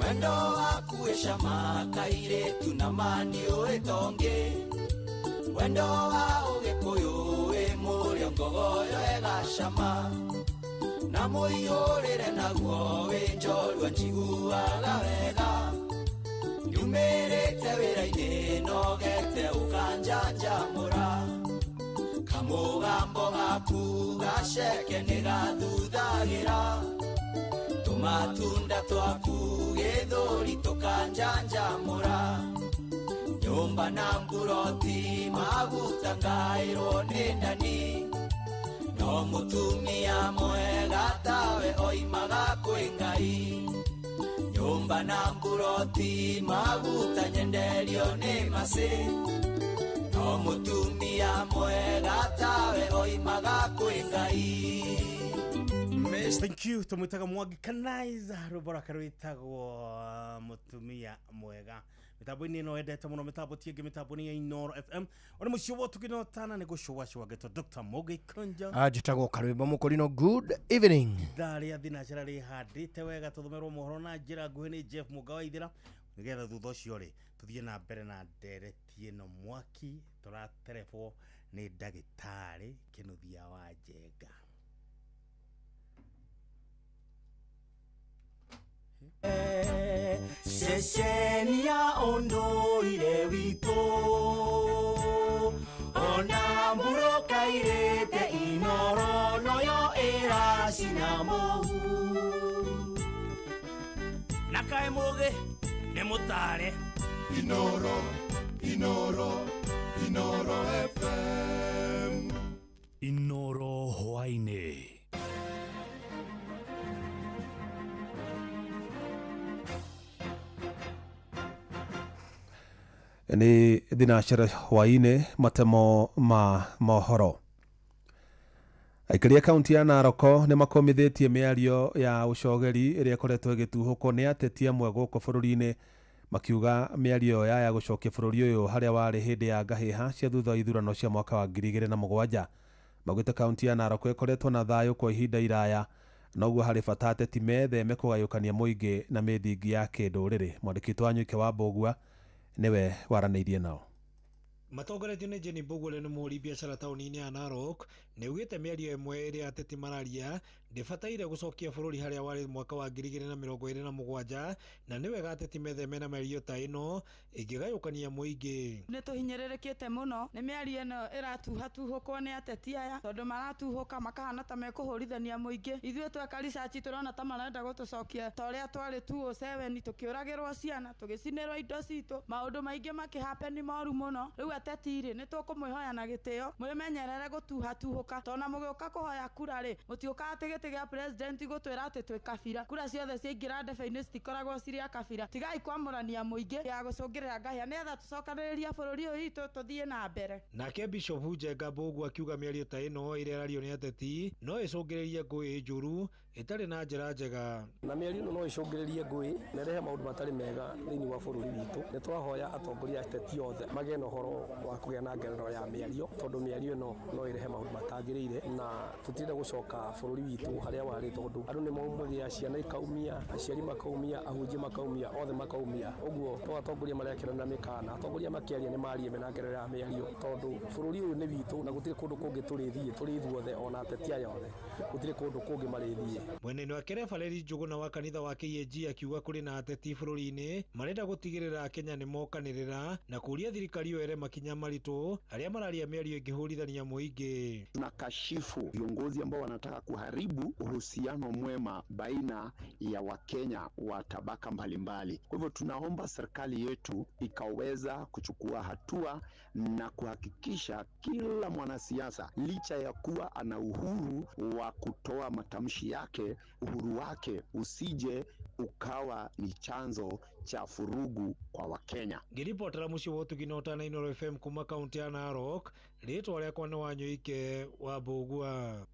Wendo waku eshama kairetu na mani oetonge Wendo wa Ũgĩkũyũ mũrĩongogoyo egashama Na mũihũrĩre naguo wĩ njorua njiguaga wega Nyumĩrĩte wĩra-inĩ nogete ũkanjanjamũra Kamũgambo gaku gaceke nĩ gathuthagĩra Tũmatunda twaku gĩthũri tũkanjanjamũra Nyumba na mburoti maguta ngaĩrwo nĩ ndani No mũtumia mwega tawe oimaga kwĩ Ngai Nyumba na mburoti maguta nyenderio nĩ macĩ No mũtumia mwega tawe oimaga kwĩ Ngai Thank you tumwitaga Mwangi Kanaiza rubora karwitagwo mutumia mwega mitambo-inĩ ĩno endete mũno mitambo tiĩngĩ mitambo-inĩ ya Inoro FM ona mũcio wo tũkĩnotana nĩ gũcũgacũga getwo Dr. Mugai Konja njĩtagwo Karwĩmba Mũkũrinũ. Good evening. Ndarĩa thinacara rĩhandĩte wega tũthũmerwo mohoro na njĩra nguhĩ nĩ Jeff Mũgawaithĩra nĩgetha thutha ũcio rĩ tũthiĩ na mbere na ndereti ĩno mwaki tũraterebwo nĩ ndagĩtarĩ Kĩnuthia wa Njenga. Ceceni ya ũndũire witũ ona mbũrũka irĩte Inoro noyo ĩracina mũhu Na kaĩ mũgĩ nĩ mũtare Inoro, Inoro, Inoro FM Inoro hwainĩ Nĩ thinacara hwainĩ matemo ma mohoro. Aikari a kaunti ya Narok nĩ makomithĩtie mĩario ya ũcogeri ĩrĩa ĩkoretwo ĩgĩtuhũkwo nĩ ateti amwe gũkũ bũrũri-inĩ makiuga mĩario ya gũcokia bũrũri ũyũ harĩa warĩ hĩndĩ ya ngahĩha cia thutha wa ithurano cia mwaka wa 2007. Maugĩte kaunti ya Narok ĩkoretwo na thayũ kwa ihinda iraya noguo harĩ bata ateti metheme kũgayũkania mũingĩ na mĩthingi ya kĩndũrĩrĩ. Mwandĩki witũ Wanyuike wa Mbũgua niwe waranĩirie nao. Matongoretio nĩ Jenny Mbũgua ũrĩa nĩ mũhũri biacara taũni-inĩ ya Narok nĩ augĩte mĩario ĩmwe ĩrĩa ateti mararia ndibataire gucokia bururi haria wari mwaka wa 2027 na ni wega ateti metheme na mĩario ta ĩno ĩngĩgayũkania mũingĩ. Nĩ tũhinyĩrĩrĩkĩte mũno nĩ mĩario ĩno ĩratuhatũhũkwo nĩ ateti aya tondũ maratuhũka makahana ta mekũhũrithania mũingĩ. Ithuĩ tweka research tũrona ta marenda gũtũcokia ta ũrĩa twarĩ 207 tũkĩũragĩrwo ciana tũgĩcinĩrwo indo citũ maũndũ maingĩ makĩhappen moru mũno. Rĩu ateti rĩ nĩ tũkũmwĩhoya na gĩtĩo mwĩmenyerere gũtuhatũhũka tondũ mũgĩũka kũhoya kura rĩ mũtiũka atĩ gĩtĩ gĩa president gũtwĩra atĩ twĩ kabira. Kura ciothe ciaingĩra ndebe-inĩ citikoragwo cirĩ kabira. Tigai kwamũrania mũingĩ ya gũcũngĩrĩra ngahĩa nĩgetha tũcokanĩrĩria bũrũri ũyũ witũ tũthiĩ na mbere. Nake Bishop Njenga Mbũgua akiuga mĩario ta ĩno ĩrĩa ĩrario nĩ ateti no ĩcũngĩrĩrie ngũĩ njũru ĩtarĩ na njĩra njega. Na mĩario ĩno no ĩcũngĩrĩrie ngũĩ na ĩrehe maũndũ matarĩ mega thĩinĩ wa bũrũri witũ. Nĩ twahoya atongoria ateti othe magĩe na ũhoro wa kũgĩa na ngerenwa ya mĩario tondũ mĩario ĩno no ĩrehe maũndũ matagĩrĩire na tũtirenda gũcoka bũrũri witũ harĩa warĩ tondũ andũ nĩ maumagĩa ciana ikaumia aciari makaumia ahunjia makaumia othe makaumia. Ũguo to atongoria marekerana mĩkana atongoria makĩaria nĩ marie mena ngerenwa ya mĩario tondũ bũrũri ũyũ nĩ witũ na gũtirĩ kũndũ kũngĩ tũrĩ ithuothe ona ateti aya othe gũtirĩ kũndũ kũngĩ marĩthiĩ. Mwena-inĩ wake Reverend Njũgũna wa kanitha wa KAG akiuga kũrĩ na ateti bũrũri-inĩ marenda gũtigĩrĩra Kenya nĩ mokanĩrĩra na kũria thirikari yoere makinya maritũ arĩa mararia mĩario ĩngĩhũrithania mũingĩ. Tunakashifu viongozi ambao wanataka kuharibu uhusiano mwema baina ya Wakenya wa tabaka mbalimbali. Kwa hivyo tunaomba serikali yetu ikaweza kuchukua hatua na kuhakikisha kila mwanasiasa licha ya kuwa ana uhuru wa kutoa matamshi yake, uhuru wake usije ukawa ni chanzo cha furugu kwa Wakenya. Ngiripotera mucio wotu ginota na Inooro FM kuma kaunti ya Narok, ritwa rĩakwa nĩ Wanyoike wa Mbũgua.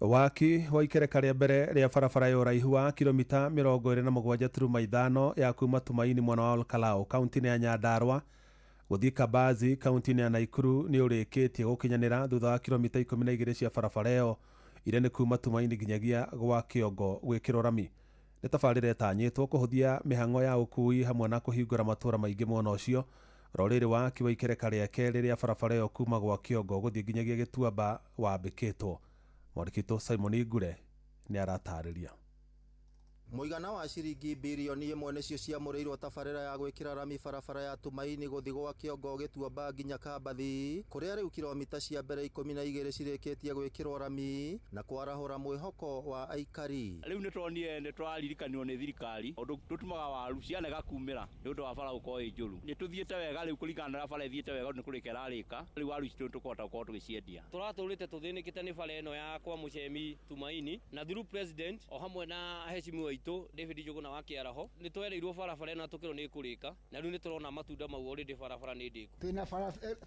Waki wa ikereka rĩa mbere rĩa barabara ya ũraihu wa kilomita 27.5 ya kuma Tumaini mwana wa Olkalau kaunti ya Nyandarua gũthiĩ Kabazi kaunti ya Naikuru nĩ ũrĩkĩtie gũkinyanĩra thutha wa kilomita 12 cia barabara ĩyo irĩa nĩ kuma Tumaini nginyagia gwa Kĩongo gwĩkĩrwo rami. Nĩ tabarĩra ĩtanyĩtwo kũhũthia mĩhang'o ya ũkui hamwe na kũhingũra matũũra maingĩ mwena ũcio. Rorĩrĩ waki wa ikereka rĩa kerĩ rĩa barabara ĩyo kuma gwa Kĩongo gũthiĩ nginyagia Gĩtuamba wambĩkĩtwo. Mwandĩkĩtwo Simon Ngure nĩ aratarĩria. Mũigana wa ciringi bilioni 1 nĩcio ciamũrĩirwo tabarĩra ya gwĩkĩra rami barabara ya Tumaini gũthiĩ gwa Kĩongo Gĩtuamba nginya Kabathi kũrĩa rĩu kilomita cia mbere 12 cirĩkĩtie gwĩkĩrwo rami na kwarahũra mwĩhoko wa aikari. Rĩu nĩtronire nĩtwaririkanio nĩ thirikari ũndũ tũtumaga waru cianega kumĩra nĩ ũndũ wa bara gũkorwo ĩ njũru. Nĩtũthiĩte wega rĩu kũringana na bara ĩthiĩte wega nĩ kũrĩka ĩrarĩka rĩu waru citũ tũkũhota gũkorwo tũgĩciendia. Tũratũrĩte tũthĩnĩkĩte nĩ bara ĩno ya kwa Mũcemi Tumaini na through president o hamwe na hecimiwa David Njũgũna wa Kĩaraho nĩ twereirwo barabara ĩno tũkĩrwo nĩ ĩkũrĩka na rĩu nĩ tũrona matunda mau already barabara nĩ ndĩku. Twĩna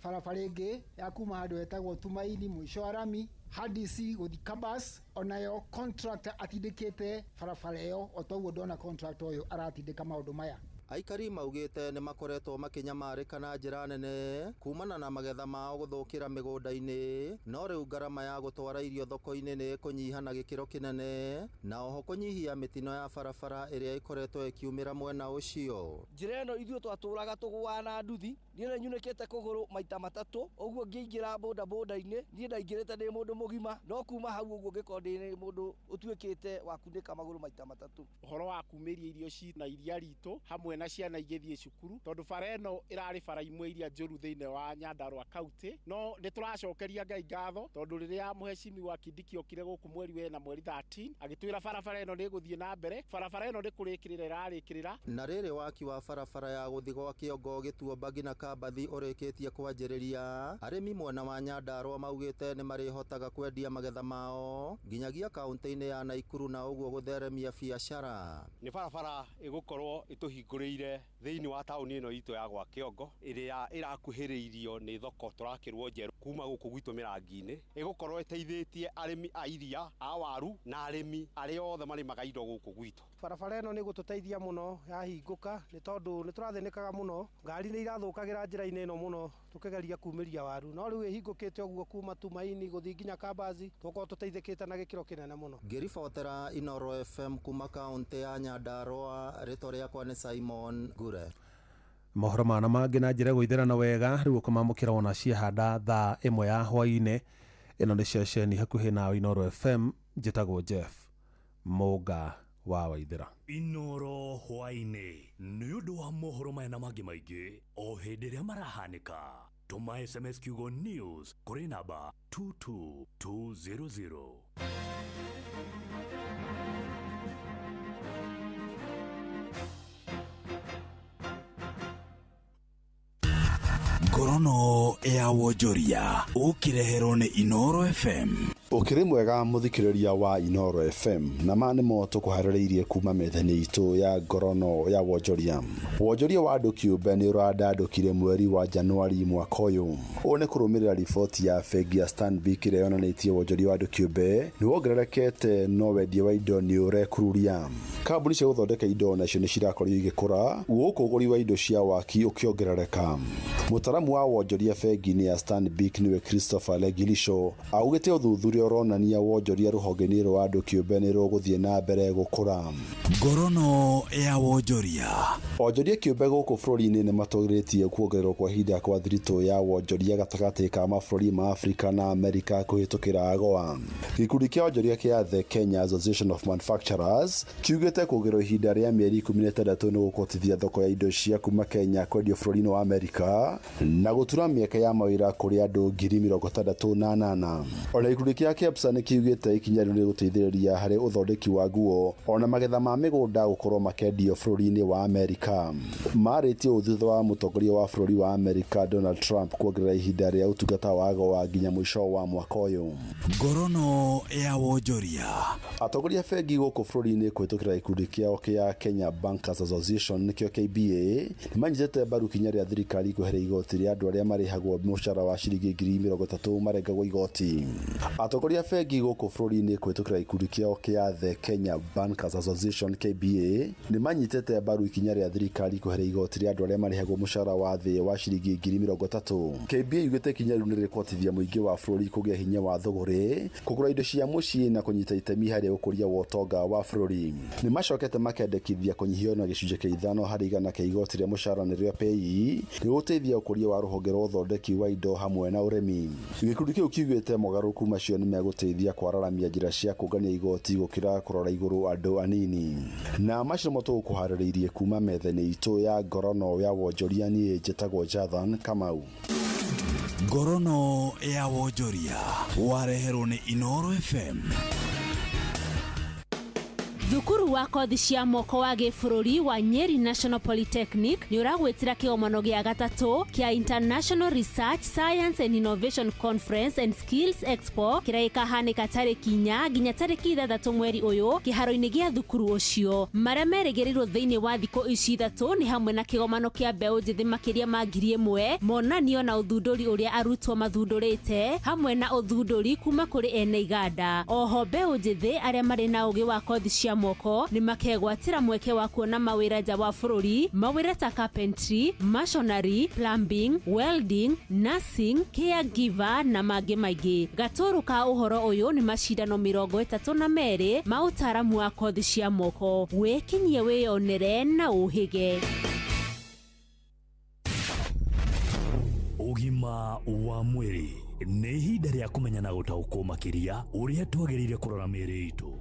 barabara ĩngĩ ya kuma handũ hetagwo Tumaini mũico wa rami hadi gũthiĩ Kabas onayo contractor atindĩkĩte barabara ĩyo o toguo ndona contractor ũyũ aratindĩka maũndũ maya. Aikari maugĩte nĩ makoretwo makinyamarĩka na njĩra nene kumana na magetha mao gũthũkĩra mĩgũnda-inĩ no rĩu ngarama ya gũtwara irio thoko-inĩ nĩ kũnyiha na gĩkĩro kĩnene na oho kũnyihia mĩtino ya barabara ĩrĩa ĩkoretwo ĩkiumĩra mwena ũcio. Njĩra ĩno ithuĩ twatũraga tũgũaga na nduthi niĩ nĩ nyunĩkĩte kũgũrũ maita matatũ ũguo ngĩingĩra bodaboda-inĩ niĩ ndaingĩrĩte ndĩ mũndũ mũgima no kuma hau ũguo ngĩkorwo ndĩ mũndũ ũtuĩkĩte wa kunĩka magũrũ maita matatũ. Ũhoro wa kumĩria irio na iria ritũ hamwe na ciana igĩthiĩ cukuru tondu bara ĩno ĩrarĩ bara imwe iria njũru thĩinĩ wa Nyandarua kaunti no nĩ tũracokeria Ngai ngatho tondu rĩrĩa mũhecimi wa Kindiki okire gũkũ mweri wena mweri 13 agĩtwĩra barabara ĩno nĩ gũthiĩ na mbere barabara ĩno nĩ kũrĩkĩrĩra ĩrarĩkĩrĩra. Na rĩrĩ waki wa barabara ya gũthiĩ gwa Kĩongo Gĩtuamba nginya Kabathi ũrĩkĩtie kwanjĩrĩria arĩmi mwena wa Nyandarua maugĩte nĩ marĩhotaga kwendia magetha mao nginyagia kaunti-inĩ ya Naikuru na ũguo gũtheremia biacara. Nĩ barabara ĩgũkorwo ĩtũhingũrĩire thĩinĩ wa taũni ĩno itũ ya gwa Kĩongo ĩrĩa ĩrakuhĩrĩirio nĩ thoko tũrakĩrwo njerũ kuma gũkũ gwitũ mĩrangi-inĩ ĩgũkorwo ĩteithĩtie arĩmi a iria a waru na arĩmi arĩa othe marĩmaga indo gũkũ gwitũ. Barabara ĩno nĩ gũtũteithia mũno yahingũka nĩ tondũ nĩ tũrathĩnĩkaga mũno ngari nĩ irathũkagĩra njĩra-inĩ ĩno mũno tũkĩgeria kumĩria waru no rĩu ĩhingũkĩte ũguo kuma Tumaini gũthiĩ nginya Kabazi tũkorwo tũteithĩkĩte na gĩkĩro kĩnene mũno. Ngĩribotera Inooro FM kuma kaunti ya Nyandarua rĩtwa rĩakwa nĩ Simon Ngure. Mohoro mana mangĩ na njĩra gũithĩrana wega rĩu ũkũmamũkĩra wona ciahanda thaa 1 ya hwaĩ-inĩ ĩno nĩ ceceni hakuhĩ na Inoro FM, njĩtagwo Jeff Mũnga wa Waithĩra. Inoro hwainĩ nĩ ũndũ wa mohoro maya na mangĩ maingĩ o hĩndĩ ĩrĩa marahanĩka. Tũma SMS kiugo news kũrĩ namba 22200. Ngorono ya wonjoria ũkĩreherwo nĩ Inoro FM. Ukiri mwega muthikiriria wa Inoro FM na manimo tukuharĩrĩirie kuma methani itu ya ngorono ya wonjoria. Wonjoria wa andũ kĩũmbe nĩ ũrandandũkire mweri wa Januari mwaka ũyũ. Ũũ nĩ kũrũmĩrĩra riboti ya bengi ya Stanbic ĩrĩa yonanĩtie wonjoria wa andũ kĩũmbe nĩ wongererekete no wendia wa indo nĩ ũrekururia. Kambuni cia gũthondeka indo nacio nĩ cirakorirwo igĩkũra, gũkũ ũgũri wa indo cia waki ũkĩongerereka. Mũtaramu wa wonjoria bengi-inĩ ya Stanbic nĩwe Christopher Legilisho augĩte ũthuthuria ũronania wonjoria rũhonge-inĩ rwa andũ kĩũmbe nĩ rũgũthiĩ na mbere gũkũra. Ngorono ya wonjoria. Wonjoria kĩũmbe gũkũ bũrũri-inĩ nĩ matũgĩrĩtie kuongererwo kwa ihinda kwa thiritũ ya wonjoria gatagatĩ ka mabũrũri ma Afrika na Amerika kũhĩtũkĩra AGOA. Gĩkundi kĩa wonjoria kĩa The Kenya Association of Manufacturers kiugĩte kũgerwo ihinda rĩa mĩeri 16 nĩ gũkotithia thoko ya indo cia kuma Kenya kwendio bũrũri-inĩ wa Amerika na gũtura mĩeke ya mawĩra kũrĩ andũ 68,000. Ona gĩkundi kĩa KEPSA nĩ kiugĩte ikinya rĩu nĩ gũteithĩrĩria harĩ ũthondeki wa nguo ona magetha ma mĩgũnda gũkorwo makendio bũrũri-inĩ wa Amerika. Marĩtie ũthuthuria wa mũtongoria wa bũrũri wa Amerika Donald Trump kuongerera ihinda rĩa ũtungata wa AGOA nginya mũico wa mwaka ũyũ. Ngorono ya wonjoria. Atongoria bengi gũkũ bũrũri-inĩ kũhĩtũkĩra gĩkundi kĩao kĩa Kenya Bankers Association nĩkĩo KBA nĩmanyitĩte mbaru kinya rĩa thirikari kweheria igoti rĩa andũ arĩa marĩhagwo mũcara wa ciringi 30,000 marengagwo igoti. Atongoria bengi gũkũ bũrũri-inĩ kũhĩtũkĩra gĩkundi kĩao kĩa The Kenya Bankers Association KBA nĩmanyitĩte mbaru ikinya rĩa thirikari kweheria igoti rĩa andũ arĩa marĩhagwo mũcara wa thĩ wa ciringi 30,000. KBA yugĩte ikinya rĩu nĩ rĩkotithia mũingĩ wa bũrũri kũgĩa hinya wa thũgũrĩ, kũgũra indo cia mũciĩ na kũnyita itemi harĩ gũkũria wotonga wa bũrũri. Nĩ macokete makendekithia kũnyihio na gĩcunjĩ kĩa 5 harĩ igana kĩa igoti rĩa mũcara nĩrĩo pay nĩ gũteithia ũkũria wa rũhonge rwa ũthondeki wa indo hamwe na ũrĩmi. Gĩkundi kĩu kiugĩte mogarũrũku macio nĩ megũteithia kwararamia njĩra cia kũngania igoti gũkĩra kũrora igũrũ andũ anini. Na macio mo tũkũharĩrĩirie kuma methani itũ ya ngorono ya wonjoria niĩ njĩtagwo Jathan Kamau. Ngorono ya wonjoria wareherwo nĩ Inoro FM. Thukuru wa kothi cia moko wa gĩbũrũri wa Nyeri National Polytechnic nĩ ũragwĩtĩra kĩgomano gĩa gatatũ kĩa International Research Science and Innovation Conference and Skills Expo kĩrĩa gĩkahanĩka tarĩki 4 nginya tarĩki 6 mweri ũyũ kĩharo-inĩ gĩa thukuru ũcio. Marĩa merĩgĩrĩirwo thĩinĩ wa thikũ ici 3 nĩ hamwe na kĩgomano kĩa mbeũ njĩthĩ makĩria ma 1,000, monanio na ũthundũri ũrĩa arutwo mathundũrĩte hamwe na ũthundũri kuma kũrĩ ene iganda. Oho mbeũ njĩthĩ arĩa marĩ na ũgĩ wa kothi cia moko nĩ makegwatĩra mweke wa kuona mawĩra nja wa bũrũri, mawĩra ta carpentry, masonry, plumbing, welding, nursing, caregiver na mangĩ maingĩ. Gatũrũ ka ũhoro ũyũ nĩ macindano 32 ma ũtaaramu wa kothi cia moko. Wĩkinyie wĩyonere na ũhĩge. Ũgima wa mwĩrĩ nĩ ihinda rĩa kũmenya na gũtaũkwo makĩria ũrĩa twagĩrĩire kũrora mĩĩrĩ itũ.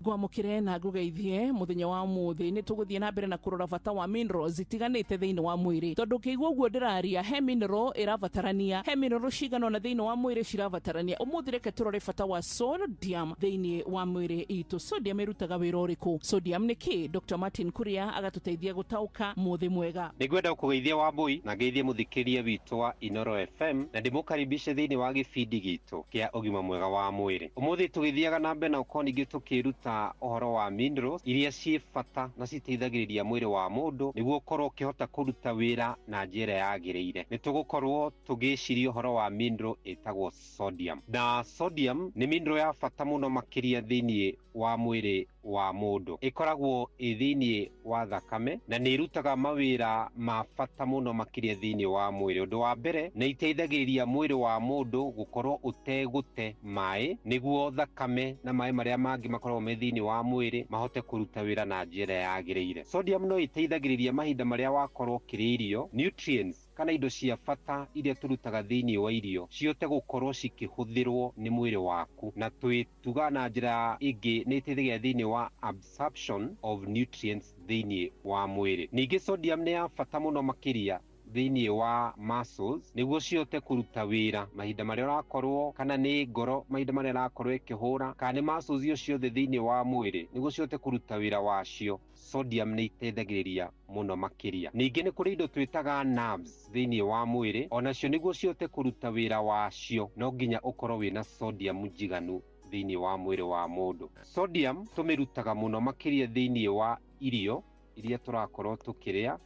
Gwamũkĩre na ngũgeithie muthenya wa mũthĩ nĩ tũgũthiĩ na mbere na kũrora bata wa minerals itiganĩte thĩinĩ wa mwĩrĩ. Tondũ kĩigua ũguo ndĩraria he mineral ĩrabatarania, he mineral cigana na thĩinĩ wa mwĩrĩ cirabatarania. Ũmũthĩ reke tũrore bata wa sodium thĩinĩ wa mwĩrĩ itũ. Sodium ĩrutaga wĩra ũrĩkũ? Sodium nĩ kĩ? Dr. Martin Kuria agatũteithia gũtaũka mũthĩ mwega. Nĩngwenda kũgeithia Wambui na ngeithie mũthikĩria witũ wa Inoro FM na ndĩmũkaribishe thĩinĩ wa gĩbindi gitũ kĩa ũgima mwega wa mwĩrĩ. Ũmũthĩ tũgĩthiaga na mbere na ũkorwo ningĩ tũkĩruta ũhoro wa minerals iria ciĩ bata na citeithagĩrĩria mwĩrĩ wa mũndũ nĩguo ũkorwo ũkĩhota kũruta wĩra na njĩra yagĩrĩire. Nĩ tũgũkorwo tũgĩciria ũhoro wa mineral ĩtagwo sodium. Na sodium nĩ mineral ya bata mũno makĩria thĩinĩ wa mwĩrĩ wa mũndũ. Ĩkoragwo thĩinĩ wa thakame na nĩ irutaga mawĩra ma bata mũno makĩria thĩinĩ wa mwĩrĩ. Ũndũ wa mbere nĩ iteithagĩrĩria mwĩrĩ wa mũndũ gũkorwo ũtegũte maĩ nĩguo thakame na maĩ marĩa mangĩ makoragwo me thĩinĩ wa mwĩrĩ mahote kũruta wĩra na njĩra yagĩrĩire. Sodium no iteithagĩrĩria mahinda marĩa wakorwo ũkĩrĩa irio, nutrients kana indo cia bata iria turutaga thiini wa irio ciote gukorwo cikihuthirwo ni mwiri waku, na twituga na njira ingi ni iteithagia thiini wa absorption of nutrients thiini wa mwiri. Ningi sodium ni ya bata muno makiria thiini wa muscles niguo ciote kuruta wira mahinda maria urakorwo, kana ni ngoro mahinda maria urakorwo ikihura, kana ni muscles icio ciothe thiini wa mwiri niguo ciote kuruta wira wacio. Sodium ni iteithagiriria muno makiria. Ningi ni kuri indo twitaga nerves thiini wa mwiri, onacio niguo ciote kuruta wira wacio no nginya ukorwo wina sodium njiganu thiini wa mwiri wa mundu. Sodium tumirutaga muno makiria thiini wa irio iria turakorwo tukiria,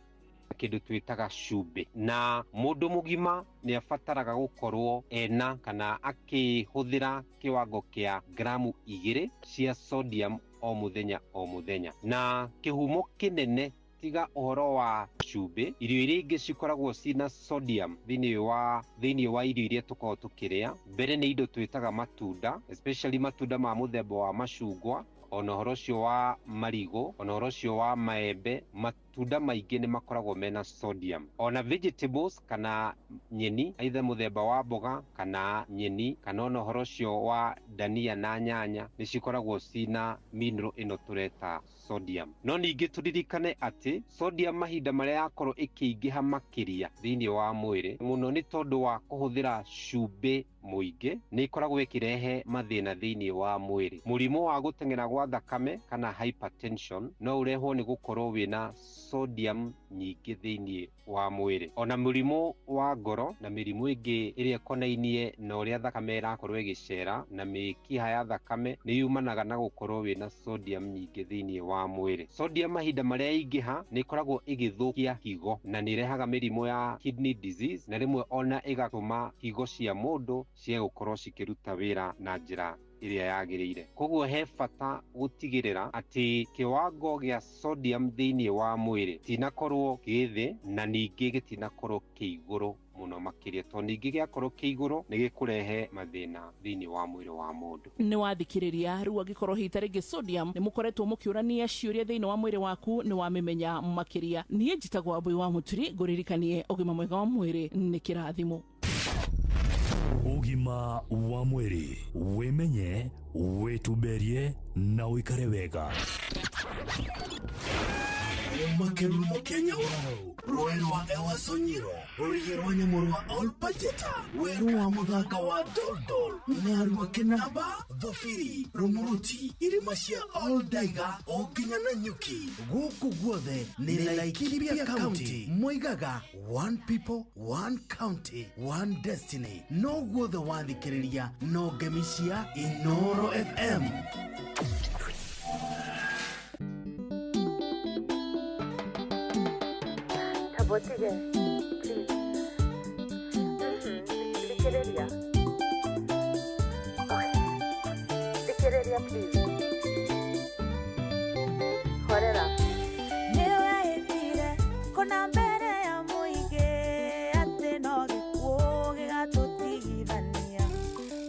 kindu twitaga cumbi, na mundu mugima ni afataraga gukorwo ena kana akihuthira kiwango kia gramu 2 cia sodium o muthenya, na kihumo kinene tiga uhoro wa cumbi, irio iria ingi cikoragwo cina sodium thiini wa irio iria tukoragwo tukiria. Mbere ni indo twitaga matunda, especially matunda ma muthemba wa macungwa, ona uhoro ucio wa marigo, ona uhoro ucio wa maembe. Matunda maingi ni makoragwo mena sodium. Ona vegetables kana nyeni, either muthemba wa mboga kana nyeni, kana ona uhoro ucio wa dania na nyanya ni cikoragwo cina mineral ino tureta sodium. No ningi turirikane ati sodium mahinda maria yakorwo ikiingiha makiria thiini wa mwiri muno ni tondu wa kuhuthira cumbi muingi, ni ikoragwo ikirehe mathina thiini wa mwiri. Murimu wa gutengera gwa thakame kana hypertension no urehwo ni gukorwo wina sodium nyingi thiini wa mwiri. Ona murimu wa ngoro na mirimu ingi iria konainie na uria thakame irakorwo igicera na mikiha ya thakame ni yumanaga na gukorwo wina sodium nyingi thiini wa mwiri. Sodium mahinda maria ingiha ni ikoragwo igithukia higo na ni irehaga mirimu ya kidney disease, na rimwe ona igatuma higo cia mundu cie gukorwo cikiruta wira na njira iria yagiriire. Koguo he bata gutigirira ati kiwango gia sodium thiini wa mwiri tinakorwo githi na ningi gitinakorwo kiiguru muno makiria, to ningi giakorwo kiiguru ni gikurehe mathina thiini wa mwiri wa mundu. Ni wathikiriria riu agikorwo hitarigi sodium ni mukoretwo mukiurania ciuria thiini wa mwiri waku ni wamimenya makiria. Nie njitagwo Abui wa Muturi, nguririkanie ugima mwega wa mwiri ni kirathimo. Ugima wa mwiri, wimenye, wituberie na wikare wega. Makerumo Kenya Roero wa Ewa Sonyiro, Origero wa Nyamuru wa All Pajeta, Weru wa Muthaka wa Doldol, Naru wa Kenaba, Dhofiri, Rumuruti, Irimashia All Daiga, Okinya na Nyuki, Guku guothe, ni Laikipia County, Moigaga, one people, one county, one destiny, no guothe wathikiriria, no gemishia, Inoro FM. Botige, please. Dikeleria. Okay. Dikeleria, please. Horera. Niwe itire, kuna mbere ya muingi, ati no gikuo gigatutigithania.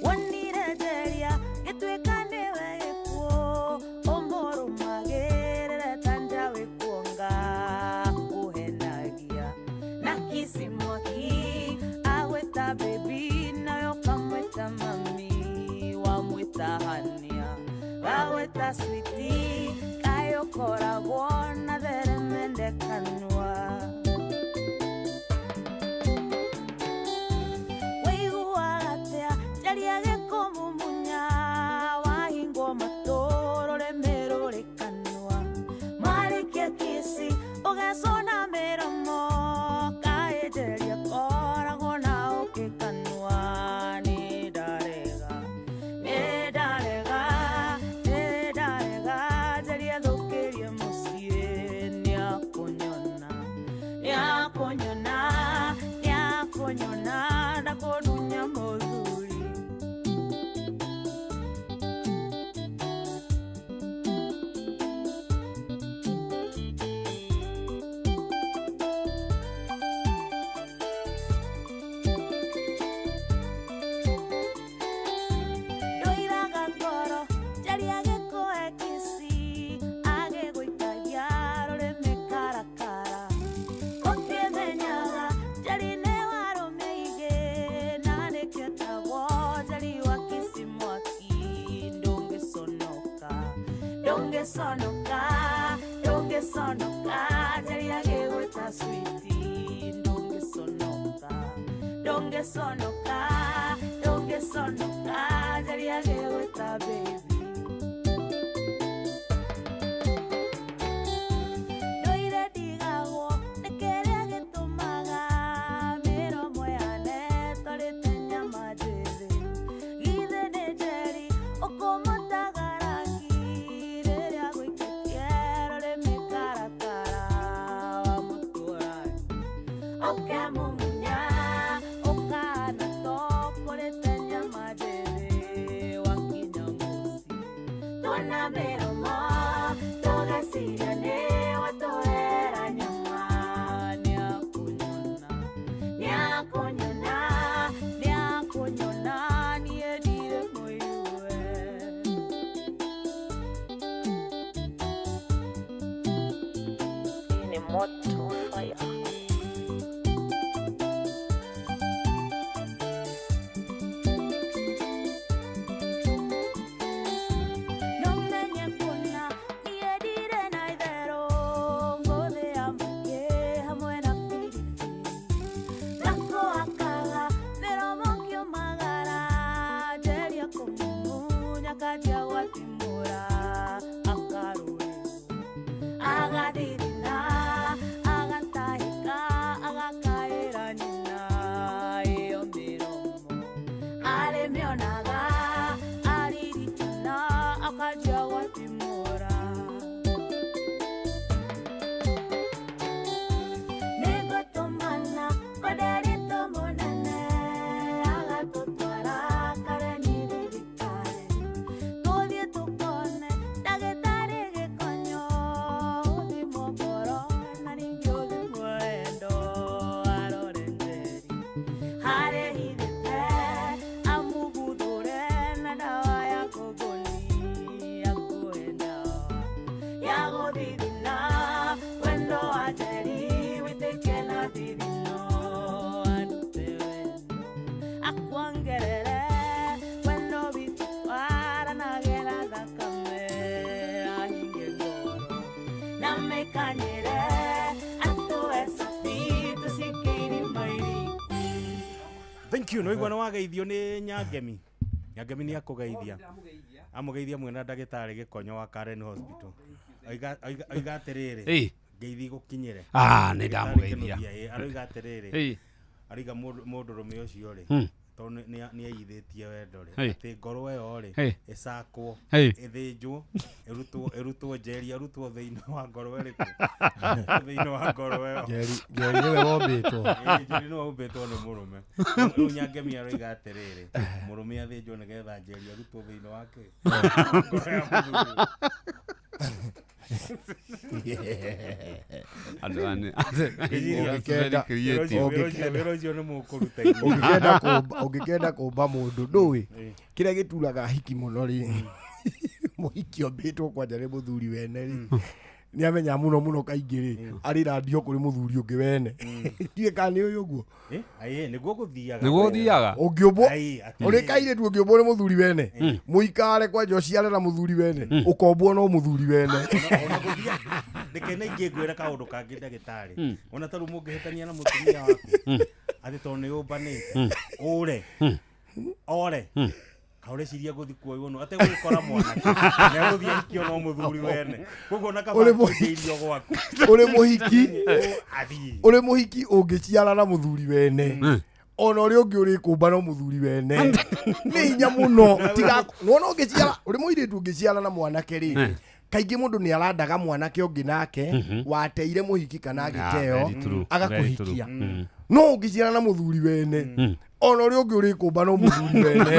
Wonire jeria, gituika niwe gikuo, umurumagirire tanja wikuonga. Simwaki aweta baby nayo kamweta mami wamweta hania aweta sweetie kayo koragwo na dere mende kanwa weigua atia jariage kumumunya wahingo matoro remerore kanwa marikia kisi ugesona meromo ndũngĩconoka ndũngĩconoka njaria gĩgwĩta switi ndũngĩconoka ndũngĩconoka ndũngĩconoka njaria gĩgwĩta baby ndũire ndigagwo nĩ kĩrĩa gĩtũmaga mĩromo yane twarĩte nyama njĩthĩ githĩ nĩ njeri ũkũmũtaga rangi rĩrĩa gũikĩtie rũrĩmĩ karakara wa mũtũrani ũkemumunya ũkahana to kũrĩte nyama njĩthĩ wakinya mũciĩ tuona mĩromo tũgeciria nĩ watũhera nyama nĩakũnyona nĩakũnyona nĩakũnyona niĩ ndirĩ mũigue ni moto fire nomenye kuna niĩ ndirĩ na itherũ ngũthĩa mbũkĩ hamwe na biribiri nakũhakaga mĩromo kĩũmagara njeria kũmumunya kanjia gwathimũra akarũrĩrwo agathithina agatahĩka agakaĩra nyina ĩyo mĩromo arĩmĩonaga aririkana akanjia gwathimũra nĩngũtũmana kũnderĩtwo mũnene agatũtwara kareni thibitarĩ tũthiĩ tũkone ndagĩtarĩ gĩkonyo ũthimwo ngoro na ningĩ ũthimwo endo arore njeri harĩ hithĩte amuguthure na ndawa ya kũgũni akũhe ndawa ya gũthithina wendo wa njeri wĩtĩkie na thithino andute wendo akuongerere wendo witũ aranagĩra thakame ahinge ngoro na mĩkanyĩre atũhe sabi tũcike irima iriki Thank you. Noigwa na wageithio nĩ Nyangemi. Nyangemi nĩ akũgeithia. Amũgeithia mwena ndagĩtarĩ gĩkonyo wa Karen Hospital. Oiga atĩrĩrĩ. Ngeithi gũkinyĩre. Nĩ ndamũgeithia. Aroiga atĩrĩrĩ. Aroiga mũndũrũme ũcio rĩ. Tondũ nĩ aigithĩtie wendo rĩ. Atĩ ngoro ĩyo rĩ. Ĩcakwo. Ĩthĩnjwo. Ĩrutwo njeri. Ĩrutwo thĩinĩ wa ngoro ĩrĩkũ. Thĩinĩ wa ngoro ĩyo. Njeri nĩwe wombĩtwo. Njeri nĩwe wombĩtwo nĩ mũrũme. Rĩu Nyangemi aroiga atĩrĩrĩ. Mũrũme athĩnjwo nĩgetha njeri arutwo thĩinĩ wake. Ngoro ya mũthuri. Ũngĩkenda kũmba mũndũ ndũĩ kĩrĩa gĩturaga hiki mũno rĩ mũhiki ombĩtwo kwanja nĩ mũthuri wene rĩ nĩ amenya mũno kaingĩ rĩ arĩrandio kũrĩ mũthuri ũngĩ wene ndiĩ kana nĩ ũyũ ũguo nĩguo gũthiaga ũngĩũmbwo ũrĩ kairĩtu ũngĩũmbwo nĩ mũthuri wene mũikare kwanja ũciare na mũthuri wene ũkombwo no mũthuri wene ndeke na ingĩ ngwĩra kaũndũ kangĩ ndagĩtarĩ ona tarũ mũngĩhĩtania na mũtumia waku atĩ tondũ nĩ ũmbanĩte ore kaũreciria gũthi kuoywo no ategũgĩkora mwanake nĩagũthiĩ ahikio no mũthuri wene koguo na kabairio gwaku ũrĩ mũhiki ũngĩciara na mũthuri wene ona ũrĩ ũngĩ ũrĩkũmba no mũthuri wene nĩ hinya mũno tigaona ũngĩciara ũrĩ mũirĩtu ũngĩciara na mwanake rĩ kaingĩ mũndũ nĩ arandaga mwanake ũngĩ nake wateire mũhiki kana agĩteo agakũhikia no ũngĩciara na mũthuri wene ona ũrĩ ũngĩ ũrĩkũmba no mũthuri wene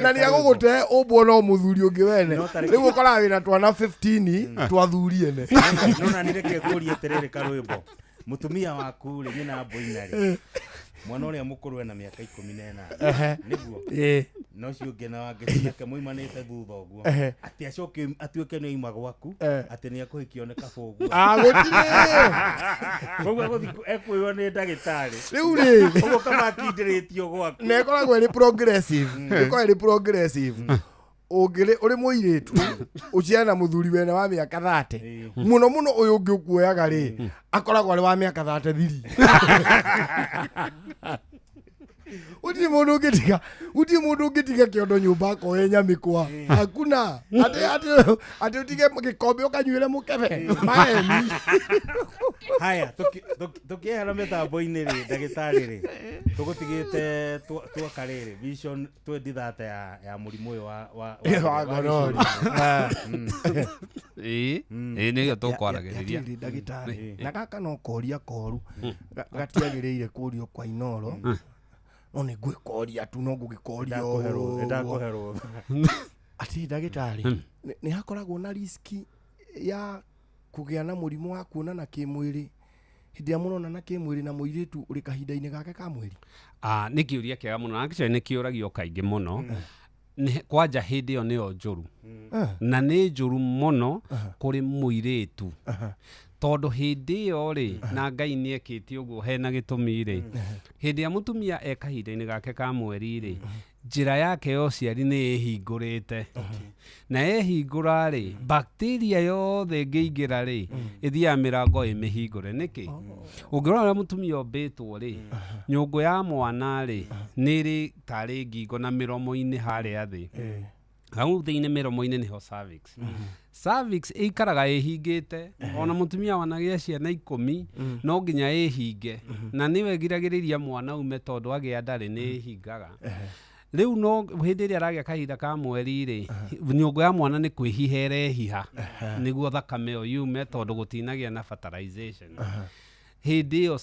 na nĩ agũgũte ũmbwo no mũthuri ũngĩ wene rĩu ũkoraga wĩna twana 15 twathuri ene no na nĩ reke ngũrie atĩrĩrĩ karwĩmbo mũtumia waku rĩ nyina Mboinarĩ mwana ũrĩa mũkũrũ ena mĩaka 18 nĩguo no cio ũngĩ na wangĩ nake moimanĩte thutha ũguo atĩ acoke atuĩke nĩ oima gwaku atĩ nĩ akũhikio nĩ kabũguo gũtirĩ koguo gũthi ekwĩrwo nĩ ndagĩtarĩ rĩu rĩ ũguo kamakindĩrĩtio gwaku na ĩkoragwo ĩrĩ progressive ĩkoragwo ĩrĩ progressive ungire uri muiritu uciana muthuri wena wa miaka 30 muno uyu ungi ukuoyaga ri akoragwo ari wa miaka 33 uti mundu ungitiga kiondo nyumba akoe nyamikwa hakuna ati utige gikombe ukanyuire mukebe maemi. Haya tukiehera mitambo-ini ri ndagitari ri tugutigite twoka riri vision 2030 ya murimu uyu wa gonori nĩgĩo tũkwaragĩrĩria ndagitari na gaka no koria koru gatiagĩrĩire kũrio kwa Inoro no nĩ ngwĩkoria tu no ngũgĩkoria ndakuherwo ati ndagitari nĩ hakoragwo na riski ya kũgĩa na mũrimũ wa kuonana kĩmwĩrĩ hĩndĩ ya mũronana kĩmwĩrĩ na mũirĩtu ũrĩ kahinda-inĩ gake ka mweri? Nĩ kĩũria kĩega mũno na kĩcio nĩ kĩũragio kaingĩ mũno kwanja hĩndĩ ĩyo nĩyo njũru na nĩ njũru mũno kũrĩ mũirĩtu tondũ hĩndĩ ĩyo rĩ na Ngai nĩ ekĩte ũguo hena gĩtũmi rĩ hĩndĩ ya mũtumia e kahinda-inĩ gake ka mweri rĩ njĩra yake ya ũciari nĩ ĩhingũrĩte na ehingũra rĩ bacteria yothe ĩngĩingĩra rĩ ĩthiaga mĩrango ĩmĩhingũre nĩkĩ ũngĩrora ũrĩa mũtumia ombĩtwo rĩ nyũngũ ya mwana rĩ nĩ ĩrĩ tarĩ ngingo na mĩromo-inĩ harĩa thĩ hau thĩinĩ mĩromo-inĩ nĩho cervix cervix ĩikaraga ĩhingĩte ona mũtumia wanagĩa ciana 10 no nginya ĩhinge na nĩwe giragĩrĩria mwana ume tondũ agĩa ndarĩ nĩ ĩhingaga rĩu no hĩndĩ ĩrĩa aragĩa kahinda ka mweri rĩ nyũngũ ya mwana nĩ kwĩhiha ĩrehiha nĩguo thakame ĩyo yume tondũ gũtinagia na fertilization hĩndĩ ĩyo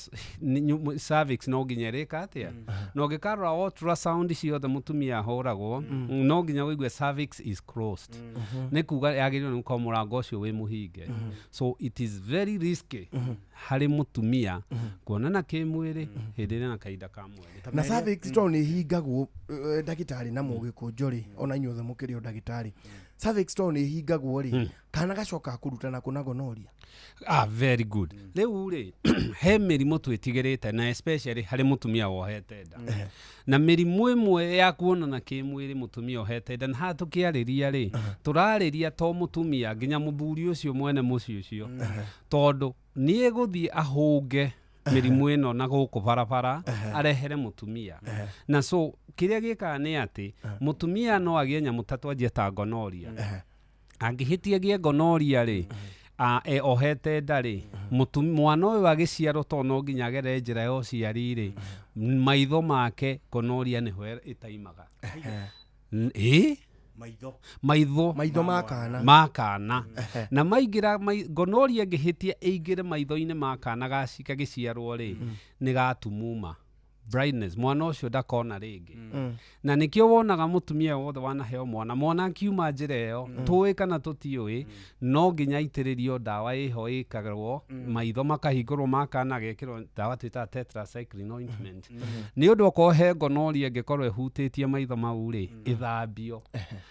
cervix no nginya ĩrĩka atĩa na ũngĩkarora ultrasound ciothe mũtumia ahũragwo no nginya wĩigue cervix is closed nĩ kuga yagĩrĩirwo nĩ gũkorwo mũrango ũcio wĩ mũhinge so it is very risky harĩ mũtumia kuonana kĩmwĩrĩ hĩndĩ ĩrĩa na kahinda ka mweri na cervix to nĩ hingagwo ndagĩtarĩ na mũgĩkũnjũ rĩ ona inyuothe mũkĩrĩ o ndagĩtarĩ cervix to nĩ hingagwo rĩ kana gacoka kũrutana kuna gonorrhea? Very good. Rĩu rĩ he mĩrimũ twĩtigĩrĩte na especially harĩ mũtumia wohete nda na mĩrimũ ĩmwe ya kuonana kĩmwĩrĩ mũtumia wohete nda na haha tũkĩarĩria rĩ tũrarĩria to mũtumia nginya mũthuri ũcio mwene mũciĩ ũcio tondũ nĩ egũthiĩ ahũnge mĩrimũ ĩno na gũkũ barabara arehere mũtumia na so kĩrĩa gĩkaga nĩ atĩ mũtumia no agĩe nyamũ ta twanjie ta gonorrhea angĩhĩtia gĩe gonorrhea rĩ ohete nda rĩ mwana ũyũ agĩciarwo to no nginya agere njĩra ya ũciari rĩ maitho make gonorrhea nĩho ĩtaimaga maitho makana na maingĩra gonorrhea ngĩhĩtia ĩingĩre maitho-inĩ makana gagĩciarwo rĩ nĩ gatumuma brightness mwana ũcio ndakona rĩngĩ na nĩkĩo wonaga mũtumia wothe wanaheo mwana akiuma njĩra ĩyo tũĩ kana tũtiũĩ no nginya aitĩrĩrio ndawa ĩho ĩkagĩrwo maitho makahingũrwo makana gekĩrwo ndawa twĩtaga tetracycline ointment nĩ ũndũ okorwo he gonorrhea ĩngĩkorwo ĩhutĩtie maitho mau rĩ ĩthambio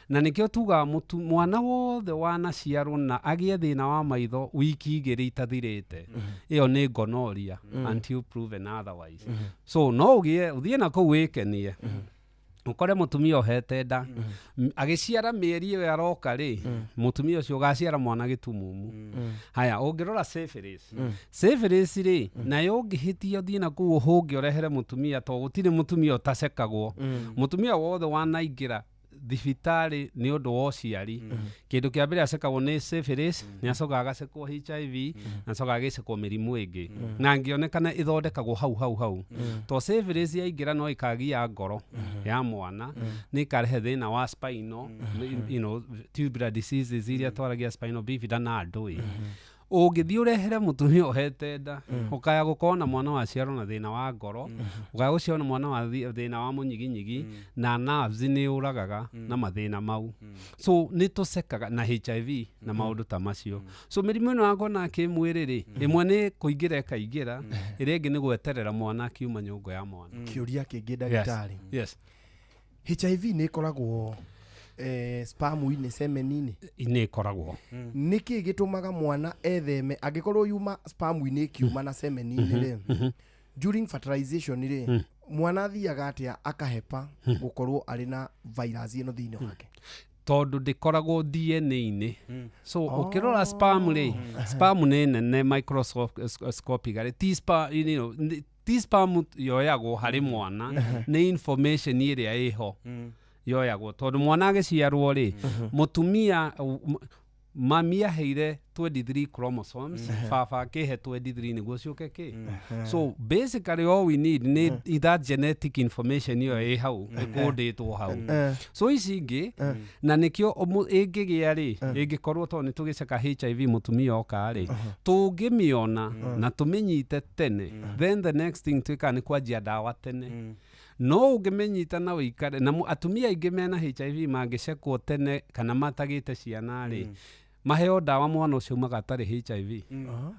na nĩkĩo tugaga mwana wothe wanaciarwo na agĩe thĩna wa maitho wiki 2 itathirĩte ĩyo nĩ gonorrhea until proven otherwise so no ũthiĩ na kũu wĩkenie ũkore mũtumia ohete nda agĩciara mĩeri ĩyo aroka rĩ mũtumia ũcio ũgaciara mwana gĩtumumu haya ũngĩrora syphilis rĩ nayo ũngĩhĩtia ũthiĩ na kũu ũhũnge ũrehere mũtumia to gũtirĩ mũtumia ũtacekagwo mũtumia wothe wanaingĩra thibitarĩ nĩ ũndũ wa ũciari kĩndũ kĩa mbere acekagwo nĩ syphilis nĩ acokaga agacekwo HIV na acokaga agĩcekwo mĩrimũ ĩngĩ na ngĩonekana ĩthondekagwo hau to syphilis yaingĩra no ĩkagia ngoro ya mwana nĩ ĩkarehe thĩna wa spinal tubular diseases iria twaragia spinal bifida na andũ ũngĩthiĩ ũrehere mũtumia ohete nda ũkaya gũkorwo na mwana waciarwo na thĩna wa ngoro ũkaya gũciarwo na mwana wa thĩna wa mũnyiginyigi na nerves nĩ ũragaga na mathĩna mau so nĩ tũcekaga na HIV na maũndũ ta macio so mĩrimũ ĩno ya kuonana kĩmwĩrĩ rĩ ĩmwe nĩ kũingĩra ĩkaingĩra ĩrĩa ĩngĩ nĩ gweterera mwana akiuma nyũngũ ya mwana. Kĩũria kĩngĩ ndagĩtarĩ HIV nĩ ĩkoragwo sperm-inĩ semen-inĩ nĩ ĩkoragwo nĩkĩ gĩtũmaga mwana etheme angĩkorwo yuma sperm-inĩ kiuma na semen-inĩ rĩ during fertilization rĩ mwana athiaga atĩa akahepa gũkorwo arĩ na virus ĩno thĩinĩ wake? tondu ndikoragwo DNA-inĩ so ukirora spam ri spam nĩ nene microscopic ti spam yoyagwo harĩ mwana nĩ information ĩrĩa ĩho yoyagwo tondu mwana agĩciarwo ri mutumia mami aheire 23 chromosomes baba akĩhe 23 nĩguo ciũke kĩ so basically all we need nĩ that genetic information ĩyo ĩ hau ĩkũndĩtwo hau so ici ingĩ na nĩkĩo ĩngĩgĩa rĩ ĩngĩkorwo tondũ nĩ tũgĩceka HIV mũtumia oka rĩ tũngĩmĩona na tũmĩnyite tene then the next thing twĩkaga nĩ kwanjia ndawa tene no ũngĩmenyita na wĩikare na atumia aingĩ mena HIV mangĩcekwo tene kana matagĩte ciana rĩ maheo ndawa mwana ũcio umaga atarĩ HIV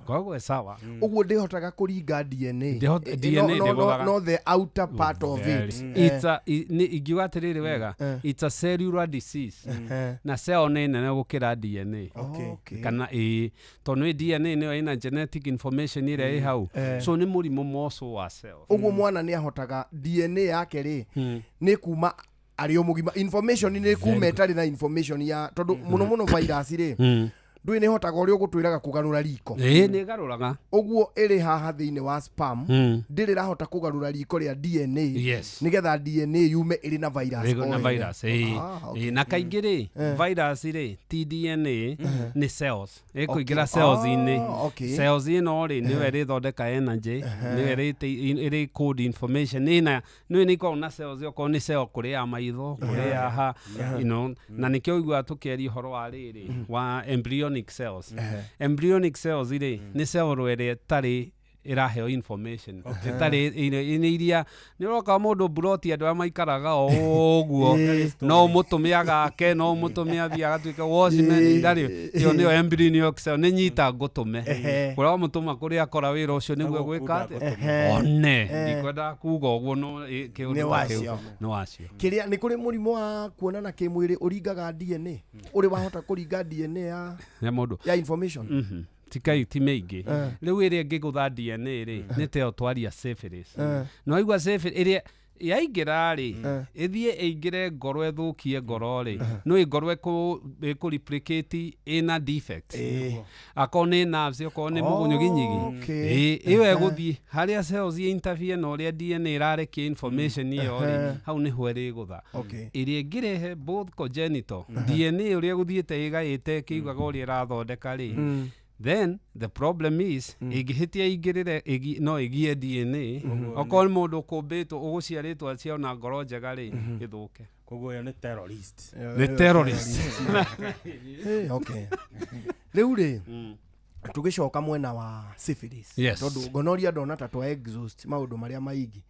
koguo sawa ũguo ndĩhotaga kũringa DNA no the outer part of it ingiuga atĩrĩrĩ wega it's a cellular disease na cell nĩ nene gũkĩra DNA kana tondũ DNA nĩyo ĩna genetic information ĩrĩa ĩ hau so nĩ mũrimũ moco wa cells ũguo mwana nĩ ahotaga DNA yake rĩ nĩ kuma ari omugima information ni kuma etari na information ya tondu muno virus ri ndui ni hotaga uri ugutwiraga kugarura riko ni garuraga uguo iri haha thiini wa spam ndiri rahota kugarura riko ria DNA nigetha DNA yume iri na virus na kaingĩ ri virus ri ti DNA ni cells ikuingira cells ini cells ino ri niwe ri thondeka energy niwe ri code information ni iko na cells yoko ni cell kuria maitho kuria ha na nikio igwa tukieri horo wa riri wa embryonic cells embryonic cells ni cell rwere tari iraheo information tari ini iria ni roka mundu buroti andu amaikaraga oguo no mutumiaga ake no mutumia thia agatuika watchman ndari yo ni embryonic cell ni nyita ngutume kuria mutuma kuria akora wira ucio niguo gwika one ndikwenda kuga uguo no kiundu no acio kiria ni kuri murimu wa kuonana kimwiri uringaga DNA uri wahota kuringa DNA ya mundu ya information tikai ti meigi riu iri ngigutha DNA ri niteo twaria syphilis no aigua syphilis iri yaingira ri ithie ingire ngoro ethukie ngoro ri no ingoro ku replicate ina defect akone nerves akone mugunyo ginyigi iyo eguthie haria cells interfere no ria DNA irarekia information iyo ri hau ni hwere gutha iri ngirehe both congenital DNA uria guthiete igaite kiugaga uria irathondeka ri then the problem is igihitia igirire no igie DNA okol mundu kumbitwo uguciaritwo acio na ngoro njega ri ithuke koguo yo ni terrorist okay riu ri tugicoka mwena wa syphilis tondu gonorrhea ndona ta twa exhaust maundu maria maigi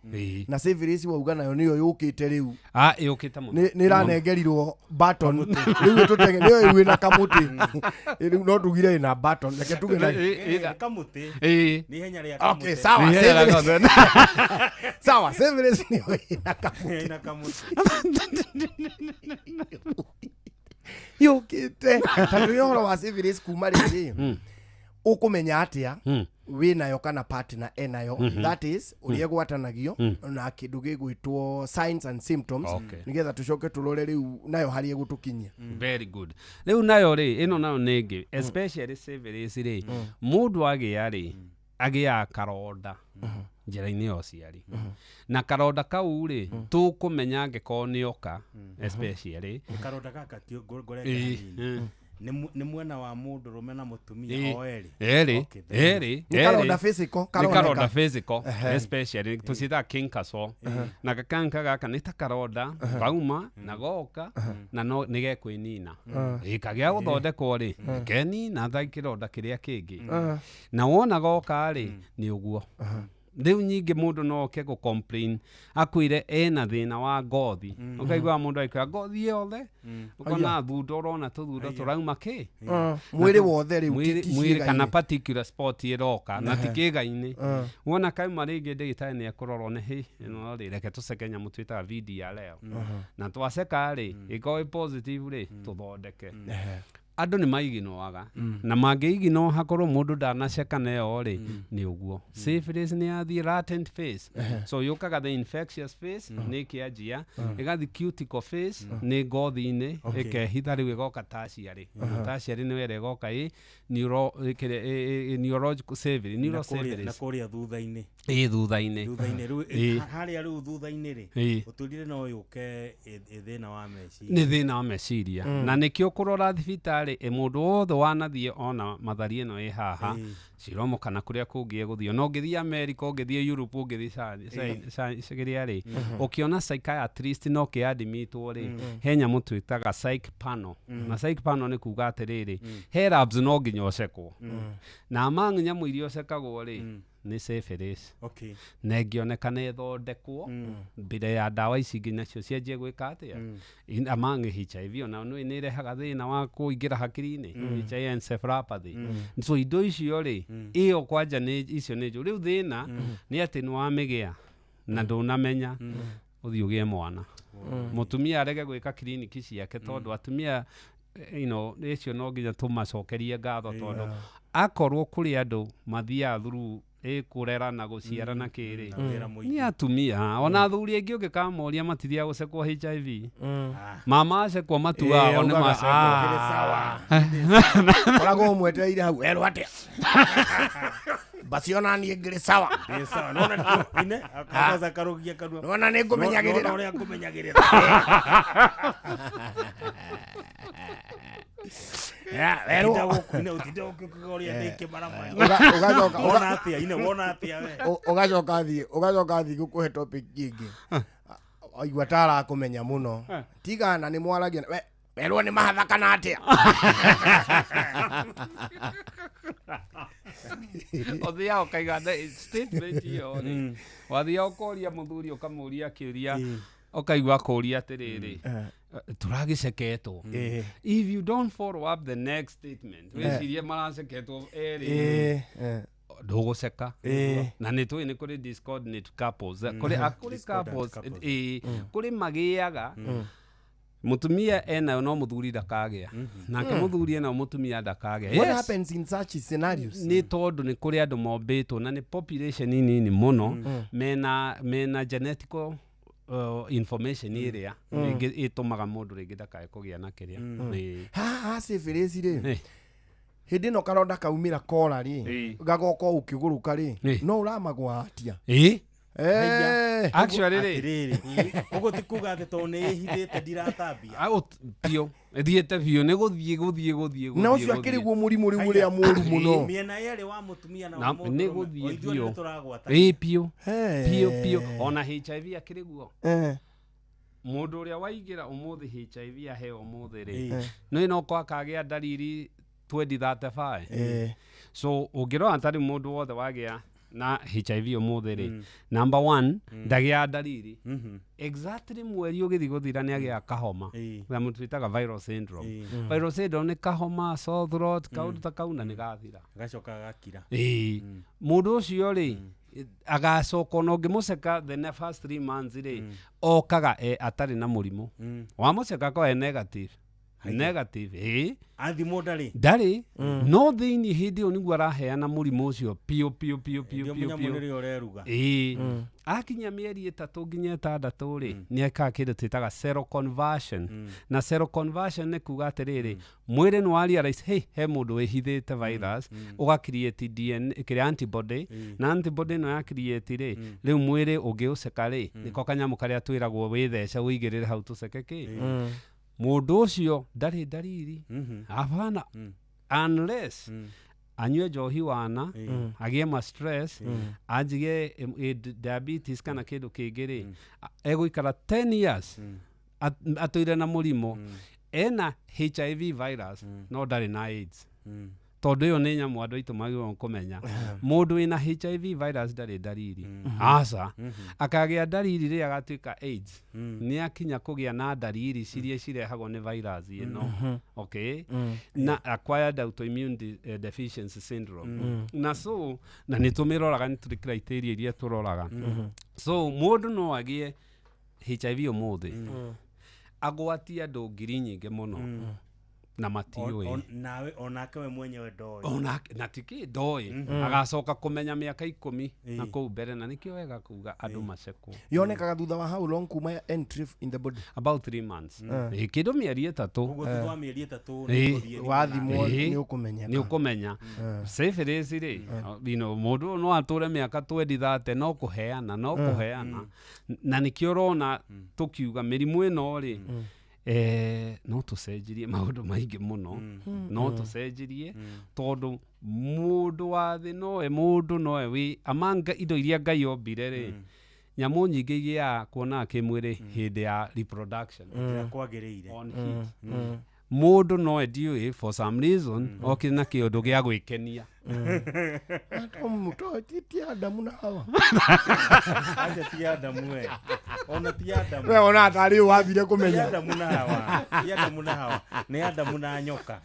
na syphilis wauga nayo niyo yukite riu yukite muno ni ranengerirwo button riu tutege niyo iwina kamuti riu no tugire ina button reke tuge na kamuti ni henya ria kamuti okay sawa syphilis niyo ina kamuti yukite tondu yoro wa syphilis kuma riri ukumenya atia winayo kana partner enayo that is urie gwatanagio na kindu gigwitwo signs and symptoms nigetha tucoke turore riu nayo hari egutukinyia very good riu nayo ri ino nayo ningi especially syphilis ri mundu agia ri agia karonda njira-ini yo ciari na karonda kau ri tukumenya ngeko nioka especially karonda gaka ti ngoreka ni mwena wa mundu rume na mutumia o eri karonda physical especially tusida kinkaso na gakanka gaka ni ta karonda kauma na goka na no nige kwinina ikagia guthondekwo ri keni na thaikironda kiria kingi na wona goka ri ni uguo riu nyingi mundu no ke go complain akwire ena thina wa ngothi ukaigwa mundu aikwa ngothi yothe ukona thundo rona tuthundo turauma ki mwiri wothe riu mwiri kana particular spot iroka na tikiga-ini wona kaima ringi ndagitari ni akurorwo ni hi ino ri reke tusekenya mutwita VDR leo na twaseka ri iko positive ri tuthondeke andå nä maiginoaga na mangä igino hakorwo må ndå ndanaceka nayo rä nä å guo syphilis nä yathiä latent phase so yåkaga the infectious phase nä kä anjia ä gathi cuticle phase nä ngothi-inä ä kehitha rä u ä goka tertiary nä wera ä goka neurological syphilis na kå rä a thutha-inä thutha-inä harä a rä u thutha-inä rä å tå rire no yå ke thä na wa meciria nä thä na wa meciria na nä kä o kå rora thibitarä må ndå wothe wanathiä ona mathari ä no ä haha ciromo kana kå rä a kå ngä egå thiä ona å ngä thiä America å ngä thiä Europe å ngä thiä rä a rä å kä ona psychiatrist no kä admitwo rä he nyamå twä taga psych panel na psych panel nä kuga atä rä rä he labs no nginya å cekwo na among nyamå iria å cekagwo rä nä syphilis na ĩngĩonekana ĩthondekwo mbere ya ndawa ici ingĩ nacio cianjie gwĩka atĩa among HIV ona nĩ ĩrehaga thĩna wa kũingĩra hakiri-inĩ HIV encephalopathy so indo icio rĩ ĩyo kwanja icio nĩ njũru rĩu thĩna nĩ atĩ nĩ wamĩgĩa na ndũnamenya ũthiĩ ũgĩe mwana mũtumia arege gwĩka kiriniki ciake tondũ atumia icio no nginya tũmacokerie ngatho tondũ akorwo kũrĩ andũ mathiaga through kũrera na gũciara na kĩrĩ nĩ atumia ona athuri aingĩ ũngĩkamoria matithia gũcekwo HIV mama acekwo matuao nĩ koragwo ũmwetereire hau erwo atĩa basi ona niĩ ngĩrĩ sawa nona nĩ ngũmenyagĩrĩra ũgacoka thiĩ gũkũhe topic ingĩ aigua ta arakũmenya mũno tigana nĩ mwaragia werwo nĩ mahatha kana atĩa ũthiaga ũkaiga statement ĩyo wathiaga ũkoria mũthuri ũkamũria kĩũria ũkaigua akũria atĩrĩrĩ turagiceketwo if you don't follow up the next statement wĩcirie maraceketwo erĩ ndũgũceka na nĩ tũĩ nĩ kũrĩ discoordinate couples kũrĩ couples kũrĩ magĩaga mutumia enayo no muthuri ndakagĩa nake muthuri enayo mutumia ndakagĩa what happens in such scenarios nĩ tondũ nĩ kũrĩ andũ mombĩtwo na nĩ population nini mũno mena genetical information ĩrĩa ĩtũmaga mũndũ rĩngĩ ndakae kũgĩa na kĩrĩa haha syphilis rĩ hĩndĩ ĩno karonda kaumĩra kora rĩ gagoka ũkĩgũrũka rĩ no ũramagwatia actually rĩ ũguo ti kuga atĩ tondũ nĩ ĩhithĩte ndiratambia biũ ĩthiĩte biũ nĩ gũthiĩ na ũcio akĩrĩguo mũrimũ rĩu ũrĩa mũru mũno mĩena yerĩ wa mũtumia na nĩ gũthiĩ biũ ona HIV akĩrĩguo mũndũ ũrĩa waingĩra ũmũthĩ HIV aheo ũmũthĩ rĩ no ĩnokorwo akagĩa ndariri 2035 so ũngĩrora tarĩ mũndũ wothe wagĩa na HIV ũmũthĩ rĩ number 1 ndagĩa ndariri exactly mweri ũgĩthiĩ gũthira nĩ agĩa kahoma na mũndũ twĩtaga viral syndrome viral syndrome nĩ kahoma sore throat kaũndũ ta kau na nĩ gathira gacoka gakira mũndũ ũcio rĩ agacoka no ngĩmũceka the first 3 months rĩ okaga atarĩ na mũrimũ wamũceka ko negative athimo ndarĩ no thĩinĩ hĩndĩ ĩyo nĩguo araheana mũrimũ ũcio piũ akinya mĩeri 3 nginya 6 rĩ nĩ ekaga kĩndũ twĩtaga cell conversion na cell conversion nĩ kuga atĩrĩrĩ mwĩrĩ nĩ wa realize he mũndũ wĩhithĩte virus ũga create DNA kĩrĩa antibody na antibody ĩno ya create rĩ rĩu mwĩrĩ ũngĩũceka rĩ nĩko kanyamũ karĩa twĩragwo wĩthece wĩigĩrĩre hau tũceke kĩ mũndũ ũcio ndarĩ ndariri hapana unless anyue njohi wana agĩe ma stress anjige diabetes kana kĩndũ kĩngĩ rĩ egũikara 10 years atũire na mũrimũ ena HIV virus no ndarĩ na AIDS tondũ ĩyo nĩ nyamũ andũ aitũ magĩrĩirwo kũmenya mũndũ wĩna HIV virus ndarĩ ndariri aca akagĩa ndariri rĩrĩa agatuĩka AIDS nĩ akinya kũgĩa na ndariri ciria cirehagwo nĩ virus ĩno okay na acquired autoimmune deficiency syndrome na so na nĩ tũmĩroraga nĩ tũrĩ criteria iria tũroraga so mũndũ no agĩe HIV ũmũthĩ agwatie andũ ngiri nyingĩ mũno na matiũĩ nawe onake we mwenyewe ndoĩ na tiki ndoĩ agacoka kũmenya mĩaka 10 na kũu mbere na nĩkĩo wega kuga andũ macekwo yonekaga thutha wa how long kuma entry in the body about 3 months kĩndũ mĩeri 3 ũguo thutha wa mĩeri 3 wathimwo nĩ ũkũmenya syphilis rĩ mũndũ no atũre mĩaka 20-30 no kũheana na nĩkĩo ũrona tũkiuga mĩrimũ ĩno rĩ no tũcenjirie maũndũ maingĩ mũno no tũcenjirie tondũ mũndũ wa thĩ nowe wĩ amanga indo iria Ngai ombire rĩ nyamũ nyingĩ igĩaga kuonaga kĩmwĩrĩ hĩndĩ ya reproduction kwagĩrĩire mũndũ no ndiũĩ for some reason okire na kĩũndũ gĩa gwĩkenia ti Adamu na Hawa acha ti Adamu we ona ti Adamu we ona atari wathire kumenya Adamu na Hawa ti Adamu na Hawa ni Adamu na nyoka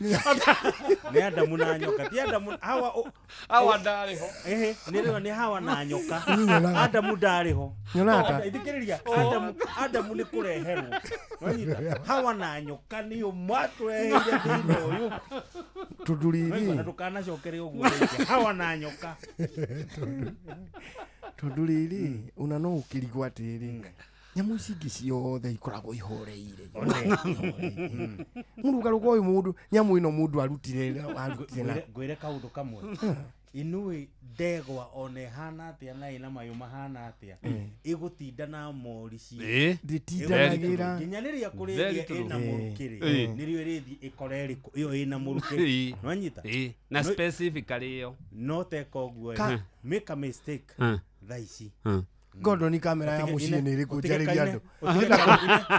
ni Adamu na nyoka ti Adamu Hawa ndariho ni Hawa na nyoka Adamu ndariho ithikiriria Adamu ni kureherwo Hawa na nyoka ni umatureheire thĩinĩ ũyũ tuduriri ndukanacokerie ũguo Hawa na nyoka tuduriri una no ukirigwa atiri nyamu ici ingĩ ciothe ikoragwo ihoreire mũndũ garuka ũyũ mũndũ nyamu ĩno mũndũ arutire na ngwĩre kaũndũ kamwe inui ndegwa one hana atia na ina mayu mahana atia igutinda na mori ci nditindanagira kinyaniria kuriria ina murukiri nirio irithi ikoreri iyo ina murukiri nwanyita na specifically iyo no teka oguo make a mistake thaici Gordon kamera ya muciĩ nĩ ĩrĩ kũnjarĩria andũ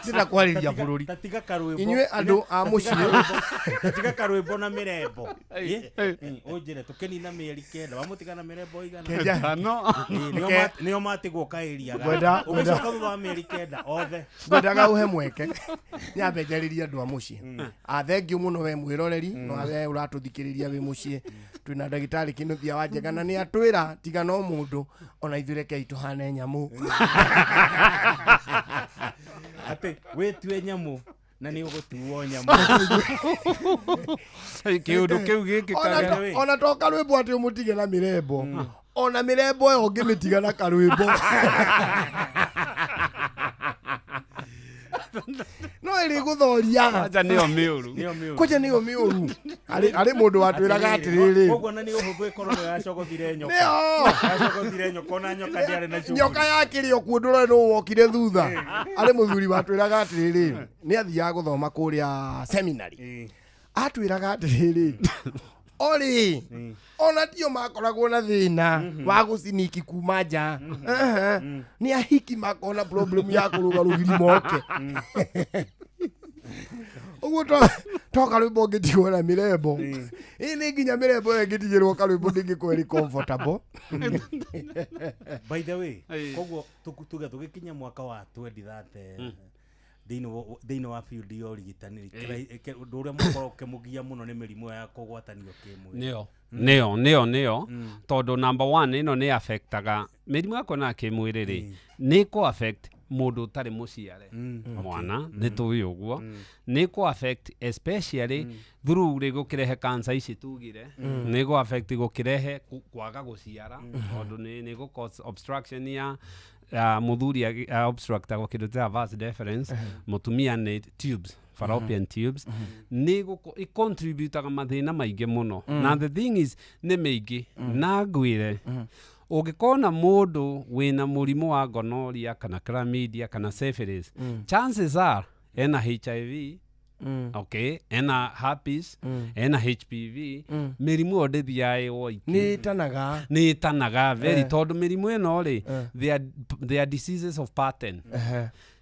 tita kwarĩria bũrũri tatiga karwĩmbo inyuĩ andũ a muciĩ tatiga karwĩmbo na mirembo ũnjĩre tũkenina mĩeri 9 wamũtigana mirembo igana nĩo matigwo kaĩria ũgĩcoka thutha wa mĩeri 9 othe ngwendaga ũhe mweke nyambe njarĩrie andũ a muciĩ thengiũ mũno we mwĩroreri no we ũratũthikĩrĩria wĩ muciĩ twĩna ndagĩtarĩ Kĩnuthia wa Njega na nĩ atwĩra tiga no mũndũ ona ithuĩ rekei tũhane nyamũ atĩ wĩtue nyamũ na nĩ ũgũtuo nyamũ kĩũndũ kĩu gĩkĩ ona to karwĩmbo atĩ ũmũtige na mĩrembo ona mĩrembo ĩyo ũngĩmĩtiga na karwĩmbo no ĩrĩ gũthoria aja nĩyo mĩũru koja nĩyo mĩũru arĩ mũndũ watwĩraga atĩrĩrĩ ũguo na nĩ ũhũthũ ĩkorwo nĩ yacogothire nyoka yacogothire nyoka na nyoka ndĩarĩ na cumbĩ nyoka yakĩrĩ okuo ndũrore nũ wokire thutha arĩ mũthuri watwĩraga atĩrĩrĩ nĩ athiaga gũthoma kũrĩa seminary atwĩraga atĩrĩrĩ Oli ona tio makoragwo na thĩna wa gũciniki kuma nja nĩ ahiki makona problem ya kũrũga rũgiri moke ũguo toka rwĩmbo ngĩtigwo na mĩrembo nĩ nginya mĩrembo ĩyo ĩngĩtigĩrwo karwĩmbo ndĩngĩkorwo ĩrĩ comfortable by the way koguo tuge tũgĩkinya mwaka wa 2030 thĩinĩ wa field ya ũrigitani ũndũ ũrĩa mũkorwo ũkĩmũgia mũno nĩ mĩrimũ ya kũgwatanio kĩmwĩrĩ nĩyo tondũ number 1 ĩno nĩ affectaga mĩrimũ ya kuona kĩmwĩrĩ rĩ nĩ kũ affect mũndũ ũtarĩ mũciare mwana nĩ tũĩ ũguo nĩ kũ affect especially through gũkĩrehe cancer ici tugire nĩ kũ affect gũkĩrehe kwaga gũciara tondũ nĩ gũ cause obstruction ya mũthuri obstructagwo kĩndũ ta vas deferens mũtumia nĩ tubes fallopian tubes nĩ contributaga mathĩna maingĩ mũno na the thing is nĩ mĩingĩ na ngwĩre ũngĩkona mũndũ wĩna mũrimũ wa gonorrhea kana chlamydia kana syphilis chances are ena HIV okay ena herpes ena HPV mĩrimũ ĩyo ndĩthiaga ĩwo nĩ ĩtanaga very tondũ mĩrimũ ĩno rĩ they are diseases of pattern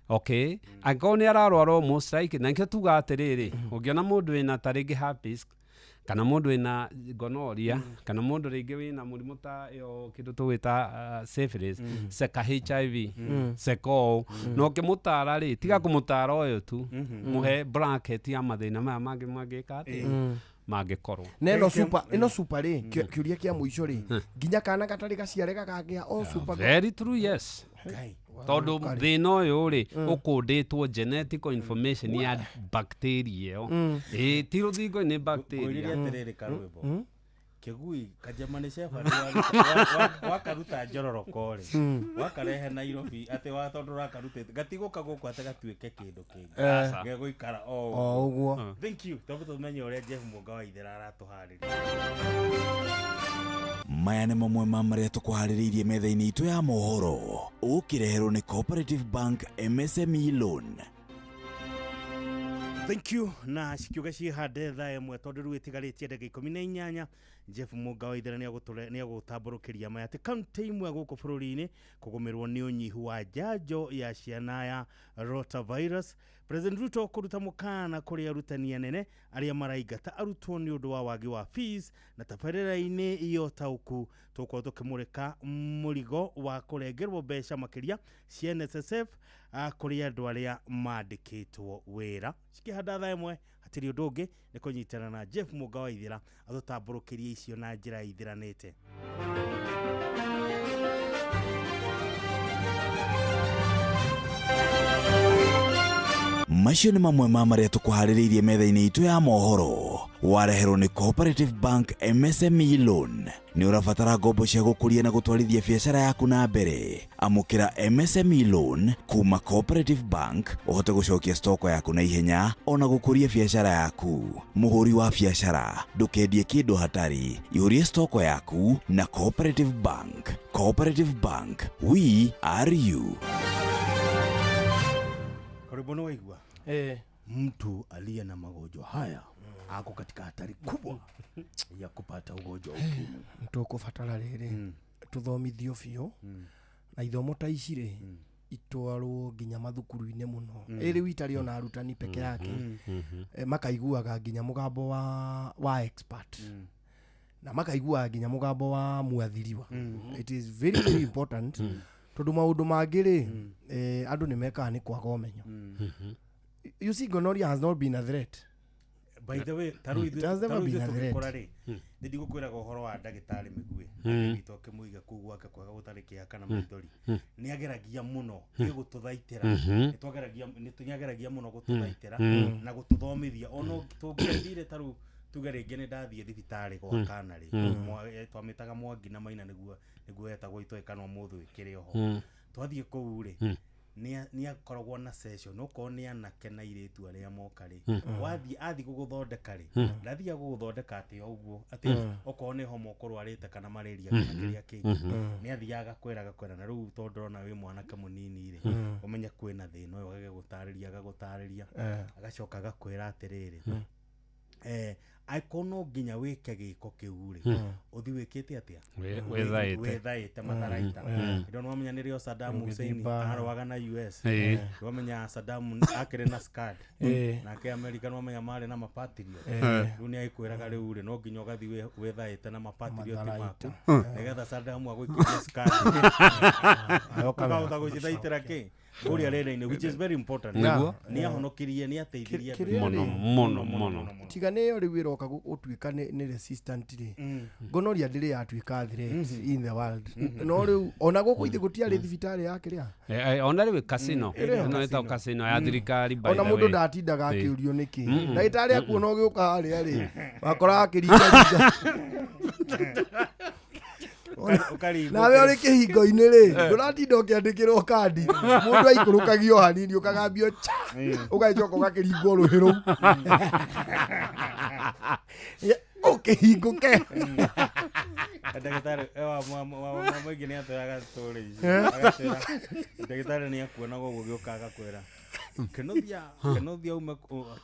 okay angĩkorwo nĩ ararwara almost like na nkĩo tuga atĩrĩrĩ ũngĩona mũndũ wĩna ta rĩngĩ herpes kana mũndũ wĩna gonorrhea kana mũndũ rĩngĩ wĩna mũrimũ ta ĩyo kĩndũ tũgwĩta syphilis seka HIV seka ũũ na ũkĩmũtara rĩ tiga kũmũtara ũyũ tu mũhe bracket ya mathĩna maya mangĩ mangĩka atĩ mangĩkorwo ĩno super rĩ kĩũria kĩa mũico rĩ nginya kana gatarĩ gaciare gakagĩa all super very true yes tondu thina uyu ri ukunditwo genetical information ya bacteria yo ti ruthingo ni bacteria atiriri karwimbo kigui kajamani chef wakaruta njororoko ri wakarehe Nairobi ati watondu rakarutite gatiguka guku ati gatuike kindu kingi geguikara o uguo. Thank you tobu tumenye uria Jeff Muga wa Ithera aratuhariria maya nĩ mamwe ma marĩa tũkũharĩrĩirie metha-inĩ itũ ya mohoro ũkireherwo nĩ Cooperative Bank MSME Loan. Thank you na cikiuga cihande thaa ĩmwe tondu rĩu ĩtigarĩtie ndagĩka 18 Jeff Muga wa Ithera nĩagũtamborũkĩria maya atĩ kaunti imwe gũkũ bũrũri-inĩ kũgũmĩrwo nĩ ũnyihu wa njanjo ya ciana ya rotavirus. President Ruto kũruta mũkana kũrĩ arutani anene arĩa maraingata arutwo nĩ ũndũ wa wagi wa fees na tabarĩra-inĩ iyo taũku tũkorwo tũkĩmũrĩka mũrigo wa kũrengerwo mbeca makĩria cia NSSF kũrĩ andũ arĩa mandĩkĩtwo wĩra. Cikĩhanda thaa ĩmwe hatirĩ ũndũ ũngĩ nĩ kũnyitana na Jeff Muga wa Ithera atũtambũrũkĩrie icio na njĩra ithiranĩte. Macio nĩ mamwe ma marĩa tũkũharĩrĩirie metha-inĩ itũ ya mohoro wareherwo nĩ Cooperative Bank MSME Loan. Nĩ ũrabatara ngombo cia gũkũria na gũtwarithia biacara yaku na mbere. Amũkĩra MSME Loan kuma Cooperative Bank ũhote gũcokia stoko yaku na ihenya ona gũkũria biacara yaku. Mũhũri wa biacara ndũkendie kĩndũ hatari, ihũrie stoko yaku na Cooperative Bank. Cooperative Bank, we are you. Karibu na waigua. Mtu aliye na magonjwa haya ako katika hatari kubwa ya kupata ugonjwa ukimwi. Tukubatara riri tuthomithio biũ na ithomo ta ici ri itwarwo nginya mathukuru-inĩ muno. Iri witari ona arutani peke yake makaiguaga nginya mugambo wa expert na makaiguaga nginya mugambo wa mwathiriwa. It is very very important tondu maundu mangĩ ri andu nĩ mekaga nĩ kwaga ũmenyo. You see, gonorrhea has not been a threat. By the way, it has never been a threat. Ndi gukwiraga uhoro wa ndagitari Migui agito kimuiga kuu gwake kwaga gutarikia kana maithori ni ageragia muno gututhaitira ni tunyageragia muno gututhaitira na gututhomithia ono tungithire taru tugerege ni ndathie thibitari gwa kana ri twamitaga Mwangi na Maina niguo etagwo itoekanwa muthu ikiri oho twathie kuu ri ni akoragwo na session uko ni anake na iretu aria moka ri athi guguthondeka ri ndathia guguthondeka ati oguo ati uko ni homo kurwarite kana malaria kana kiria kingi ni athiaga kwera na riu tondu na wi mwanake munini ri umenya kwina thina uyo agagutariria agacoka agakwira atiriri aikono nginya wike giko kiu ri uthi wikite atia wethaite matharaita ndo no menya nirio Saddam Hussein arwaga na US no menya Saddam akire na SCAD na ke America no menya mari na mapatrio dunia ikwiraga riu ri no nginya ugathi wethaite na mapatrio timaku nigetha Saddam agwikiria SCAD ayoka utagujithaitira ki uri arena-ini which is very important ni ahonokirie ni ateithiria mono tigane yo riu iroka utuika ni resistant ri gonorrhea ndiri yatuika threat in the world no riu ona guku ithi gutiari thibitari yake ria ona riu casino no eta casino ya thirikari by the way ona mundu ndatindaga akiurio niki ndagitari akuona ugiuka haria ri wakora akiringa nawe uri kihingo-ini ri nduratinda ukiandikirwo kandi mundu aikurukagio hanini ukagambio ugaicoka ugakiringwo ruhiru ukihinguke ndagitari mwingi ni aturaga story ndagitari ni akuona gugu giukaga kwira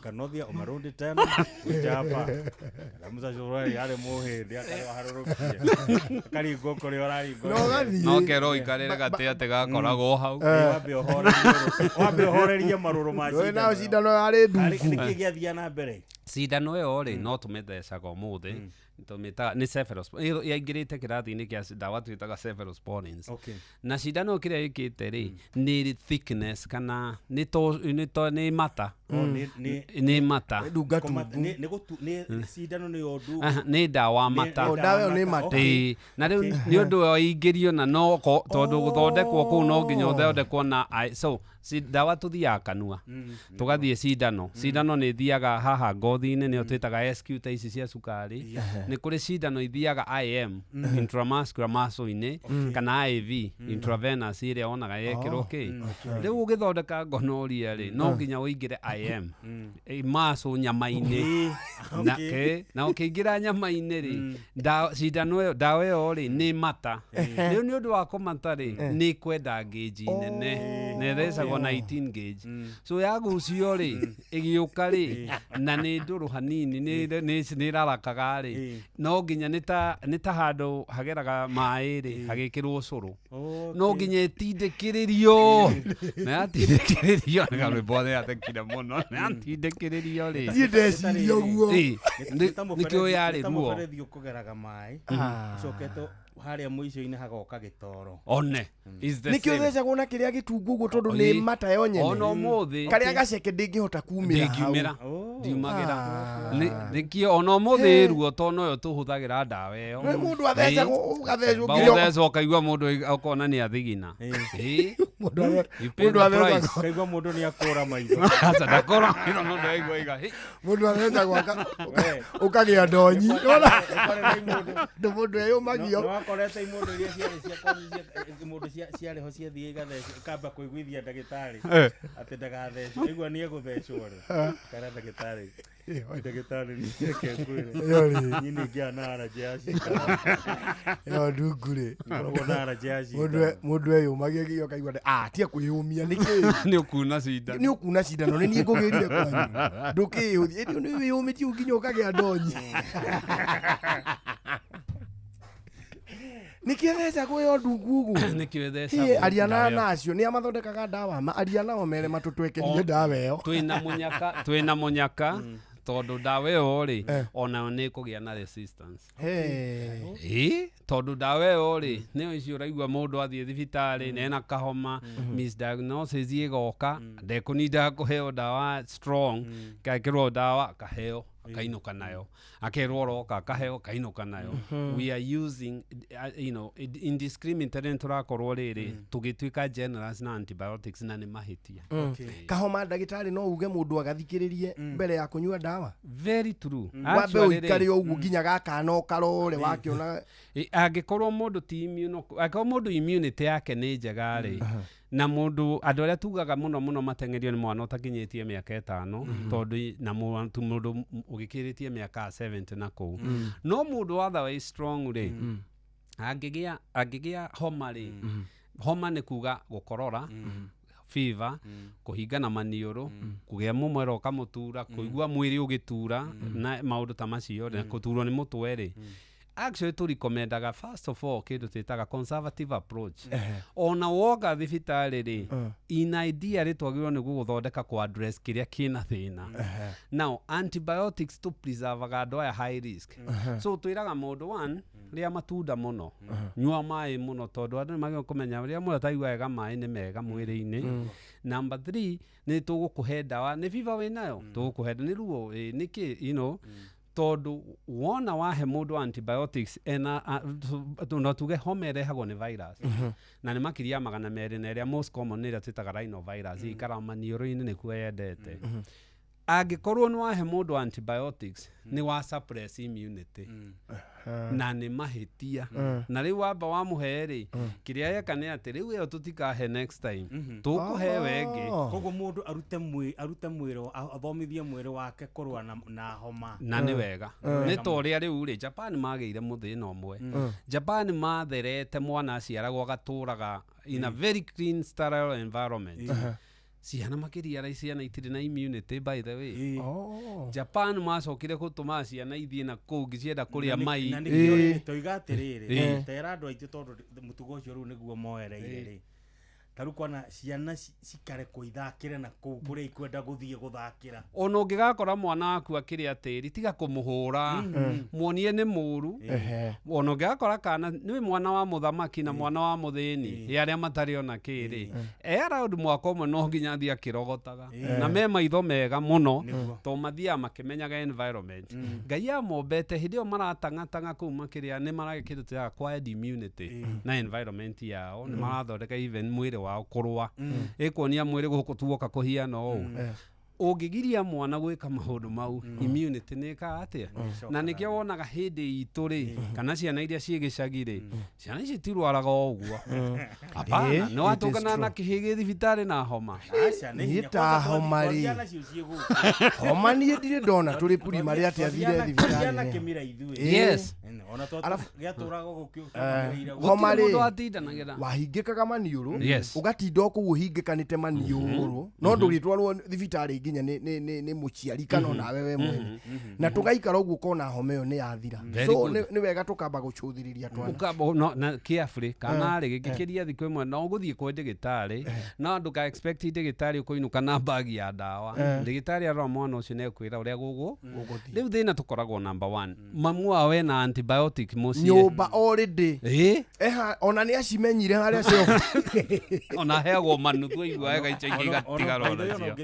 kenothia umarundi tena ujapa ramuza jorari yale muhindi akarwa harurukia kari ngoko ri orari no kero ikarere gate ate gakoragwo hau wabe horerie maruru maci we na cindano yari nduku nikigiathia na mbere cindano yo ri no tumethecaga umuthi tumita ni cephalosporins yaingirite kirathi-ini kia dawa twitaga cephalosporins Okay. na cindano kiria ikite ri ni thickness kana ni mata ni mata ni cindano ni ondu ni dawa mata dawa ni mata na riu ni undu wa ingirio na no tondu guthondekwo kuu no nginya uthondekwo na so dawa tuthiaga kanua tugathie cindano ni thiaga haha ngothi-ini nio twitaga SQ ta ici cia cukari ni kuri cindano ithiaga IM intramuscular muscle-ini kana IV intravenous iria onaga yekirwo ki riu ugithondeka gonorrhea ri no nginya uingire IM muscle nyama-ini na ukiingira nyama-ini ri cindano iyo dawa iyo ri ni mata riu ni undu wa kumata ri ni kwenda gauge nene na thecagwo 19 gauge so yagucio ri igiuka ri na ni nduru hanini ni rarakaga ri no nginya ni ta handu hageraga mai ri hagikirwo curu no nginya itindikiririo na yatindikiririo na rwimbo atekire muno na yatindikiririo ri ndeciria guo nikio yari ruo muberethi ukugeraga mai coketo haria muico-ini hagoka gitoro one nikio thecagwo na kiria gitungu uguo tondu ni mata yo nyene ono muthi karia gaceke ndingihota kumira ndiumagira nikio ono muthi ruo tono yo tuhuthagira dawa iyo mundu athecagwo ugathecwo nginya ukaigua mundu akona ni athigina mundu athecagwo kaigua mundu ni akura maitho aca ndakora ino mundu aigua iga mundu athecagwo ukagia ndonyi ndu mundu eyumagio wakorete imundu iria ciarĩ cia mundu ciarĩho ciathiĩ igathece ikamba kũiguithia ndagĩtarĩ atĩ ndagathece aigua nĩ egũthecwo rĩ kana ndagĩtarĩ nĩ reke ngwĩre nyini ngĩana arajĩ ya yo ndungu rĩ ngoragwo na arajĩ ya mundu eyũmagia gĩo kaigua tie kwĩyũmia nĩkĩ nĩ ũkuna cindano nĩ niĩ ngũgĩrire kwanyu ndũkĩyũthie nĩ wĩyũmĩtie nginya ũkagĩa ndonyi nikio thecagwo yo ndungu ugu nikio thecagwo ariana nacio ni amathondekaga dawa ariana o mere matutwekerie dawa iyo twina munyaka tondu dawa iyo ri ona ni kugia na resistance tondu dawa iyo ri ni icio uraigua mundu athie thibitari nena kahoma misdiagnosis igoka ndekuninda kuheo dawa strong kakirwo dawa kaheo kainuka nayo akerwo roka kaheo kainuka nayo we are using indiscriminate turakorwo riri tugituika generous na antibiotics na ni mahitia kahoma ndagitari no uge mundu agathikiririe mbere ya kunyua dawa very true wabe uikari ugu nginya gaka no karore wakiona angikorwo mundu ti immune akorwo mundu immunity yake ni njega ri na mundu andu aria tugaga muno matengerio ni mwana utakinyitie miaka 5 tondu na mundu ugikiritie miaka 70 na kuu no mundu otherwise strong ri angigia homa ri homa ni kuga gukorora fever kuhingana maniuru kugia mumwero ukamutura kuigua mwiri ugitura na maundu ta macio na kuturwo ni mutwe ri actually to recommendaga first of all kindu twitaga conservative approach ona woga thibitari ri in idea ri twagirwo ni guthondeka kwa address kiria kina thina now antibiotics to preserve andu aya high risk so twiraga mundu one ria matunda muno nyua mai muno tondu andu magio kumenya ria mundu ataigua wega mai ni mega mwiri-ini number 3 ni tugukuhe dawa ni fever winayo tugukuhe ni ruo niki tondu wona wahe mundu antibiotics no tuge homa irehagwo ni virus na ni makiria 200 na iria most common ni iria twitaga rhinovirus ikara maniuru-ini nikuo yendete angikorwo ni wahe mundu antibiotics ni wa suppress immunity na ni mahitia na riu wamba wamuhe ri kiria yeka ni ati riu iyo tutikahe next time tukuhe wengi koguo mundu arute mwiro athomithie mwiri wake kurwa na homa na ni wega ni toria riu ri Japan magire muthina umwe Japan matherete mwana aciaragwo agaturaga in a very clean sterile environment ciana makiria ra ciana itiri na immunity by the way Japan macokire gutuma ciana ithie na kuu ngicienda kuria mai na nikio toiga atiriri tera andu aitũ tondu mutugo ucio riu niguo moereire ri taru kwana ciana cikarekwo ithakire na kuu kuria ikwenda guthie guthakira ona ungigakora mwana waku akiria tiri tiga kumuhura muonie ni muru ona ungigakora kana ni mwana wa muthamaki na mwana wa muthini yaria matari ona kiri around mwaka umwe no nginya thia kirogotaga na me maitho mega muno to mathia makimenyaga environment ngai amombete hindi o maratanga kuu makiria ni maragikirutira acquired immunity na environment yao ni marathondeka even mwiri wao kurwa ikuonia mwiri guku tuoka kuhiana o ungigiria mwana gwika maundu mau immunity ni ka atia na nikio wonaga hindi itu ri kana ciana iria ciigicagi ri ciana ici tirwaraga uguo hapana no atukana na kihigi thibitari na homa nita homa ri homa ni ndire ndona turi primary ati athire thibitari yes ona to giaturaga homa ri wahingikaga maniuru ugatinda ku uhingikanite maniuru no nduritwarwo thibitari nginya ni muciari kana na wewe mwene na tugaikara uguo kona homa yo ni yathira so ni wega tukamba gucuthiriria twana ukamba no na carefully kana ri gikiria thiku imwe no guthie kwa ndigitari no nduka expect ndigitari kuinuka na bag ya dawa ndigitari arwa mwana ucio ne kwira uria gugu riu thina tukoragwo number 1 mamu wawe na antibiotic mucie nyumba already ona ni acimenyire haria cio ona heagwo manuthu igwa wega icaingi gatigaro cio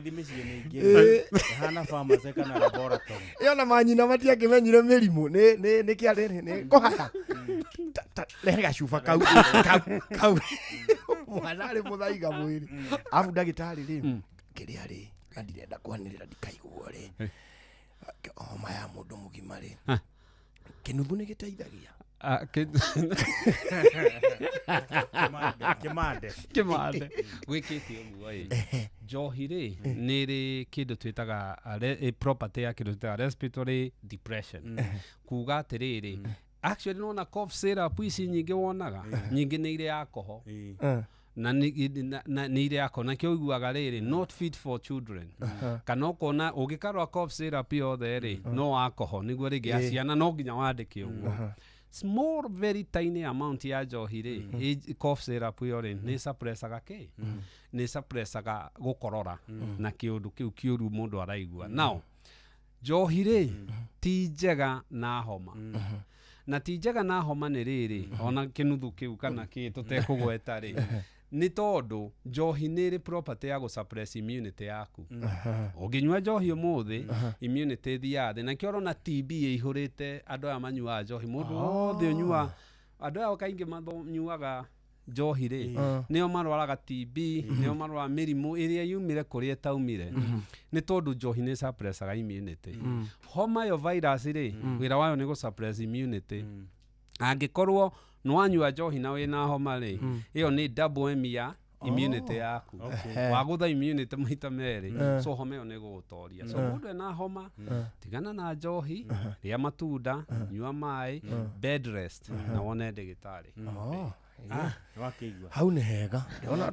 hana pharmacy kana laboratory yona manyina matiakimenyire mirimu ni kiarere ni kohaya lega shufa kau mwana ari muthaiga mwiri afu ndagitari ri kiria ri ndirenda kwanirira ndikaiguo ri homa ya mundu mugima ri kinuthu ni giteithagia kimande gwikite uguo njohi ri niri kindu twitaga property ya kindu twitaga respiratory depression kuga atiriri actually nona cough syrup ici nyingi wonaga nyingi ni ile alcohol na ni ile yako na kio iguaga riri not fit for children kana ukona ugikarwa cough syrup yothe ri no alcohol niguo rigi aciana no nginya wandike uguo small very tiny amount ya njohi ri cough syrup yo ri ni suppressaga ki ni suppressaga gukorora na kiundu kiu kiuru mundu araigua now njohi ri ti njega na homa na ti njega na homa ni riri ona kinuthu kiu kana ki tutekugweta ri ni tondu njohi ni ri property ya suppress immunity yaku uginywa njohi umuthi immunity thiathe na kioro na TB ihurite andu aya manyua njohi mundu othe unyua andu aya kaingi manyuaga njohi ri nio marwaraga TB nio marwara mirimu iria yumire kuria taumire ni tondu njohi ni suppressaga immunity homa yo virus ri wira wayo ni suppress immunity angikorwo no anyua njohi na wina homa ri iyo ni double M ya immunity yaku wagutha immunity maita meri so homa yo ni gugutoria so mundu ena homa tigana na njohi ria matunda nyua mai bed rest na wone ndigitari wakiigua hau ni hega ona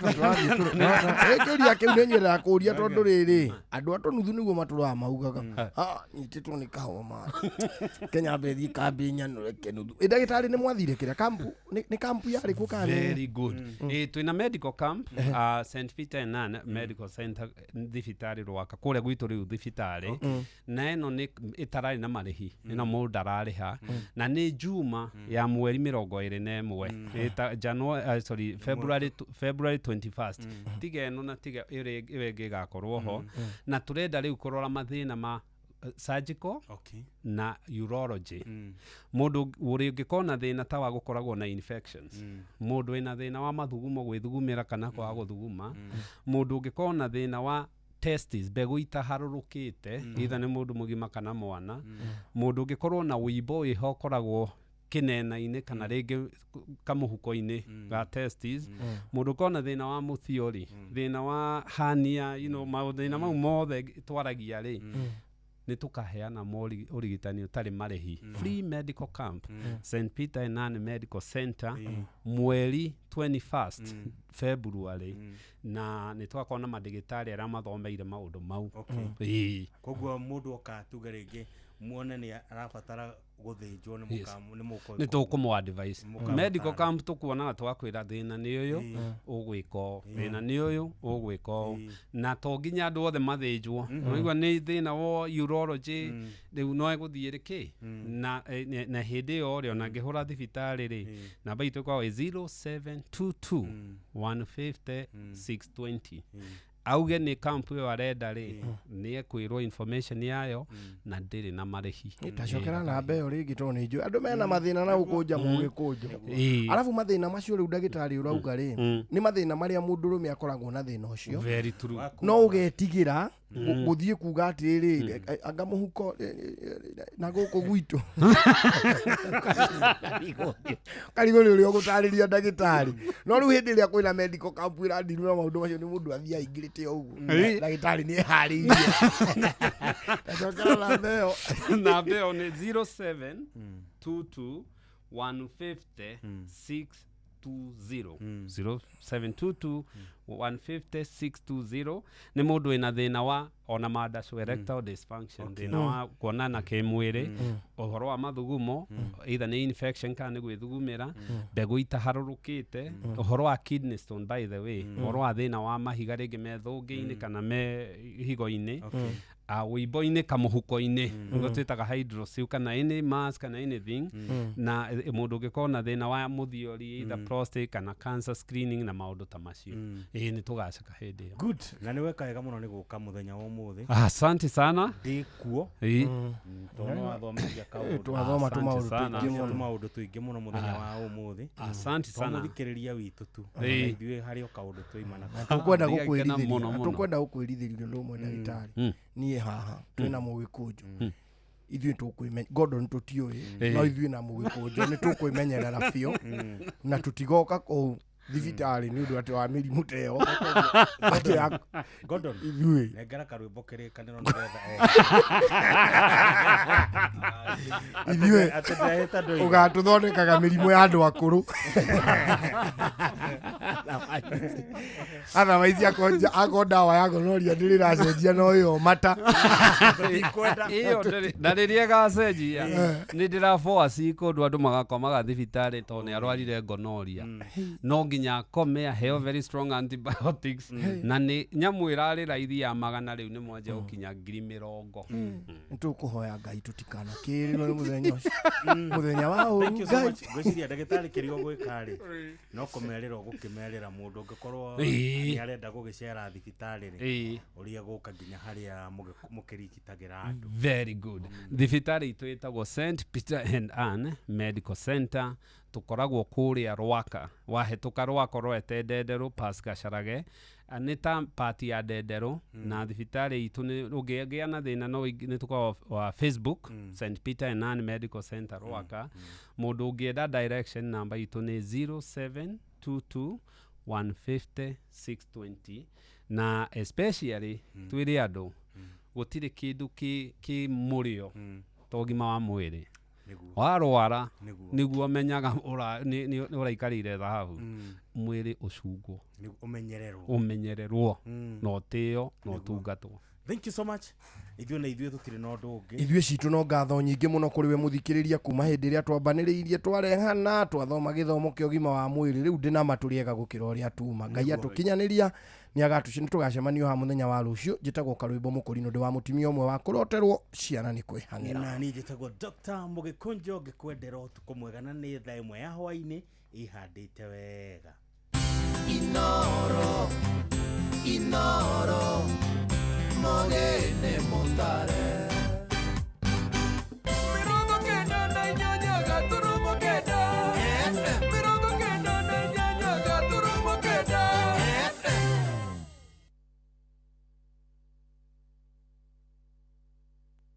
turia kiu ni nyira kuria tondu riri andu atonuthu niguo maturaga maugaga nyititwo ni kahoma Kenya bethi kambi nyanure kinuthu ndagitari ni mwathire kiria kampu ni kampu yari ku kana very good twina medical camp St Peter and Anne medical center thibitari rwaka kuria gwitu riu thibitari na eno ni itarari na marihi ino mundu arariha na ni juma ya mweri 21 January February 21st tiga no na tiga irege gakorwo ho na turenda riu kurora mathina ma surgical na urology mundu uri ngikona thina ta wa gukoragwo na infections mundu ina thina wa mathugumo gwithugumira kana kwa guthuguma mundu ngikona thina wa testes begu itaharurukite either ni mundu mugima kana mwana mundu ngikorwo na wibo ihokoragwo kinena-ini kana ringi kamuhuko-ini ga testes mundu kona thina wa muthiori thina wa hernia mathina mau mothe twaragia ri ni tukaheana urigitani utari marihi free medical camp St Peter and Anne Medical Center mweri 21st February na ni twakona madigitari ara mathomeire maundu mau koguo mundu okatuga ringi muone ni arabatara guthinjwo ni mukamu ni muko ni tukumu advice medical camp tukuona twakwira thina ni uyu ugwiko thina ni uyu ugwiko na to nginya andu othe mathinjwo noigwa ni thina wo urology riu no eguthie riki na hindi yo ri ona ngihura thibitari ri namba itu kwa 0722 150 620 auge ni camp yo arenda ri ni ekwirwo information yayo na ndiri na marihi itacokera na mbe yo ringi to ni nju andu mena mathina na gukunja mugikunjo alafu mathina macio riu ndagitari urauga ri ni mathina maria mundu rume akoragwo na thina ucio very true no ugetigira guthie kuga atiri anga muhuko na guku gwitu karigo ni uri ogutariria ndagitari no riu hindi ria kwina medical camp ira ndinu na maundu macio ni mundu athia ingirite ugu ndagitari ni hariirie tacokera na mbeo ni 0722 150 620 0722 150 620 ni mundu ina thina wa ona madaso erectile dysfunction thina wa kuonana kimwiri uhoro wa mathugumo either ni infection kana gwithugumira mbegu itaharurukite uhoro wa kidney stone by the way uhoro wa thina wa mahiga ringi methungi-ini kana me higo-ini wibo-ini kamuhuko-ini ngo twitaga hydrocele kana any mass kana anything na mundu ngikona thina wa muthiori either prostate kana cancer screening na maundu ta macio ni tugacaka hindi yo good na ni weka wega muno ni guka muthenya wa umuthi asante sana ndi kuo tono athomithia kaundu twathoma maundu tuingi muno muthenya wa umuthi asante sana muthikiriria witu tu ithuĩ harĩ o kaundu twaimana tukwenda gukwĩrithĩria ndu mwe ndagĩtarĩ niĩ haha twĩna mũgĩkũnjũ ithuĩ tũkwĩmenya Gordon tũtiũĩ no ithuĩ na mũgĩkũnjũ nĩ tũkwĩmenyerera biũ na tũtigoka kũu thibitarĩ nĩ ũndũ atĩ wa mĩrimũ ta ĩyo Gordon ithuĩ nengera karwĩmbo kĩrĩkanĩro nĩgetha ithuĩ ũgatũthondekaga mĩrimũ ya andũ akũrũ otherwise ako ndawa ya gonorrhea ndĩrĩracenjia no ĩyo mata iyo na rĩrĩa gacenjia nĩ ndĩraboa cikũndũ andũ magakomaga thibitarĩ tondũ nĩ arwarire gonorrhea no nginya akome aheo very strong antibiotics na nĩ nyamũ ĩrarĩ raithi ya magana rĩu nĩ mwanjia gũkinya 20,000 nĩtũkũhoya Ngai tũtikanakĩrĩ no nĩ mũthenya ũcio mũthenya wa ũru Ngai ngwĩciria ndagĩtarĩ kĩrĩa ũgwĩka-rĩ no kũmerĩra ũgũkĩmerĩra mũndũ ũngĩkorwo nĩ arenda gũgĩcera thibitarĩ-rĩ ũrĩa gũka nginya harĩa mũkĩrigitagĩra andũ very good thibitarĩ itũ ĩtagwo St Peter and Anne Medical Center tukoragwo kuria Rwaka wahĩtũka Rwaka rwete Ndenderu past Gacarage nĩ ta part ya Ndenderu na thibitarĩ itũ nĩ ũngĩgĩa na thĩna no nĩ tukoragwo wa Facebook St Peter and Anne Medical Center Rwaka mũndũ ũngĩenda direction number itũ nĩ 0722 150 620 na especially twĩre andũ gũtirĩ kĩndũ kĩ mũrĩo ta ũgima wa mwĩrĩ warwara nĩguo menyaga ũraikarĩire thahabu mwĩrĩ ũcungwo ũmenyererwo na ũtĩo na ũtungatwo. Thank you so much. Ithuĩ na ithuĩ tũtirĩ na ũndũ ũngĩ. Ithuĩ citũ no ngatho nyingĩ mũno kũrĩ we mũthikĩrĩria kuma hĩndĩ ĩrĩa twambanĩrĩirie twarehana twathoma gĩthomo kĩa ũgima wa mwĩrĩ rĩu ndĩ na matũrĩega gũkĩra ũrĩa tuma Ngai atũkinyanĩria nĩ tũgacemanio ha mũthenya wa rũciũ njĩtagwo Karwĩmbo Mũkũrinũ ndĩ wa mũtumia ũmwe wa kũroterwo ciana nĩ kwĩhang'ĩra na niĩ njĩtagwo Dr. Mũgĩkũnjũ ngĩkwendera ũtukũ mwega na nĩ thaa ĩmwe ya hwaĩ-inĩ ihandĩte wega. Inoro Mogene Montare Mirongo kenda na inyanya gaturumo kenda Mirongo kenda na inyanya gaturumo kenda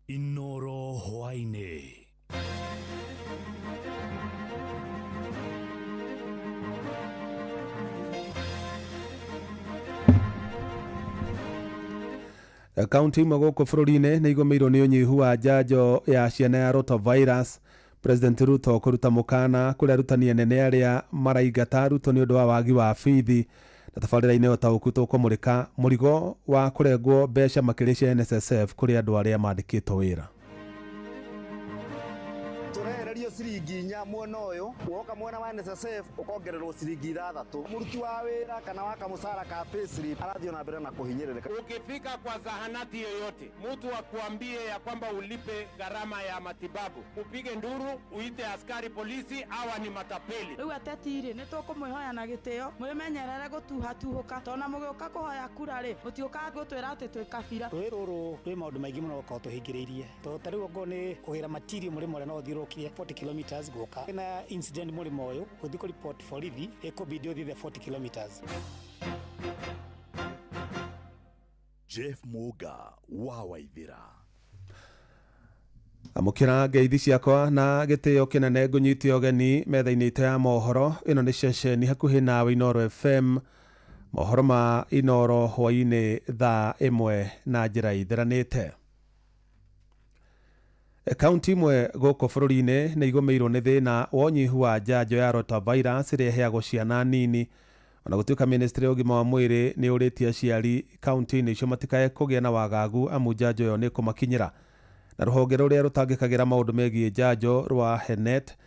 Inoro hwaine Kaunti imwe gũkũ bũrũri-inĩ nĩ igũmĩirwo nĩ ũnyihu wa njanjo ya ciana ya rotavirus. President Ruto kũruta mũkana kũrĩa arutani anene arĩa maraingata arutwo nĩ ũndũ wa wagi wa bithi na tabarĩra-inĩ ũtaũku tũkũmũrĩka mũrigo wa kũrengwo mbeca makĩria cia NSSF kũrĩ andũ arĩa mandĩkĩtwo wĩra. ciringi 4 mwena uyu woka mwena wa NSSF ukongererwo ciringi 6 muruti wa wira kana wa kamusara ka payslip arathio na mbere na kuhinyirika. Ukifika kwa zahanati yoyote mtu akuambie ya kwamba ulipe gharama ya matibabu, upige nduru, uite askari polisi, hawa ni matapeli. Riu atetiri ni tukumwihoya na gitio mwimenyerere gutuhatuhuka tona mugioka kuhoya kura ri mutioka gutwira ati twi kabira ruru twi maundu maingi muno ko tuhingiririe to tariu ngo ni kugira matiri muri more no thirukirie 40 kilometers guka na incident muri moyo kuthi ko report borithi ekobidi the 40 kilometers. Jeff Muga wa Waithira amukira ngeithi ciakwa na gitio kinene ngunyitio geni metha-ini ite ya mohoro. Ino ni ceceni hakuhi nawe Inoro FM, mohoro ma Inoro hwaini thaa 1 na njira ithiranite. Kaunti imwe guku bururi-ini ni igumirwo ni thina wa unyihu wa njanjo ya rotavirus iria iheagwo ciana nini, ona gutuika ministry ugima wa mwiri ni uritie aciari kaunti-ini icio matikae kugia na wagagu amu njanjo yo ni kumakinyira. Na ruhonge ruria rutangikagira maundu megie njanjo rwa Henet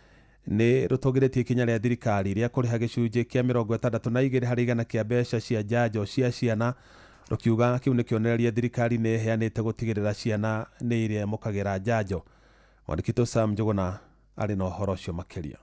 ni rutongeretie ikinya ria thirikari ria kuriha gicunji kia 62 harĩ igana kia mbeca cia njanjo cia ciana, rukiuga kiu ni kionereria thirikari ni heanite gutigirira ciana ni iria mukagira njanjo. Mwandiki Sam Njuguna ari na uhoro ucio makiria.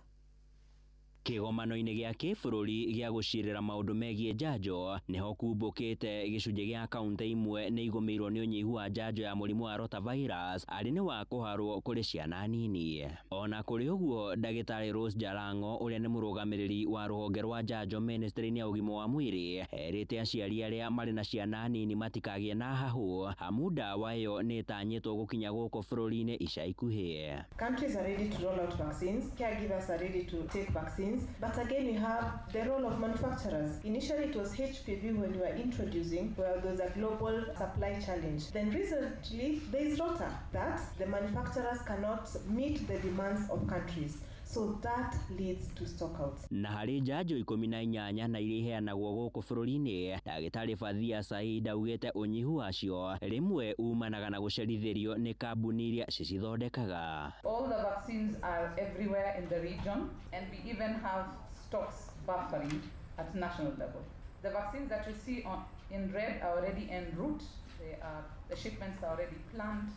Kigomano-ini gia kibururi gia gucirira maundu megie njanjo niho kumbukite gicunji gia kaunti imwe ni igumirwo ni unyihu wa njanjo ya murimu wa rotavirus ari ni wa kuharwo kuri ciana nini. Ona kuri uguo ndagitari Rose Jalango uria ni murugamiriri wa ruhonge rwa njanjo ministry-ini ya ugima wa mwiri erite aciari aria mari na ciana nini matikagie na hahu amu ndawa iyo ni itanyitwo gukinya guku bururi-ini ica ikuhi. Countries are ready to roll out vaccines, caregivers are ready to take vaccines. But again, we have the role of manufacturers. Initially, it was HPV when we were introducing, where there was a global supply challenge. Then recently, there is Rota, that the manufacturers cannot meet the demands of countries. So that leads to stockouts. Na hari njanjo 18 na iria iheanagwo guku bururi-ini, ndagitari Fathia Said augite unyihu wacio rimwe umanaga na gucerithirio ni kambuni iria cicithondekaga. All the vaccines are everywhere in the region and we even have stocks buffering at national level. The vaccines that you see in red are already en route. The shipments are already planned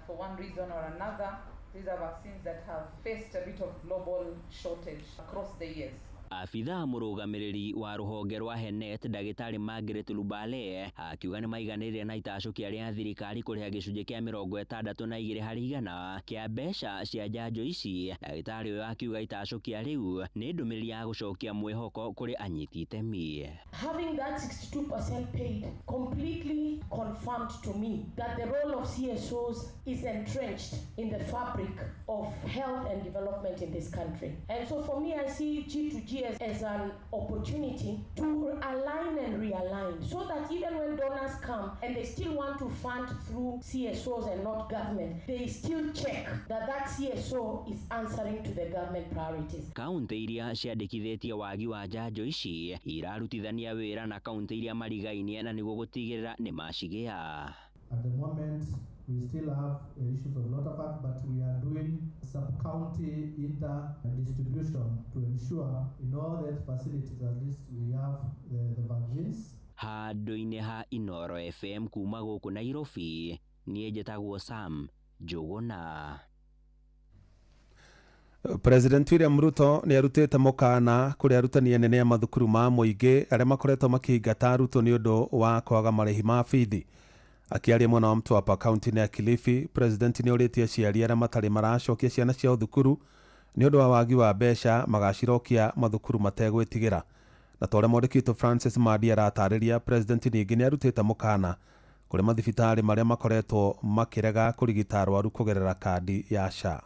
for one reason or another. These are vaccines that have faced a bit of global shortage across the years. Afitha murugamiriri wa ruhonge rwa Henet ndagitari Margaret Lubale akiuga ni maiganirire na itacukia ria thirikari kuriha gicunji kia 62 harĩ igana kia mbeca cia njanjo ici. Ndagitari uyu akiuga itacukia riu ni ndumiriri ya gucokia mwihoko kuri anyiti itemi. Having that 62% paid completely confirmed to me that the role of CSOs is entrenched in the fabric of health and development in this country. And so for me, I see G2G as an opportunity to align and realign so that even when donors come and they still want to fund through CSOs and not government, they still check that that CSO is answering to the government priorities. Kaunti iria ciandikithitie wagi wa njanjo ici irarutithania wira na kaunti iria marigainie na niguo gutigirira ni macigia. At the moment, we still have issues of Lotapac, but we are doing sub-county inter-distribution to ensure in all the facilities at least we have the vaccines. Handu-ini ha Inoro FM kuma guku Nairobi, nie njĩtagwo Sam Njuguna. President William Ruto ni arutite mukana kuri arutani anene a mathukuru ma muingi aria makoretwo makihingata arutwo ni undu wa kwaga marihi ma bithi. Akiaria mwena wa Mtwapa kaunti ya Kilifi, President ni uritie aciari aria matari maracokia ciana cia thukuru ni undu wa wagi wa mbeca magacirokia mathukuru mategwitigira. Na tore mwandikitwo Francis Madi aratariria President ningi ni arutite mukana kuri mathibitari maria makoretwo makirega kurigita arwaru kugerera kandi ya SHA.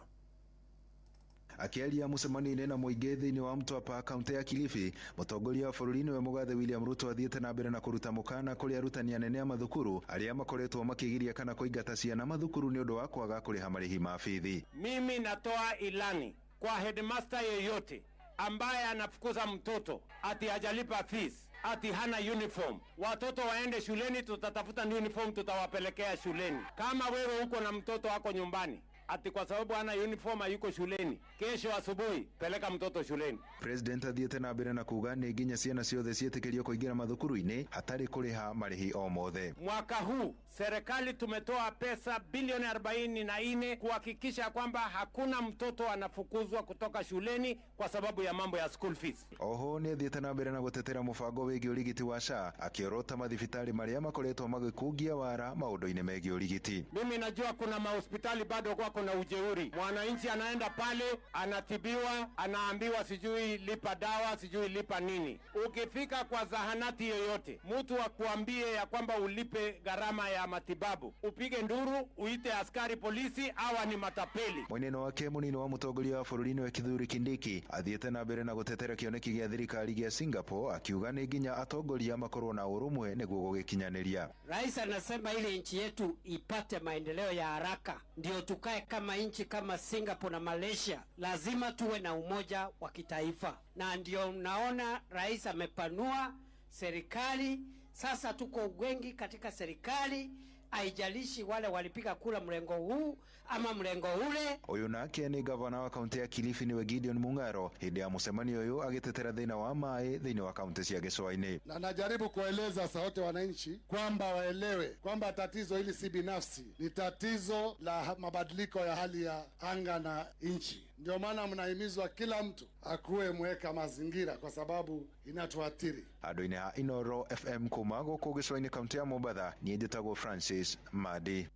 Akiaria mucemanio-ini na muingi thiini wa Mtwapa kaunti ya Kilifi, mutongoria wa bururi we mugathe William Ruto athiite na mbere na kuruta mukana kuri arutani anene a mathukuru aria makoretwo makigiria kana kuingata ciana mathukuru ni undu wa kwaga kuriha marihi ma bithi. Mimi natoa ilani kwa headmaster yeyote ambaye anafukuza mtoto ati hajalipa fees, ati hana uniform. Watoto waende shuleni, tutatafuta uniform, tutawapelekea shuleni. Kama wewe uko na mtoto wako nyumbani ati kwa sababu hana uniform yuko shuleni. Kesho asubuhi peleka mtoto shuleni. President athiete na mbere na kuga ni nginya ciana ciothe cietikirio kuingira mathukuru-ini hatari kuriha marihi o mothe. Mwaka huu serikali tumetoa pesa bilioni 44 kuhakikisha kwamba hakuna mtoto anafukuzwa kutoka shuleni kwa sababu ya mambo ya school fees. Oho ni athiete na mbere na gutetera mubango wigi urigiti wa SHA akiorota mathibitari maria makoretwo magikugia wara maundu-ini megi urigiti. Mimi najua kuna mahospitali bado kwa kuna ujeuri. Mwananchi anaenda pale anatibiwa, anaambiwa sijui lipa dawa, sijui lipa nini. Ukifika kwa zahanati yoyote, mtu akuambie ya kwamba ulipe gharama ya matibabu, upige nduru, uite askari polisi, awa ni matapeli. Mweneno wake munini wa mutongoria wa bururi wa Kithure Kindiki athiete na mbere na gutetera kioneki gia thirikari gia Singapore akiuga ni nginya atongoria makorwo na urumwe niguo gugikinyaniria. Rais anasema ile nchi yetu ipate maendeleo ya haraka ndio tukae kama nchi kama Singapore na Malaysia. Lazima tuwe na umoja wa kitaifa, na ndio mnaona rais amepanua serikali. Sasa tuko wengi katika serikali, haijalishi wale walipiga kura mrengo huu ama mrengo ule. Uyu nake ni gavana wa kaunti ya Kilifi niwe Gideon Mung'aro hindi ya mucemanio uyu agitetera thina wa mai thiini wa kaunti cia Gicua-ini. Na najaribu kueleza sauti wananchi kwamba waelewe kwamba tatizo hili si binafsi, ni tatizo la mabadiliko ya hali ya anga na nchi. Ndio maana mnahimizwa kila mtu akuwe mweka mazingira kwa sababu inatuathiri. Andu-ini ha Inoro FM kuma guku Gicua-ini kaunti ya Mombatha ni njitagwo Francis Madi.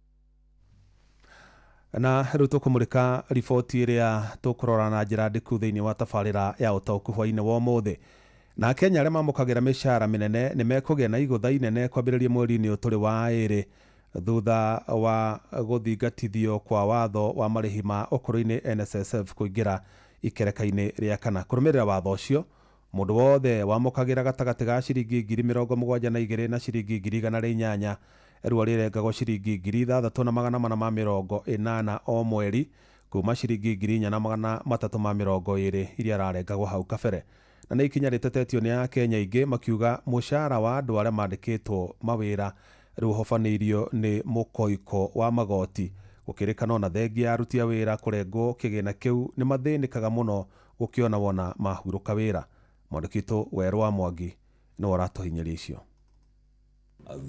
Na riu tukumurika riboti iria tukurora na njira ndiku thiini wa tabarira ya utauku hwaini wa umuthi. Na Kenya aria mamukagira mishara minene ni mekugia na igutha inene kwambiriria mweri-ini uyu turi wa iri thutha wa guthingatithio kwa watho wa marihi ma ukuru-ini NSSF kuingira ikereka-ini ria kana. Kurumirira watho ucio mundu wothe wamukagira gatagati ga ciringi 72,200 na ciringi 108 erua rirengagwo ciringi 3,480 o mweri kuma ciringi 4,320 iria ararengagwo hau kabere. Na nĩ ikinya rĩtetetio nĩ ya Kenya ingĩ makiuga mũcara wa andũ arĩa mandĩkĩtwo mawĩra rĩu hobanĩirio nĩ mũkoiko wa magoti gũkĩrĩkana ona thengia ya aruti a wĩra kũrengwo kĩgĩna kĩu nĩ mathĩnĩkaga mũno gũkĩona wona mahurũka wĩra. Mwandĩkĩtwo Werũ wa Mwangi nĩwe ũratũhinyĩria icio.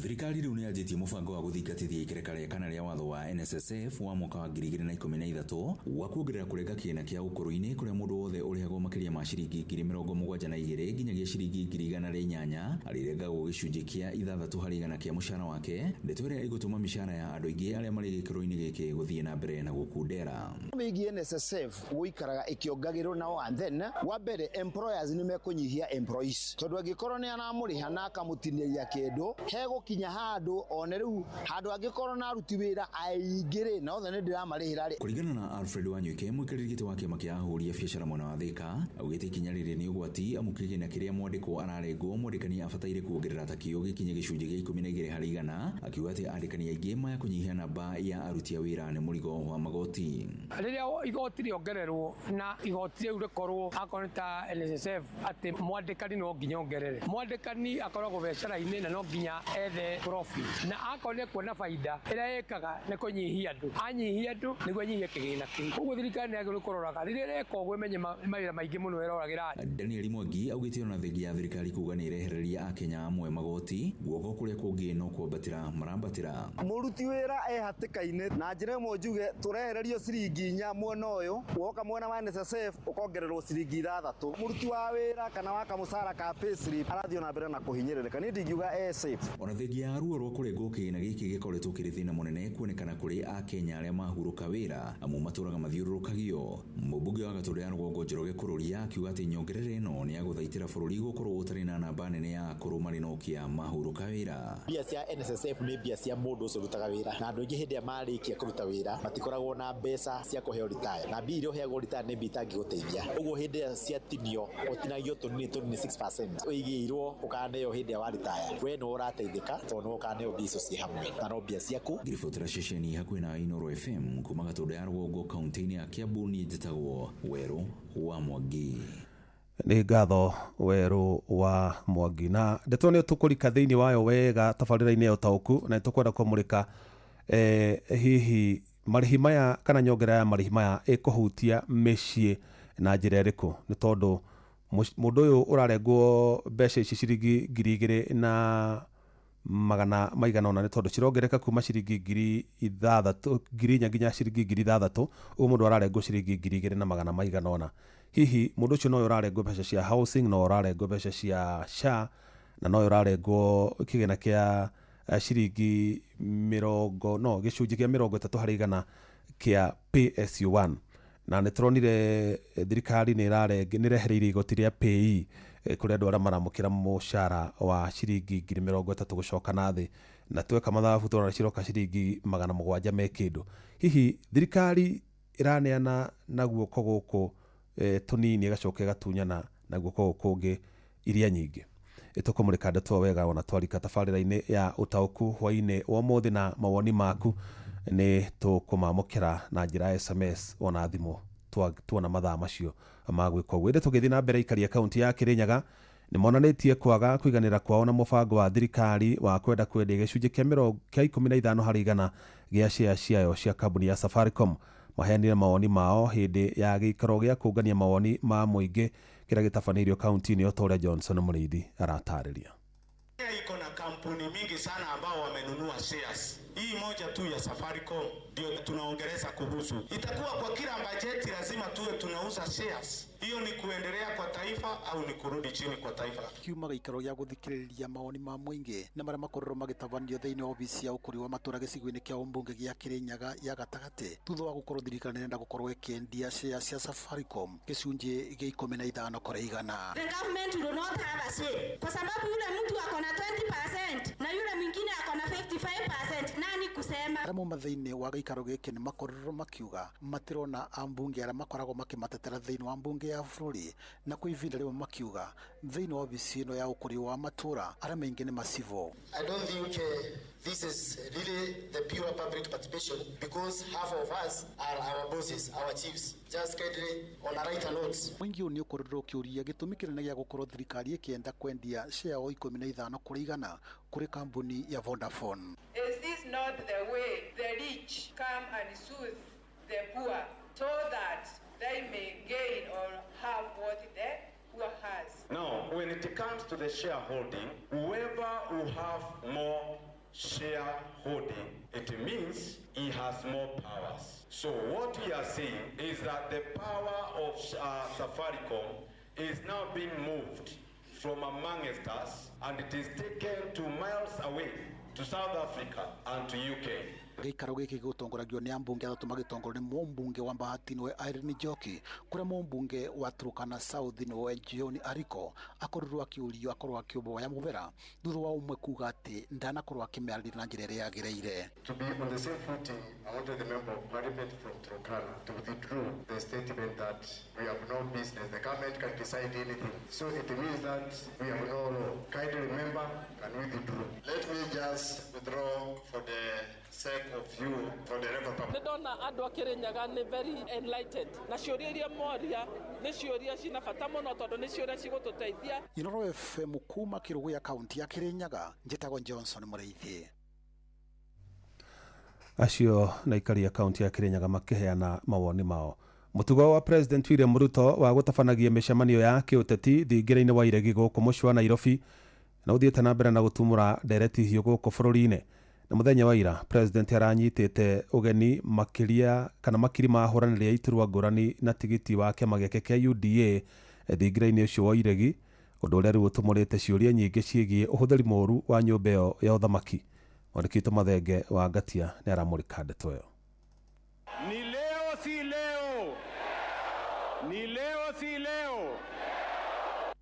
Thirikari riu ni yanjitie mubango wa guthingatithia ikereka ria kana ria watho wa NSSF wa mwaka wa 2013 wa kuongerera kurenga kiina kia ukuru-ini kuria mundu wothe urihagwo makiria ma ciringi 72,200 nginyagia ciringi 108 arirengagwo gicunji kia 6 harĩ igana kia mushara wake. Ndeto iria igutuma mishara ya andu aingi aria mari gikiro-ini giki guthie na mbere na gukundera. Migi NSSF guikaraga ikiongagirwo nao and then wa mbere employers ni mekunyihia employees tondu angikorwo ni anamuriha na akamutiniria kindu gukinya handu one riu handu angikorwo na aruti wira aingire na othe ni ndiramarihira ri. Kuringana na Alfred Wanyuike mwikirigiti wa kiama kia ahuri a biacara mwena wa Thika augite ikinya riri ni ugwati amukige na kiria mwandiko ararengwo mwandikani abataire kuongerera takio gikinye gicunji gia 12 harĩ igana akiuga ati andikani aingi maya kunyihia namba ya aruti a wira ni murigo wa magoti. Riria igoti riongererwo na igoti riu rikorwo akoneta NSSF ati mwandikani no nginya ongerere mwandikani akoragwo biacara-ini na no nginya ethe profit na akone kuona faida ira ekaga ne kunyihia andu anyihia andu niguo anyihia kigina ki uguo thirikari yagirwo kuroraga riria reka uguo menye mawira maingi muno iroragira. Daniel Mwangi augite ona thengia ya thirikari kuga ni irehereria akenya amwe magoti guoko kuria kungi no kwambatira marambatira. Muruti wira hatikaine na njira imwe njuge turehererio ciringi 4 mwena uyu woka mwena wa NSSF ukongererwo ciringi 6. Muruti wa wira kana wa kamusara ka payslip arathio na mbere na kuhinyirika ni ndingiuga safe. Ona thengia ya ruo rwa kurengwo kiina giki gikoretwo kiri thina munene kuonekana kuri akenya aria mahuruka wira amu maturaga mathiururukagio. Mubunge wa Gatundu ya Rũgongo Njoroge Kururia akiuga ati nyongerere ino ni aguthaitira bururi gukorwo utari na namba nene ya akuru marinokia mahuruka wira. Bia cia NSSF ni bia cia mundu ucio rutaga wira na andu ingi hindi amarikia kuruta wira matikoragwo na mbeca cia kuheo retire na bia iria heagwo retire ni bitangi guteithia uguo hindi cia tinio utinagio tunini 6% uigirwo ukaneo hindi wa retire we no urateithika tono ukaneo biso ci hamwe na no bia ciaku. Ngiribotera ceceni hakuhi na Inoro FM kuma Gatundu ya Rũgongo kaunti-ini ya Kiambu ni njitagwo Werũ wa Mwangi. Nĩ ngatho Werũ wa Mwangi na ndeto nĩ tũkũrika thĩinĩ wayo wega tabarĩra-inĩ ya ũtaũku na nĩ tũkwenda kũmũrĩka hihi marihi maya kana nyongera ya marihi maya ikuhutia mĩciĩ na njĩra ĩrĩkũ? Nĩ tondũ mũndũ ũyũ ũrarengwo mbeca ici ciringi 2,000 na magana maigana ona, nĩ tondũ cirongereka kuma ciringi 6,000 nginya ciringi 6,000, ũyũ mũndũ ararengwo ciringi 2,000 na magana maigana ona. Hihi mũndũ ũcio no ũrarengwo mbeca cia housing, no ũrarengwo mbeca cia SHA, na no ũrarengwo kĩgĩna kĩa ciringi gĩcunjĩ kĩa 30 harĩ igana kĩa PSU1. Na nĩ turonire thirikari nĩ rehereirie igoti rĩa PAYE kũrĩ andũ arĩa maramũkĩra mũcara wa ciringi 30,000 gũcoka na thĩ, na tweka mathabu tũrona ciroka ciringi 700 me kĩndũ. Hihi thirikari ĩraneana na guoko gũkũ tũnini ĩgacoka ĩgatunyana na guoko gũkũ kũngĩ iria nyingĩ? Tũkũmũrĩka ndeto wega ona twarika tabarĩra-inĩ ya ũtaũku hwainĩ wa ũmũthĩ, na mawoni maku nĩ tũkũmamũkĩra na njĩra ya SMS ona thimũ tuona mathaa macio ma gwĩka ũguo. Ĩndĩ tũgĩthiĩ na mbere, aikari a kaunti ya Kĩrĩnyaga nĩ monanĩtie kwaga kũiganĩra kwao na mũbango wa thirikari wa kwenda kwendia gĩcunjĩ kĩa 15 harĩ igana gĩa share ciayo cia kambuni ya Safaricom. Maheanire mawoni mao hĩndĩ ya gĩikaro gĩa kũngania mawoni ma mũingĩ kĩrĩa gĩtabanĩirio kaunti-inĩ, o ta ũrĩa Johnson Mũrĩithi aratarĩria. Iko na kampuni mingi sana ambao wamenunua shares. Hii moja tu ya Safaricom ndio tunaongeleza kuhusu. Itakuwa kwa kila bajeti lazima tuwe tunauza shares. Hiyo ni kuendelea kwa taifa au ni kurudi chini kwa taifa? Kiuma gĩikaro gĩa gũthikĩrĩria mawoni ma mũingĩ na marĩa makorwo magĩtabanio thĩinĩ wa obici ya ũkũri wa matũra gĩcigo-inĩ kĩa ũmbunge gĩa Kĩrĩnyaga ya gatagatĩ, thutha wa gũkorwo thirikari nĩrenda gũkorwo ĩkĩendia shares cia Safaricom gĩcunjĩ gĩa 15 kũrĩ igana. The government will not have a say, kwa sababu yule mtu ako na 20% na yule mwingine ako na 55%. Nani kusema? Aramo thĩinĩ wa gĩikaro gĩkĩ nĩ makorwo makiuga matirona ambunge arĩa makoragwo makĩmatetera thĩinĩ wa mbunge ya bũrũri, na kwa ivinda rĩmwe makiuga thĩinĩ wa obici ĩno ya ũkũri wa matũra arĩa maingĩ nĩ macivo. I don't think this is really the pure public participation, because half of us are our bosses, our chiefs. Just kindly on a right note. Mwingi ũni ũkorerwo kĩũria gĩtũmi kĩnene gĩa gũkorwo thirikari ĩkĩenda kwendia share o 15 kũrĩ igana kũrĩ kambuni ya Vodafone. Is this not the way the rich come and soothe the poor so that they may gain or have what the poor has? Now, when it comes to the shareholding, whoever will have more shareholding, it means he has more powers. So what we are saying is that the power of Safaricom is now being moved from amongst us, and it is taken to miles away to South Africa and to UK. Gĩikaro gĩkĩ gĩgũtongoragio nĩ ambunge atatũ magĩtongorio nĩ mũmbunge wa Mbahati nĩwe Irene Njoki, kũrĩa mũmbunge wa Turkana South nĩwe John Ariko akorirwo akĩũrio akorwo akĩũmboya mũbera thutha wa ũmwe kuga atĩ ndanakorwo akĩmearĩria na njĩra ĩrĩa yagĩrĩire. To be on the same footing, I wanted the member of parliament from Turkana to withdraw the statement that we have no business, the government can decide anything. So it means that we have no law. Kindly remember, can we withdraw? Let me just withdraw for the sake of you, for the record purpose. Ndona andũ a Kĩrĩnyaga nĩ very enlightened, na ciũria iria moria nĩ ciũria cina bata mũno tondũ nĩ ciũria cigũtũteithia. Inooro FM kuma Kĩrũgũ ya kaunti ya Kĩrĩnyaga, njĩtagwo Johnson Mũrĩithi. Acio na aikari ya kaunti ya Kĩrĩnyaga makĩheana mawoni mao. Mũtugo wa President William Ruto wa gũtabanagia mĩcemanio ya kĩũteti thingira-inĩ wa iregi gũkũ mũciĩ wa Nairobi na ũthiĩte na mbere na gũtumũra ndereti hiũ gũkũ bũrũri-inĩ. Na mũthenya wa ira President aranyitĩte ũgeni makiri ma hũranĩri ya iturwa ngũrani na tigiti wa kĩama gĩake kĩa UDA thingira-inĩ ũcio wa iregi, ũndũ ũrĩa rĩu ũtũmũrĩte ciũria nyingĩ ciĩgiĩ ũhũthĩri mũũru wa nyũmba ĩyo ya ũthamaki. Mwandĩki witũ Mathenge wa Ngatia nĩ aramũrĩka ndeto ĩyo. Ni leo si leo, ni leo si leo.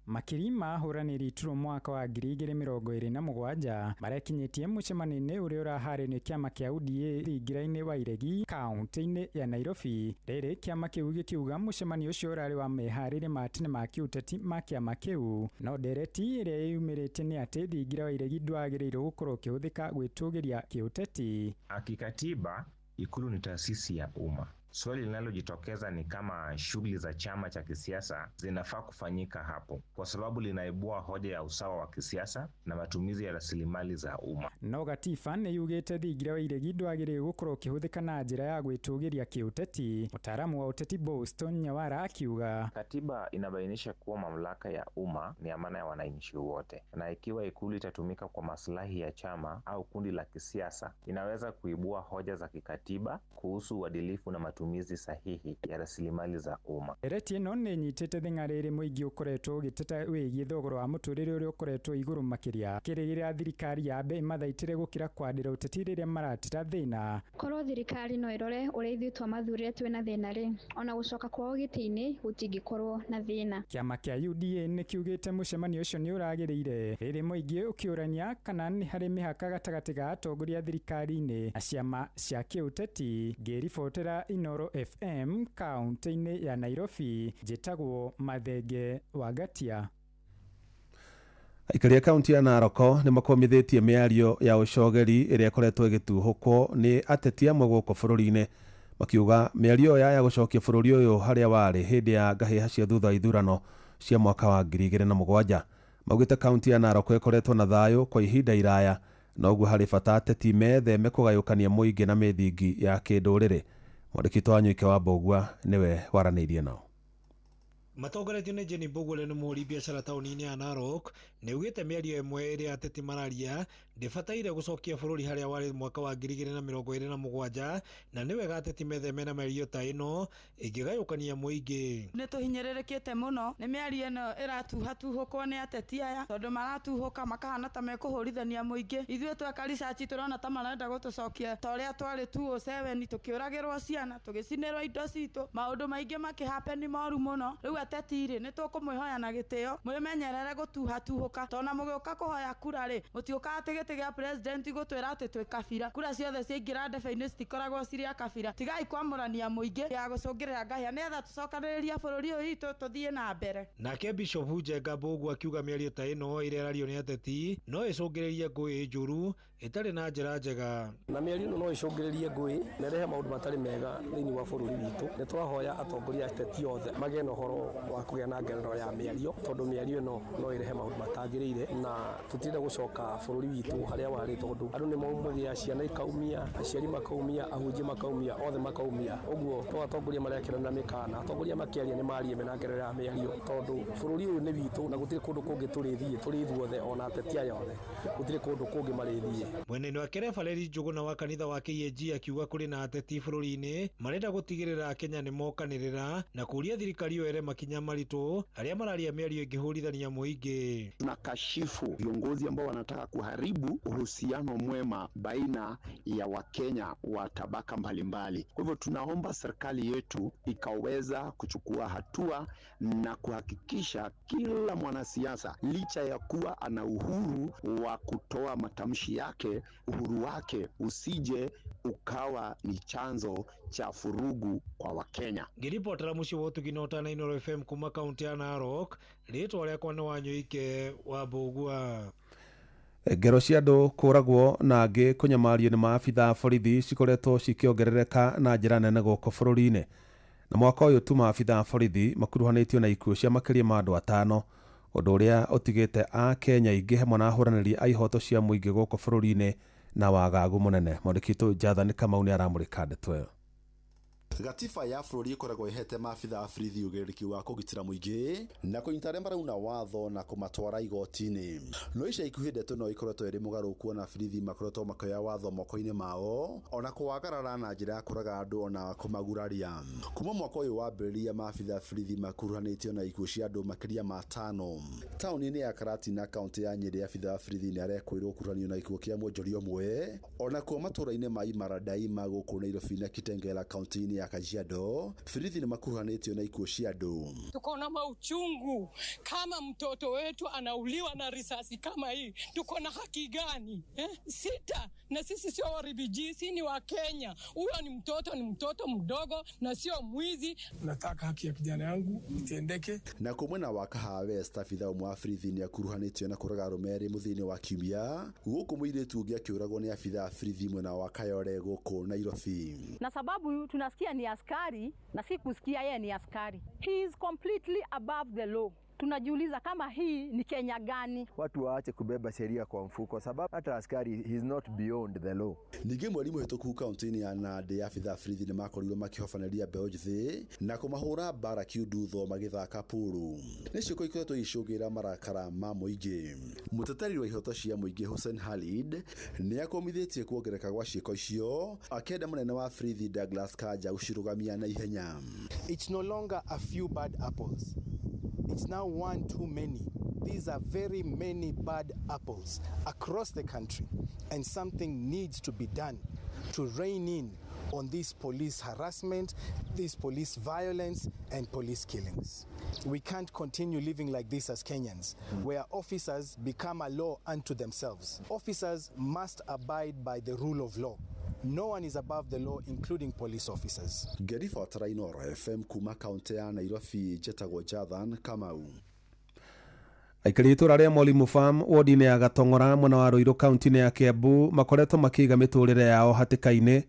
Makiri ma hũranĩri iturwa mwaka wa 2027 marekinyĩtie mũcemanio-inĩ ũrĩa ũraharĩrĩrio nĩ kĩama kĩa UDA thingira-inĩ wa iregi kaunti-inĩ ya Nairobi. Rĩrĩ kĩama kĩu gĩkiuga mũcemanio ũcio ũrarĩ wa meharĩrĩria ma tene ma kĩũteti ma kĩama kĩu, no ndereti ĩrĩa yumĩrĩte nĩ atĩ thingira wa iregi ndwagĩrĩirwo gũkorwo ũkĩhũthĩka gwĩtũgĩria kĩũteti. Kikatiba Ikulu ni taasisi ya umma Swali linalojitokeza ni kama shughuli za chama cha kisiasa zinafaa kufanyika hapo, kwa sababu linaibua hoja ya usawa wa kisiasa na matumizi ya rasilimali za umma. No Gatiba nĩ yugĩte thingira wa iregi ndwagĩrĩire gũkorwo ũkĩhũthĩka na njĩra ya gwĩtũgĩria kĩũteti. Mtaalamu wa ũteti Boston Nyawara akiuga katiba inabainisha kuwa mamlaka ya umma ni amana ya wananchi wote, na ikiwa ikulu itatumika kwa maslahi ya chama au kundi la kisiasa, inaweza kuibua hoja za kikatiba kuhusu uadilifu na matumizi sahihi ya rasilimali za umma. Ereti ĩno nĩ nyitĩte thing'arĩrĩ mũingĩ ũkoretwo ũgĩteta wĩgiĩ thogora wa mũtũrĩre ũrĩa ũkoretwo igũrũ makĩria, kĩrĩgĩrĩra thirikari yambe mathaitĩre gũkĩra kwandĩra ũteti rĩrĩa maratĩra thĩna. Korwo thirikari no ĩrore ũrĩa ithuĩ twamathurire twĩna thĩna rĩ, ona gũcoka kwao gĩtĩ-inĩ gũtingĩkorwo na thĩna. Kĩama kĩa UDA nĩ kiugĩte mũcemanio ũcio nĩ ũragĩrĩire, rĩrĩ mũingĩ ũkĩũrania kana nĩ harĩ mĩhaka gatagatĩ ga atongoria thirikari-inĩ na ciama cia kĩũteti. Ngĩribotera Inoro FM kaunti-inĩ ya Nairobi, njĩtagwo Mathenge wa Gatia. Aikari a kaunti ya Narok nĩ makomithĩtie mĩario ya ũcogeri ĩrĩa ĩkoretwo ĩgĩtuhũkwo nĩ ateti amwe gũkũ bũrũri-inĩ, makiuga mĩario ya gũcokia bũrũri ũyũ harĩa warĩ hĩndĩ ya ngahĩha cia thutha wa ithurano cia mwaka wa 2007. Maugĩte kaunti ya Narok ĩkoretwo na thayũ kwa ihinda iraya, na ũguo harĩ bata ateti metheme kũgayũkania mũingĩ na mĩthingi ya kĩndũrĩrĩ. Mwandĩki wa Nyuike wa Mbogua nĩwe waranĩirie nao. Matongoretio nĩ Jenny Mbogua nĩ mũhũri biacara taũni-inĩ ya Narok, nĩ ugĩte mĩario ĩmwe ĩrĩa ateti mararia ndĩbataire gũcokia bũrũri harĩa warĩ mwaka wa 2027, na nĩ wega ateti metheme na mĩario ta ĩno ĩngĩgayũkania mũingĩ. Nĩ tũhinyĩrĩrĩkĩte mũno nĩ mĩario ĩno ĩratuhatuhũkwo nĩ ateti aya, tondũ maratuhũka makahana ta mekũhũrithania mũingĩ. Ithuĩ tweka research tũrona ta marenda gũtũcokia ta ũrĩa twarĩ 207 tũkĩũragĩrwo ciana, tũgĩcinĩrwo indo citũ, maũndũ maingĩ makĩhappen moru mũno. Rĩu ateti-rĩ nĩ tũkũmwĩhoya na gĩtĩo mwĩmenyerere gũtuhatuhũka, tona mũgĩũka kũhoya kura rĩ mũtiũka atĩ gĩtĩ gĩa president gũtwĩra atĩ twĩ kabira. Kura ciothe ciaingĩra ndebe-inĩ citikoragwo cirĩ a kabira. Tigai kwamũrania mũingĩ ya gũcũngĩrĩra ngahĩha, nĩgetha tũcokanĩrĩria bũrũri ũyũ witũ tũthiĩ na mbere. Nake Bishop Njenga Mbogua akiuga mĩario ta ĩno ĩrĩa ĩrario nĩ ateti no ĩcũngĩrĩrie ngũĩ njũru ĩtarĩ na njĩra njega. Na mĩario ĩno no ĩcũngĩrĩrie ngũĩ na ĩrehe maũndũ matarĩ mega thĩinĩ wa bũrũri witũ. Nĩ twahoya atongoria ateti othe magĩe na ũhoro wa kũgĩa na ngerero ya mĩario, tondũ mĩario ĩno no ĩrehe maũndũ matagĩrĩire na tũtirenda gũcoka bũrũri witũ harĩa warĩ, tondũ andũ nĩ maumagĩa, ciana ikaumia, aciari makaumia, ahunjia makaumia, othe makaumia. Ũguo to atongoria marekerana mĩkana, atongoria makĩaria nĩ marie mena ngerero ya mĩario, tondũ bũrũri ũyũ nĩ witũ na gũtirĩ kũndũ kũngĩ tũrĩ ithuothe, ona ateti aya othe gũtirĩ kũndũ kũngĩ marĩthiĩ. Mwena-inĩ wa Valeri Njũgũna wa kanitha wa KAG akiuga kũrĩ na ateti bũrũri-inĩ marenda gũtigĩrĩra Akenya nĩ mokanĩrĩra na kũria thirikari yoere makinya maritũ arĩa mararia mĩario ĩngĩhũrithania mũingĩ. Tunakashifu viongozi ambao wanataka kuharibu uhusiano mwema baina ya Wakenya wa tabaka mbalimbali. Kwa hivyo tunaomba serikali yetu ikaweza kuchukua hatua na kuhakikisha kila mwanasiasa licha ya kuwa ana uhuru wa kutoa matamshi yake, uhuru wake usije ukawa ni chanzo cha furugu kwa Wakenya. Ngiripotera mucio wotu ginota na Inoro FM kuma kaunti ya Narok, rĩtwa rĩakwa nĩ wa Nyuike wa Mbogua. Ngero cia andũ kũragwo na angĩ kũnyamario nĩ maabitha borithi cikoretwo cikĩongerereka na njĩra nene gũkũ bũrũri-inĩ. Na mwaka ũyũ tu maabitha borithi makuruhanĩtio na ikuũ cia makĩria ma andũ 5, ũndũ ũrĩa ũtigĩte a Kenya aingĩ hamwe na ahũranĩri a ihoto cia mũingĩ gũkũ bũrũri-inĩ na wagagu mũnene. Mwandĩki Jathani Kamau nĩ aramũrĩka ndeto ĩyo. Gatiba ya bũrũri ĩkoragwo ĩhete maabitha a borithi ũigĩrĩrĩki wa kũgitĩra mũingĩ na kũnyita arĩa marauna watho na kũmatwara igoti-inĩ. No ica ikuhĩ ndeto no ikoretwo ĩrĩ mũgarũku na borithi makoretwo makĩoya watho moko-inĩ mao ona kũwagarara na njĩra ya kũraga andũ ona kũmaguraria. Kuma mwaka ũyũ wambĩrĩria maabitha a borithi makuruhanĩtio na ikuũ cia andũ makĩria ma 5. Taũni-inĩ ya Karatina kaunti ya Nyeri abitha a borithi nĩ arekwĩrwo kuruhanio na ikuũ kĩa mwonjoria ũmwe ona kuo matũũra-inĩ ma Imara Daima gũkũ Nairobi na Kitengela kaunti-inĩ ya Kajiado. Borithi nĩ makuruhanĩtio na ikuũ cia andũ. Tuko na mauchungu kama mtoto wetu anauliwa na risasi kama hii. Tuko na haki gani? Sita, na sisi sio waribiji, sisi ni wa Kenya. Huyo ni mtoto mdogo na sio mwizi. Nataka haki ya kijana yangu itendeke. Na kumwena wa Kahawa West abitha ũmwe wa borithi nĩ akuruhanĩtio na kũraga arũme erĩ mũthenya wa kiumia gũkũ mũirĩtu ũngĩ akĩũragwo nĩ abitha a borithi mwena wa Kayole gũkũ Nairobi. Na sababu tunasikia ni askari na si kusikia yeye ni askari. He is completely above the law. Tunajiuliza kama hii ni Kenya gani? Watu waache kubeba sheria kwa mfuko sababu hata askari he is not beyond the law. Ningĩ mwarimu hĩtũku kaunti-inĩ ya Nandi abitha borithi nĩ makorirwo makĩhobanĩria mbeũ njĩthĩ na kũmahũra mbara kiundutho magĩthaka puru. Nĩ ciĩko ikoretwo igĩcũngĩrĩra marakara ma mũingĩ. Mũteteri wa ihoto cia mũingĩ Hussein Khalid nĩ akomithĩtie kuongereka gwa ciĩko icio akĩenda mũnene wa borithi Douglas Kanja gũcirũgamia na ihenya. It's no longer a few bad apples. It's now one too many. These are very many bad apples across the country, and something needs to be done to rein in on this police harassment, this police violence, and police killings. We can't continue living like this as Kenyans, where officers become a law unto themselves. Officers must abide by the rule of law. No one is above the law, including police officers. Gerifa Trainoro FM kuma kaunti ya Nairobi jetagwo Jathan Kamau. Aikari itura ria Mwalimu Farm wodi-inĩ ya Gatong'ora mwena wa Ruiru kaunti-inĩ ya Kiambu makoretwo makiiga mĩtũrĩre yao hatĩka-inĩ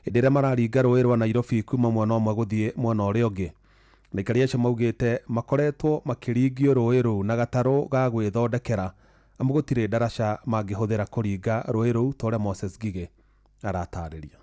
hĩndĩ ĩrĩa mararinga rũĩ rwa Nairobi kuma mwena ũmwe gũthiĩ mwena ũrĩa ũngĩ. Aikari acio maugĩte makoretwo makĩringio rũĩ rũu na gatarũ ga gwĩthondekera amu gũtirĩ ndaraca mangĩhũthĩra kũringa rũĩ rũu ta ũrĩa Moses Gige aratarĩria.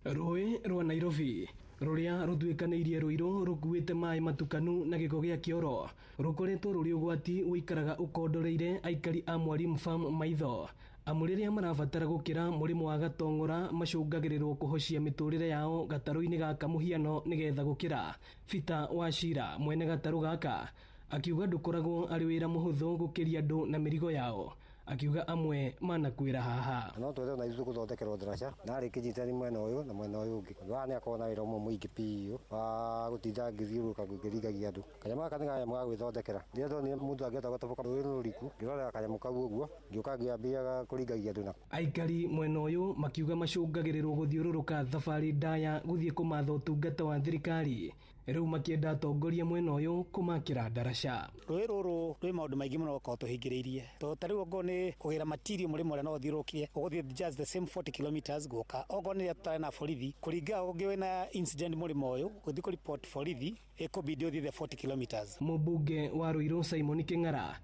Rũĩ rwa Nairobi rũrĩa rũtuĩkanĩirie Ruiru rũkuĩte maĩ matukanu na gĩko gĩa kĩoro rũkoretwo rũrĩ ũgwati wĩikaraga ũkondoreire aikari a Mwalimu Farm maitho amu rĩrĩa marabatara gũkĩra mũrĩmo wa Gatong'ora macũngagĩrĩrwo kũhocia mĩtũrĩre yao gatarũ-inĩ gaka mũhiano nĩgetha gũkĩra. Peter Wachira mwene gatarũ gaka akiuga ndũkoragwo arĩ wĩra mũhũthũ gũkĩria andũ na mĩrigo yao, akiuga amwe manakwĩra haha. No twethe na ithuĩ gũthondekerwo ndaraca na rĩ kĩnyitani mwena ũyũ na mwena ũyũ ũngĩ. Wa nĩ akorwo na wĩra ũmwe mũingĩ biũ wa gũtinda ngĩthiũrũrũka ngĩringagia andũ. Kanyamũ gaka nĩ kanyamũ ga gwĩthondekera. Rĩrĩa ndonire mũndũ angĩhota gũtoboka rũĩ rũriku ngĩrorera kanyamũ kau ũguo ngĩũka ngĩambia kũringagia andũ nako. Aikari mwena ũyũ makiuga macũngagĩrĩrwo gũthiũrũrũka thabarĩ ndaya gũthiĩ kũmatha ũtungata wa thirikari. Rĩu makĩenda atongoria mwena ũyũ kũmakĩra ndaraca. Rũĩ rũrũ rwĩ maũndũ maingĩ mũno gũkorwo tũhingĩrĩirie. Ta rĩu okorwo nĩ kũgĩra material mũrĩmo ũrĩa no ũthiũrũrũkire ũgũthiĩ just the same 40 kilometers gũka. Okorwo nĩ rĩrĩa tũtarĩ na borithi kũringa ũngĩ wĩna incident mũrĩmo ũyũ gũthiĩ kũripoti borithi ĩkũbidi ũthiĩ the 40 kilometers. Mũmbunge wa Ruiru Simon Kĩng'ara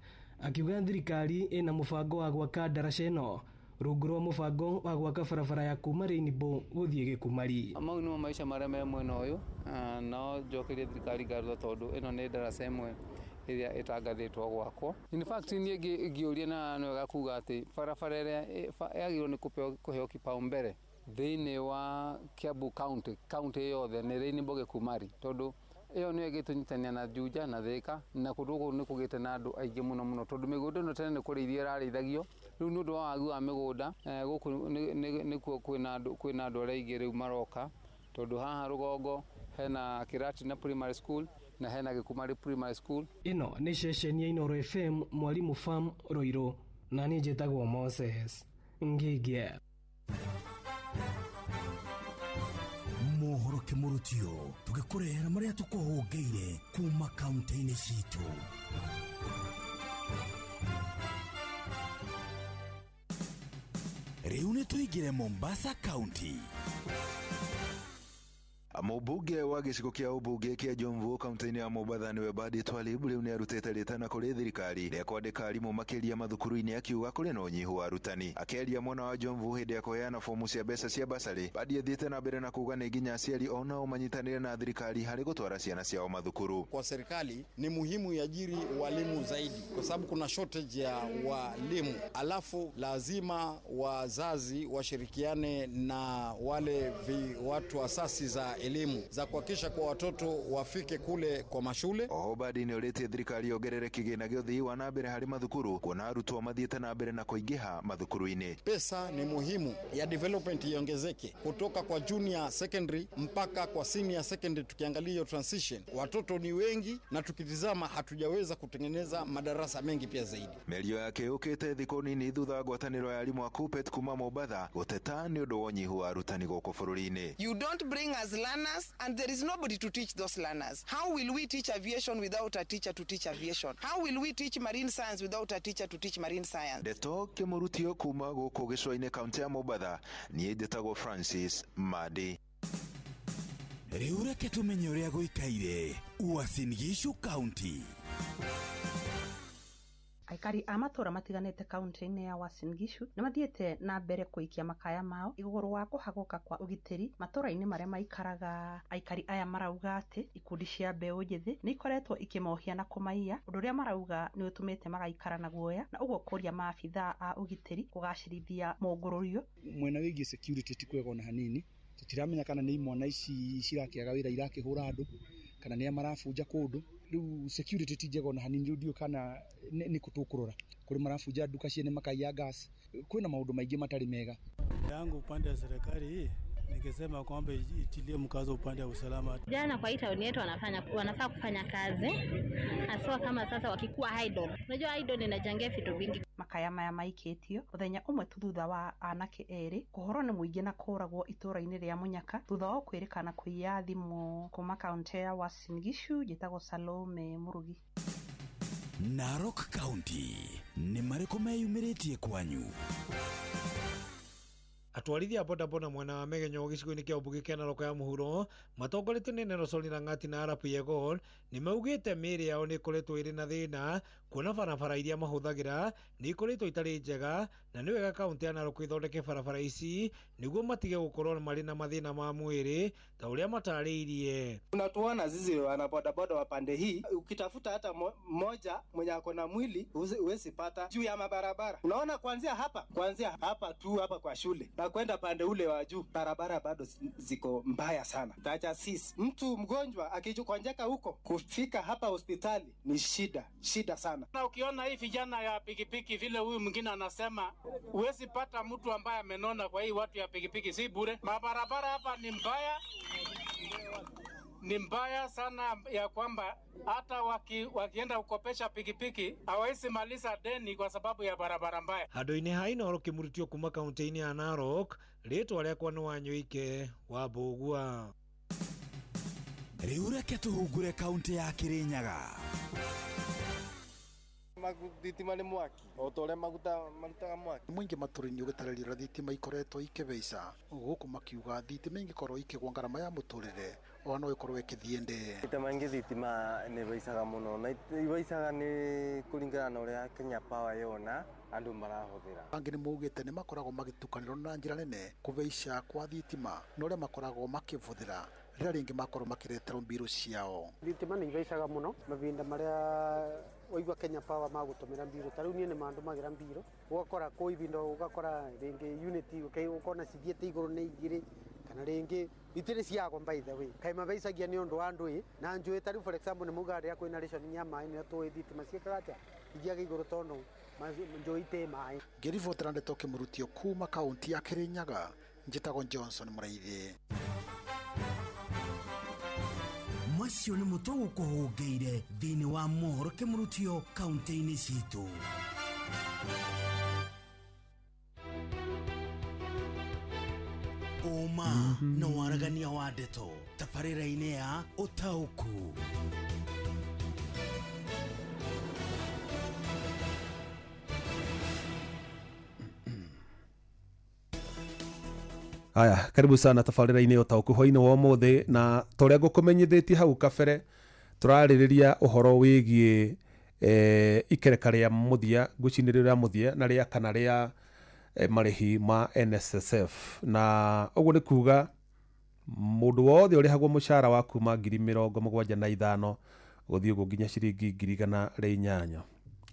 akiuga thirikari ĩna mũbango wa gwaka ndaraca ĩno rungu rwa mũbango wa gwaka barabara ya kuma Rainbow gũthiĩ Gĩkumari. Mau nĩmo maica marĩa me mwena ũyũ no njokerie thirikari ngatho tondũ ĩno nĩ ndaraca ĩmwe ĩrĩa ĩtangathĩtwo gwakwo. In fact niĩ ngĩũria na nĩ wega kuga atĩ barabara ĩrĩa yagĩrĩirwo nĩ kũheo kipaumbele thĩinĩ wa Kiambu county yothe nĩ Rainbow Gĩkumari tondũ ĩyo nĩyo ĩgĩtũnyitania na Juja na Thĩka na kũndũ gũkũ nĩ kũgĩte na andũ aingĩ mũno tondũ mĩgũnda ĩno tene nĩ kũrĩithia ĩrarĩithagio. Rĩu nĩ ũndũ wa wagi wa mĩgũnda gũkũ nĩkuo kwĩna andũ arĩa aingĩ rĩu maroka tondũ haha rũgongo hena Kĩratina Primary School na hena Gĩkumari Primary School. Ĩno nĩ ceceni ya Inooro FM Mwalimu Farm Ruiru na niĩ njĩtagwo Moses Ngige. Mohoro kĩmũrutio tũgĩkũrehera marĩa tũkũhũngĩire kuma kaunti-inĩ citũ. Rĩu nĩ tũingĩre Mombasa County. Mũmbunge wa gĩcigo kĩa ũmbunge kĩa Jomvu kaunti-inĩ ya Mombasa nĩwe Badi Twalib rĩu nĩ arutĩte rĩtana kũrĩ thirikari rĩa kwandĩka arimũ makĩria mathukuru-inĩ akiuga kũrĩ na ũnyihu wa arutani. Akĩaria mwena wa Jomvu hĩndĩ ya kũheana fomu cia mbeca cia basarĩ, Badi athiĩte na mbere na kuga nĩ nginya aciari onao manyitanĩre na thirikari harĩ gũtwara ciana ciao mathukuru. Kwa serikali ni muhimu iajiri walimu zaidi kwa sababu kuna shortage ya walimu, alafu lazima wazazi washirikiane na wale watu asasi za elimu za kuhakikisha kwa watoto wafike kule kwa mashule. Oho Badi nĩ ũrĩtie thirikari yongerere kĩgĩna gĩa ũthii wa na mbere harĩ mathukuru kuona arutwo mathiĩte na mbere na kũingĩha mathukuru-inĩ. Pesa ni muhimu ya development iongezeke kutoka kwa junior secondary mpaka kwa senior secondary. Tukiangalia hiyo transition, watoto ni wengi na tukitizama hatujaweza kutengeneza madarasa mengi pia zaidi. Mĩario yake yũkĩte thikũ nini thutha wa ngwatanĩro ya arimũ a KUPPET kuma Mombasa gũteta nĩ ũndũ wa ũnyihu wa arutani gũkũ bũrũri-inĩ. You don't bring us learners and there is nobody to teach those learners. How will we teach aviation without a teacher to teach aviation? How will we teach marine science without a teacher to teach marine science? Ndeto kĩmũrutio kuma gũkũ gĩcũa-inĩ kaunti ya Mombasa niĩ njĩtagwo Francis Madi. Riu reke tumenye uria guikaire Uasin Gishu County. Aikari a matura matiganite kaunti-ini ya Uasin Gishu ni mathiete na mbere kuikia makaya mao iguru wa kuhaguka kwa ugitiri matura-ini maria maikaraga. Aikari aya marauga ati ikundi cia mbeu njithi ni ikoretwo ikimohia na kumaiya, undu uria marauga ni utumite magaikara na guoya na uguo kuria maabitha a ugitiri kugacirithia mongururio. Mwena wigi security ti kwega ona hanini, tutiramenya kana ni imwana ici cirakiaga wira irakihura andu kana ni amarafunja kundu. Riu security ti njega ona hanini, ndio kana ni kutukurura kuri marafunja duka ciene makaiya gas. Kuna maundu maingi matari mega. Yangu upande wa serikali ningesema kwamba itilie mkazo upande wa usalama. Jana kwa hii town yetu wanafaa kufanya kazi haswa kama sasa wakikuwa idle. Unajua idle inachangia vitu vingi. Makaya maya maiketio muthenya umwe thutha wa anake eri kuhoro ni muingi na kuragwo itura-ini ria Munyaka thutha wa kwirikana kuiya thimu kuma kaunti ya Uasin Gishu jitago Salome Murugi. Narok County ni mariko meyumiritie kwanyu. Atwarithia bodaboda mwena wa Megenyo gicigo-ini kia Umbugi kia Narok ya muhuro matongoretio ni Nelson Rangati na Arap Yegor ni maugite miri yao ni ikoretwo iri na thina kuona barabara iria mahuthagira ni ikoretwo itari njega na ni wega kaunti ya Narok ithondeke barabara ici niguo matige gukorwo mari na mathina ma mwiri ta uria matariirie. Unatuona zizi wana bodaboda wa pande hii, ukitafuta hata moja mwenye ako na mwili uwezi pata juu ya mabarabara. Unaona kuanzia hapa tu hapa kwa shule na kwenda pande ule wa juu, barabara bado ziko mbaya sana. Tacha sisi mtu mgonjwa akijukonjeka huko kufika hapa hospitali ni shida sana. Na ukiona hii vijana ya pikipiki vile huyu mwingine anasema uwezi pata mtu ambaye amenona, kwa hii watu ya pikipiki si bure. Mabarabara hapa ni mbaya sana ya kwamba hata wakienda kukopesha pikipiki hawezi maliza deni kwa sababu ya barabara mbaya. Handu-ini ha Inoro kimurutio kuma kaunti-ini ya Narok, ritwa riakwa ni Wanyuike wa Mbugua. Riu reke tuhungure kaunti ya Kirinyaga. Thitima ni mwaki otore marutaga mwaki mwingi maturini ugitararira thitima ikoretwo ikibeica guku makiuga thitima ingikorwo ikigwa ngarama ya muturire o no ikorwo ikithiende. Thitima ingi thitima ni beicaga muno na ibeicaga ni kuringana na uria Kenya Power yona andu marahuthira. Angi ni mugite ni makoragwo magitukanirwo na njira nene kubeica kwa thitima no uria makoragwo makivuthira rĩrĩa rĩngĩ makorwo makireterwo mbiru ciao. Thitima ni ibeicaga muno mavinda maria waigua Kenya Power magutumira mbiru. Tariu nie ni mandumagira mbiru ugakora ko ibindo ugakora ringi unity ukona cithiete iguru ni igiri kana ringi itire ciago by the way kai mabeicagia ni undu wa ndui na njui. Tariu for example ni mugari akwe na ration nya mai ni to thitima ciekagata igiaga iguru tono njui te mai. Ngiribotera ndeto kimurutio kuma kaunti ya Kirinyaga, njitagwo Johnson Muraithi. Macio nĩ mũtugo kũhũngĩire thĩinĩ wa mohoro kĩmurutio kaunti-inĩ citũ. Ũma na waragania wa ndeto tabarĩra-inĩ ya ũtaũku. Haya, karibu sana tabarĩra-inĩ ya ũtaũku hwainĩ wa ũmũthĩ, na torĩa ngũkũmenyithĩtie hau kabere tũrarĩrĩria ũhoro wĩgiĩ ikereka rĩa mũthia, ngũcinĩrĩra rĩa mũthia na rĩa kana rĩa marĩhi ma NSSF, na ũguo nĩ kuga mũndũ wothe ũrĩhagwo mũcara wa kuma 75,000 gũthiĩ ũguo nginya ciringi 108,000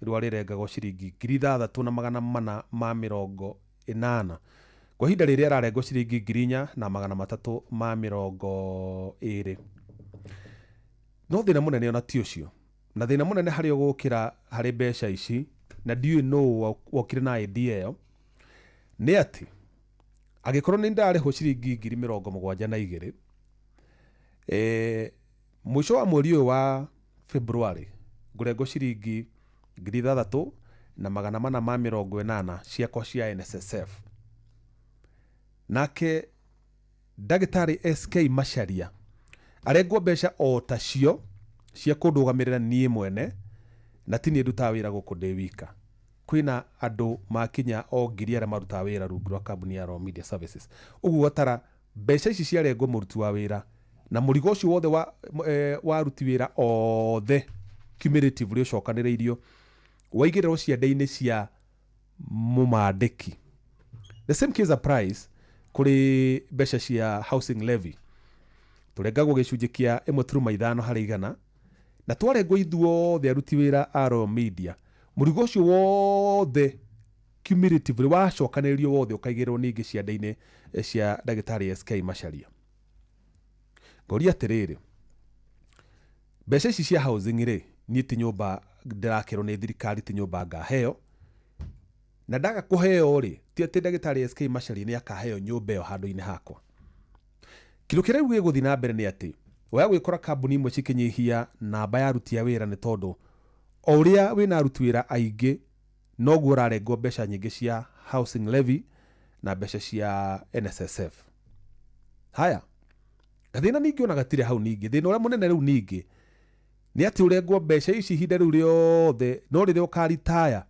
rĩu arĩrengagwo ciringi 3,480 kwa ihinda rĩrĩa ararengwo ciringi 4,320. No thĩna mũnene ona ti ũcio, na thĩna mũnene harĩ ũgũkĩra harĩ mbeca ici, na ndiũĩ no wokire na idea ĩyo, nĩ atĩ angĩkorwo nĩ ndarĩhwo ciringi 72,000 mũico wa mweri ũyũ wa February ngũrengwo ciringi 6,480 ciakwa cia NSSF. Nake ndagĩtarĩ SK Macharia arengwo mbeca o tacio cia kũndũgamĩrĩra niĩ mwene, na ti niĩ ndutaga wĩra gũkũ ndĩ wika. Kwĩna andũ makinya o 1,000 arĩa marutaga wĩra rungu rwa kambuni ya Raw Media Services. Ũguo watara mbeca ici ciarengwo mũruti wa wĩra na mũrigo ũcio wothe wa ruti wĩra othe cumulatively ũcokanĩrĩirio waigĩrĩrwo ciande-inĩ cia mũmandĩki. The same case applies kũrĩ mbeca cia housing levy. Tũrengagwo gĩcunjĩ kĩa 1.5 harĩ igana na twarengwo ithuothe aruti wĩra a Royal Media. Mũrigo ũcio wothe cumulatively wacokanĩrĩrio wothe ũkaigĩrĩrwo ningĩ ciande-inĩ cia ndagĩtarĩ SK Macharia. Ngoria atĩrĩrĩ, mbeca ici cia housing rĩ, niĩ ti nyũmba ndĩrakĩrwo nĩ thirikari, ti nyũmba ngaheo, na ndaga kũheo rĩ, ti atĩ ndagĩtarĩ SK Macharia nĩ akaheo nyũmba ĩyo handũ-inĩ hakwa. Kĩndũ kĩrĩa rĩu gĩgũthiĩ na mbere nĩ atĩ waya gwĩkora kambuni imwe cikĩnyihia namba ya aruti a wĩra nĩ tondũ o ũrĩa wĩna aruti wĩra aingĩ noguo ũrarengwo mbeca nyingĩ cia housing levy na mbeca cia NSSF. Haya, gathĩna ningĩ ona gatirĩ hau ningĩ. Thĩna ũrĩa mũnene rĩu ningĩ nĩ atĩ ũrengwo mbeca ici ihinda rĩu rĩothe, no rĩrĩa ũkaritaya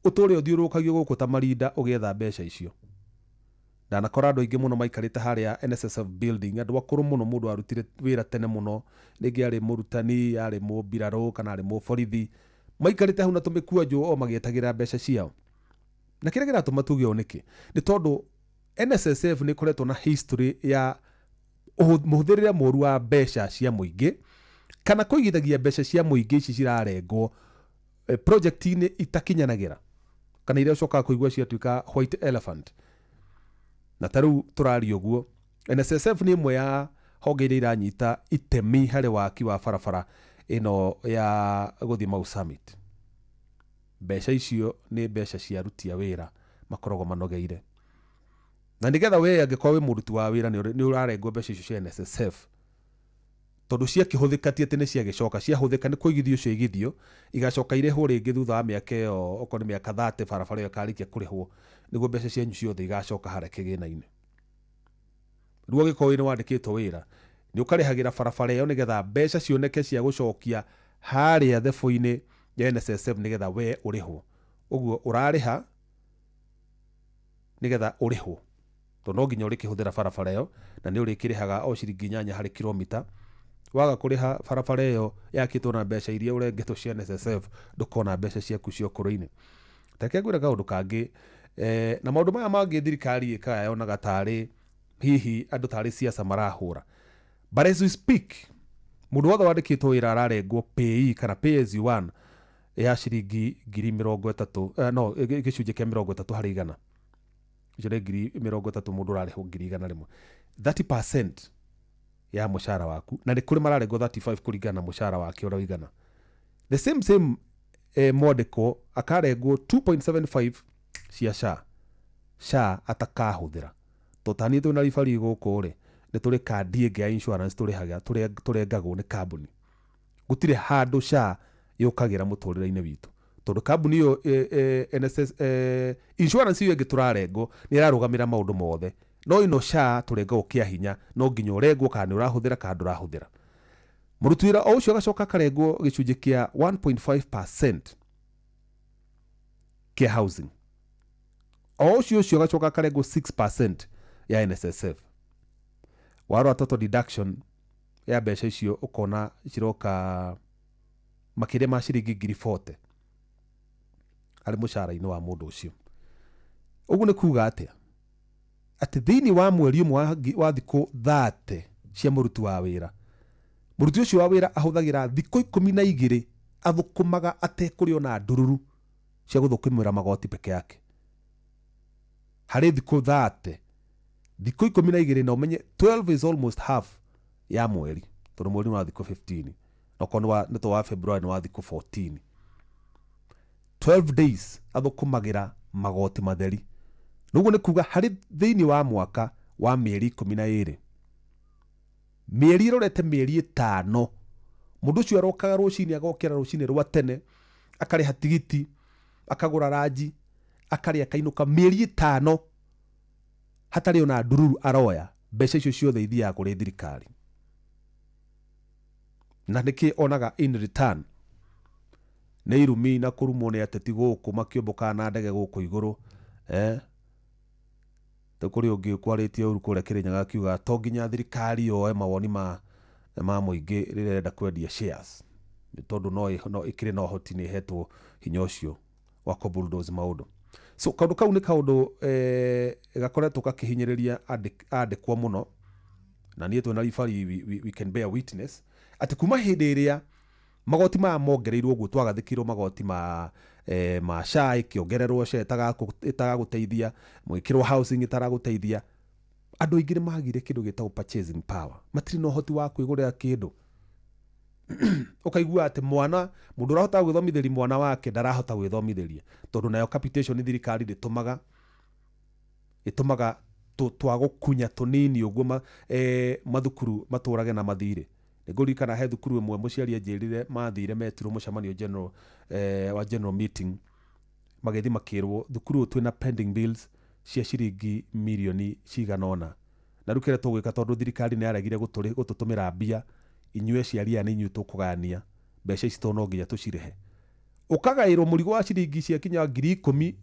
ũtũre ũthiũrũrũkagio gũkũ ta marinda ũgĩetha mbeca icio. Ndanakora andũ aingĩ mũno maikarĩte harĩa NSSF building, andũ akũrũ mũno, mũndũ arutire wĩra tene mũno, rĩngĩ arĩ mũrutani, arĩ mũmbirarũ kana arĩ mũborithi, maikarĩte hau na tũmĩkuanjũ o magĩetagĩra mbeca ciao. Na kĩrĩa kĩratũma tuge ũũ nĩkĩ? Nĩ tondũ NSSF nĩ ĩkoretwo na history ya mũhũthĩrĩre mũru wa mbeca cia mũingĩ kana kũigithagia mbeca cia mũingĩ ici cirarengwo project-inĩ itakinyanagĩra kana iria ũcokaga kũigua ciatuĩka white elephant. Na tarĩu tũraria ũguo, NSSF nĩ ĩmwe ya honge iria iranyita itemi harĩ waki wa barabara ĩno ya gũthiĩ Mau Summit. Mbeca icio nĩ mbeca cia aruti a wĩra makoragwo manogeire. Na nĩgetha we angĩkorwo wĩ mũruti wa wĩra nĩ ũrarengwo mbeca icio cia NSSF, tondũ ciakĩhũthĩka ti atĩ nĩ ciagĩcoka, ciahũthĩka nĩ kũigithio cio igithio igacoka irĩhwo rĩngĩ thutha wa mĩaka ĩyo, okorwo nĩ mĩaka 30 barabara ĩyo ĩkarĩkia kũrĩhwo, nĩguo mbeca cianyu ciothe igacoka harĩa kĩgĩna-inĩ. Rĩu ũgĩkorwo nĩ wandĩkĩtwo wĩra nĩ ũkarĩhagĩra barabara ĩyo nĩgetha mbeca cioneke cia gũcokia harĩa thebo-inĩ ya NSSF nĩgetha we ũrĩhwo. Ũguo ũrarĩha nĩgetha ũrĩhwo, tondũ no nginya ũrĩkĩhũthĩra barabara ĩyo na nĩ ũrĩkĩrĩhaga o ciringi 8 harĩ kilomita. Waga kũrĩha barabara ĩyo yakĩtwo na mbeca iria ũrengetwo cia NSSF, ndũkona mbeca ciaku cia ũkũrũ-inĩ. Reke ngwĩre kaũndũ kangĩ, na maũndũ maya mangĩ thirikari ĩkaga yonaga tarĩ hihi andũ tarĩ siasa marahũra. But as we speak, mũndũ wothe wandĩkĩtwo wĩra ararengwo pay kana pay as you earn ya ciringi 30,000, no gĩcunjĩ kĩa 30 harĩ igana. Icio nĩ 30,000 mũndũ ũrarĩhwo 100 rĩmwe. 30% ya mũcara waku, na nĩ kũrĩ mararengwo 35 kũringana na mũcara wake ũrĩa ũigana. The same mwandĩko akarengwo 2.75 cia SHA atakahũthĩra. Totani twĩ na ribari gũkũ rĩ, nĩ tũrĩ kandi ĩngĩ ya insurance tũrengagwo nĩ kambuni. Gũtirĩ handũ SHA yũkagĩra mũtũrĩre-inĩ witũ, tondũ kambuni ĩyo insurance ĩyo ĩngĩ tũrarengwo nĩ ĩrarũgamĩra maũndũ mothe, no ino SHA tũrengagwo kĩa hinya, no nginya ũrengwo kana nĩ ũrahũthĩra kana ndũrahũthĩra. Mũruti wĩra o ũcio agacoka akarengwo gĩcunjĩ kĩa 1.5% kĩa housing. O ũcio agacoka akarengwo 6% ya NSSF. Warora total deduction ya mbeca icio ũkona ciroka makĩria ma ciringi 40,000 harĩ mũcara-inĩ wa mũndũ ũcio. Ũguo nĩ kuuga atĩa? Atĩ thĩinĩ wa mweri ũmwe wa thikũ 30 cia mũruti wa wĩra, mũruti ũcio wa wĩra ahũthagĩra thikũ 12 athũkũmaga atekũrĩ ona ndururu cia gũthũkũmĩra magoti peke yake. Harĩ thikũ 30, thikũ 12 na ũmenye 12 is almost half ya mweri, tondũ mweri wa thikũ 15, na ũkorwo nĩ wa February wa thikũ 14. 12 days athũkũmagĩra magoti matheri. Nũguo nĩ kuga harĩ thĩinĩ wa mwaka wa mĩeri 12, mĩeri ĩrorete mĩeri 5, mũndũ ũcio arokaga rũcinĩ, agokĩra rũcinĩ rwa tene, akarĩha tigiti, akagũra ranji, akarĩa akainũka, mĩeri 5 hatarĩ ona ndururu aroya. Mbeca icio ciothe ithiaga kũrĩ thirikari. Na nĩkĩ onaga in return? Nĩ irumi na kũrumwo nĩ ateti gũkũ makĩũmbũka na ndege gũkũ igũrũ, tukuri ungi kwaritie uru kure Kirinyaga kiuga to nginya thirikari yoe mawoni ma muingi rirenda kwendia shares tondu no ikire no hoti ni hetwo hinya ucio wa bulldoze maundu. So kaundu kau ni kaundu gakoretwo gakihinyiriria andikwa muno na nie twena ribari we can bear witness ati kuma hindi iria magoti ma mongereirwo guo twagathikirwo magoti ma SHA ikiongererwo SHA itagaguteithia mwikirwo housing itaraguteithia andu aingĩ magire kindu gitagwo purchasing power matiri no hoti wa kwigurira kindu ukaigua ati mundu urahota gwithomitheria mwana wake ndarahota gwithomitheria tondu nayo capitation thirikari itumaga twagukunya tunini uguo mathukuru maturage na mathire nigurikana he thukuru imwe muciari anjirire mathire metirwo mucemanio general meeting magithi makirwo thukuru twina pending bills cia ciringi milioni ciganona na rukire tugwika tondu thirikari ni aregire gututumira mbia inyue ciari ani inyu tukugania mbeca ici tono nginya tucirehe ukagairwo murigo wa ciringi cia kinya 10,000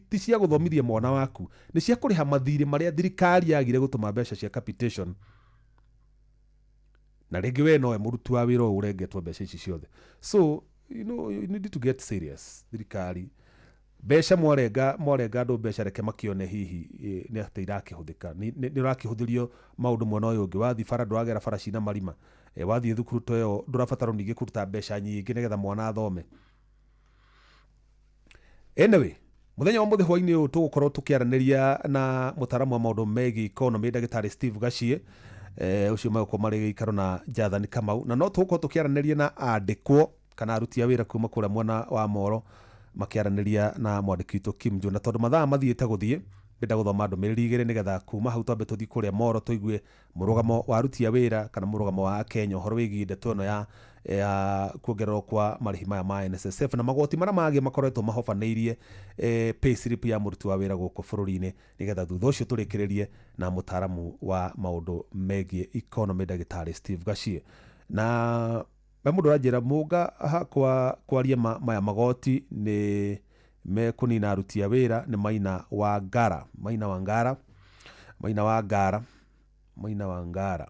ti cia guthomithia mwana waku ni cia kuriha mathiri maria thirikari yagire gutuma mbeca cia capitation na rege we no murutu wa wira urengetwo mbeca ici ciothe. So you need to get serious thirikari mbeca mwarenga andu mbeca reke makione hihi ni ati irakihuthika ni urakihuthirio maundu mwena uyu ungi wathi bara nduragera bara cina marima wathi thukuru toyo ndurabatara nige kuruta mbeca nyingi nigetha mwana athome. Anyway, muthenya wa muthe hwaini uyu tugukorwo tukiaraniria na mutaramu wa maundu megi economy Dagitari Steve Gachie ucio magoko mari ikaro na Jathani Kamau na no tugukorwo tukiaraniria na andikwo kana aruti a wira kuma kura mwena wa Moro makiaraniria na mwandiki witũ Kim Njũ na tondu mathaa mathiĩte guthie ndenda guthoma ndumiriri igiri nigetha kuma hau twambe tuthi kuria Moro tuigue murugamo wa aruti a wira kana murugamo wa Kenya horo wigi ndeto ino ya kuongererwo kwa marihi maya ma NSSF na magoti mara magi makoretwo mahofanĩirie payslip ya muruti wa wira guku bururi-ini nigetha thutha ucio turikiririe na mutaramu wa maundu megie economy Dagitari Steve Gachie na mundu aranjira muga kwaria maya magoti ni mekunina aruti a wira ni Maina wa Ngara.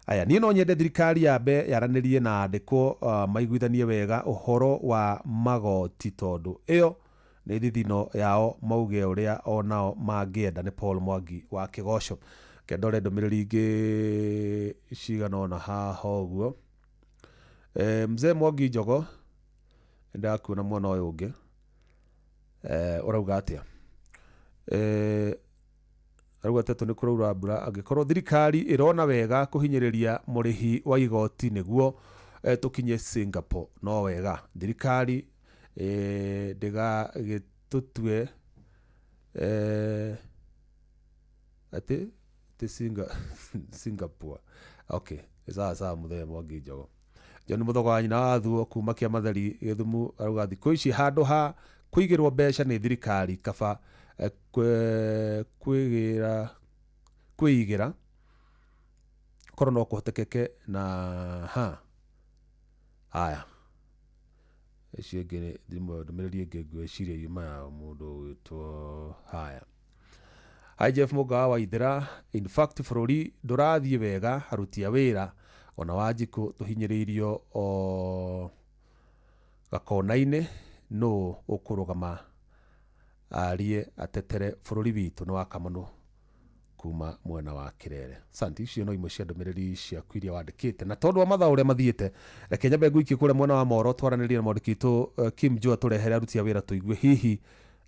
Aya ni no nyende thirikari yabe yaranirie na andikwo maiguithanie wega uhoro wa magoti tondu iyo ni thithino yao mauge uria onao mangienda ni Paul Mwangi wa Kigosho kendore ndumiriri ingi ciganona haha uguo. Mzee Mwangi Njogo ndakuona mwana uyu ungi urauga atia arauga tetu ni kuraura mbura angikorwo thirikari irona wega kuhinyiriria murihi wa igoti niguo tukinye Singapore no wega thirikari ndiga gitutue ati Singapore. Okay, sawa Mzee Mwangi Njogo. John Muthogo wa nyina wa Thuo kuma kia Mathari Githumu arauga thikũ ici handu ha kuigirwo mbeca ni thirikari kaba kwigira korwo no kuhotekeke na aya icio ingĩ ndũmĩrĩri ĩngĩ ngwĩciria yuma ya mũndũ wĩtwo haya Jeff Muga wa Ithera. In fact bũrũri ndũrathiĩ wega aruti a wĩra ona Wanjiku tuhinyiriirio o gakona-ini no ukurugama arie atetere bũrũri witũ ni wakamano kuma mwena wa Kirere. Santi icio no imwe cia ndũmĩrĩri ciaku iria wandĩkĩte na tondu wa mathaa ũrĩa mathiĩte reke nyambe ngũikie kũrĩa mwena wa Moro twaranirie na mwandĩki witũ Kim Njũ aturehere aruti a wĩra tuigue hihi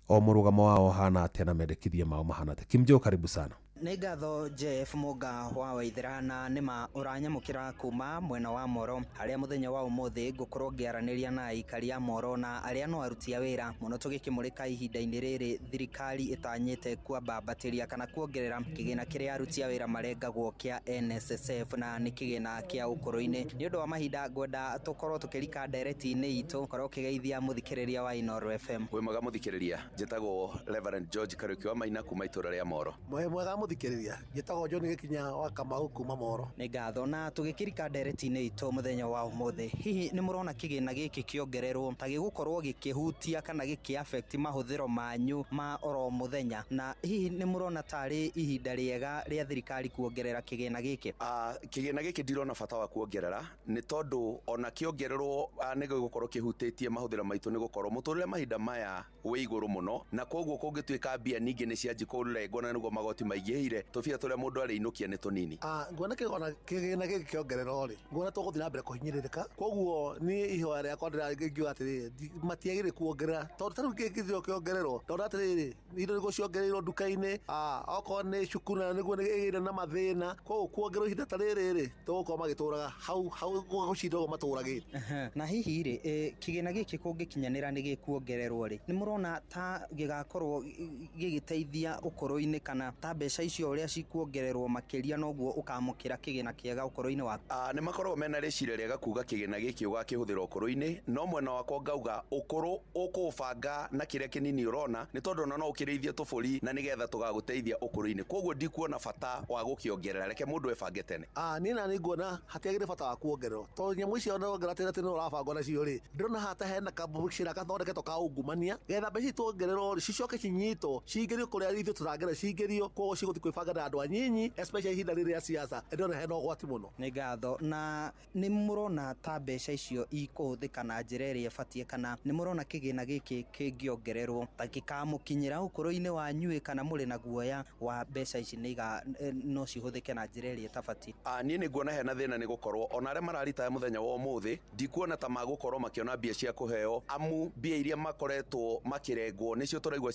o mũrugamo wao hana atĩa na mendekithia mao mahana atĩa. Kim Njũ, karibu sana. Nĩ ngatho Jeff Muga wa Waithera na nĩma ũranyamũkĩra kuma mwena wa Moro harĩa mũthenya wa ũmũthĩ ngũkorwo ngĩaranĩria na aikari a Moro na arĩa no aruti a wĩra mũno tũgĩkĩmũrĩka ihinda-inĩ rĩrĩ thirikari ĩtanyĩte kwambatĩria kana kuongerera kĩgĩna kĩrĩa aruti a wĩra marengagwo kĩa NSSF na nĩ kĩgĩna kĩa ũkũrũ-inĩ. Nĩ ũndũ wa mahinda ngwenda tũkorwo tũkĩrika ndereti-inĩ itũ korwo ũkĩgeithia mũthikĩrĩria wa Inooro FM. Wĩ mwega mũthikĩrĩria, njĩtagwo Reverend George Kariuki wa Maina kuma itũra rĩa Moro. Mwega guthikiriria gitagwo John Gikinya wa Kamau kuma Moro. Nĩ ngatho na tũgĩkirika ndereti-inĩ itũ mũthenya wa ũmũthĩ. Hihi nĩ mũrona kĩgĩna gĩkĩ kĩongererwo ta gĩgũkorwo gĩkĩhutia kana gĩkĩ-affect mahũthĩro manyu ma oro mũthenya, na hihi nĩ mũrona tarĩ ihinda rĩega rĩa thirikari kuongerera kĩgĩna gĩkĩ? Kĩgĩna gĩkĩ ndirona bata wa kuongerera, nĩ tondũ ona kĩongererwo nĩ gĩgũkorwo kĩhutĩtie mahũthĩro maitũ, nĩ gũkorwo mũtũrĩre mahinda maya wĩ igũrũ mũno, na koguo kũngĩtuĩka mbia ningĩ nĩ cianji kũrengwo na nĩguo magoti maingĩhire, tũbia tũrĩa mũndũ arĩinũkia nĩ tũnini. Nguona kĩgĩna gĩkĩ kĩongererwo rĩ, nguona tũgũthiĩ na mbere kũhinyĩrĩrĩka, koguo niĩ ihoya rĩakwa ndĩrangiuga atĩrĩrĩ matiagĩrĩire kuongerera, tondũ tarĩu gĩkĩthio kĩongererwo, tondũ atĩrĩrĩ indo nĩguo ciongereirwo nduka-inĩ, okorwo nĩ cukuru na nĩguo ĩgĩire na mathĩna, koguo kuongererwo ihinda ta rĩrĩ rĩ, tũgũkorwo magĩtũraga hau gũcinda ũguo matũragĩte. Na hihi rĩ, kĩgĩna gĩkĩ kũngĩkinyanĩra nĩ gĩkuongererwo rĩ, nĩ mũrona ta gĩgakorwo gĩgĩteithia ũkũrũ-inĩ, kana ta mbeca icio ũrĩa cikuongererwo makĩria noguo ũkamũkĩra kĩgĩna kĩega ũkũrũ-inĩ waku? Nĩ makoragwo mena rĩciria rĩega kuga kĩgĩna gĩkĩ ũgakĩhũthĩra ũkũrũ-inĩ, no mwena wakwa ngauga ũkũrũ ũkũbanga na kĩrĩa kĩnini ũrona, nĩ tondũ no ũkĩrĩithie tũbũri na nĩgetha tũgagũteithia ũkũrũ-inĩ, koguo ndikuona bata wa gũkĩongerera, reke mũndũ ebange tene. Niĩ na nĩ nguona hatiagĩrĩ bata wa kuongererwo, tondũ nyamũ icio ndĩrongerera atĩ nĩ ũrabangwo nacio rĩ, ndĩrona hata hena kambucĩra gathondeketwo ka ungumania, getha mbeca ituongererwo cicoke cinyitwo cingĩrio kũrĩa ithuĩ tũrangĩra cingĩrio, koguo cigũthiĩ kwĩbanga na andũ anyinyi, especially ihinda rĩrĩ rĩa siasa, ndĩrona hena ũgwati mũno. Nĩ ngatho, na nĩ mũrona ta mbeca icio ikũhũthĩka na njĩra ĩrĩa ĩbatiĩ, kana nĩ mũrona kĩgĩna gĩkĩ kĩngĩongererwo ta gĩkamũkinyĩra ũkũrũ-inĩ wanyu, kana mũrĩ na guoya wa mbeca ici no cihũthĩke na njĩra ĩrĩa ĩtabatiĩ? Niĩ nĩ nguona hena thĩna, nĩ gũkorwo ona arĩa mararitaya mũthenya wa ũmũthĩ ndikuona ta magũkorwo makĩona mbia cia kũheo, amu mbia iria makoretwo makĩrengwo nĩcio tũraigua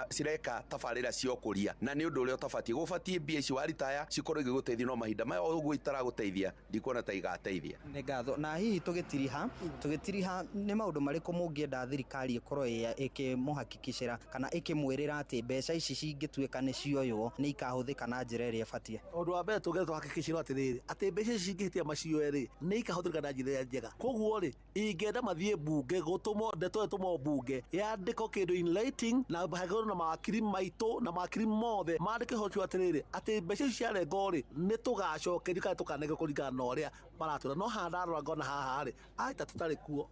cireka tabarĩra cia ũkũria, na nĩ ũndũ ũrĩa ũtabatiĩ. Gũbatiĩ mbia ici waritaya cikorwo igĩgũteithia, no mahinda maya ũguo itaragũteithia ndikuona ta igateithia. Nĩ ngatho, na hihi tũgĩtiriha nĩ maũndũ marĩkũ mũngĩenda thirikari ĩkorwo ĩkĩmũhakikicĩra kana ĩkĩmwĩrĩra atĩ mbeca ici cingĩtuĩka nĩ cioywo nĩ ikahũthĩka na njĩra ĩrĩa ĩbatiĩ? Ũndũ wa mbere tũngĩenda tũhakikicĩrwo atĩrĩrĩ, atĩ mbeca ici cingĩhĩtia macioe rĩ, nĩ ikahũthĩka na njĩra njega. Koguo rĩ, ingĩenda mathiĩ mbunge, gũtũmwo ndeto ĩtũmwo mbunge yandĩkwo kĩndũ in writing, na hagĩrwo na mawakiri maitũ na mawakiri mothe mandĩke ũhoro atĩrĩrĩ, atĩ mbeca ici ciarengwo rĩ, nĩ tũgacokerio kana tũkanenge kũringana na ũrĩa maratwĩra. No haha ndarora ngona haha rĩ, ta tũtarĩ kuo.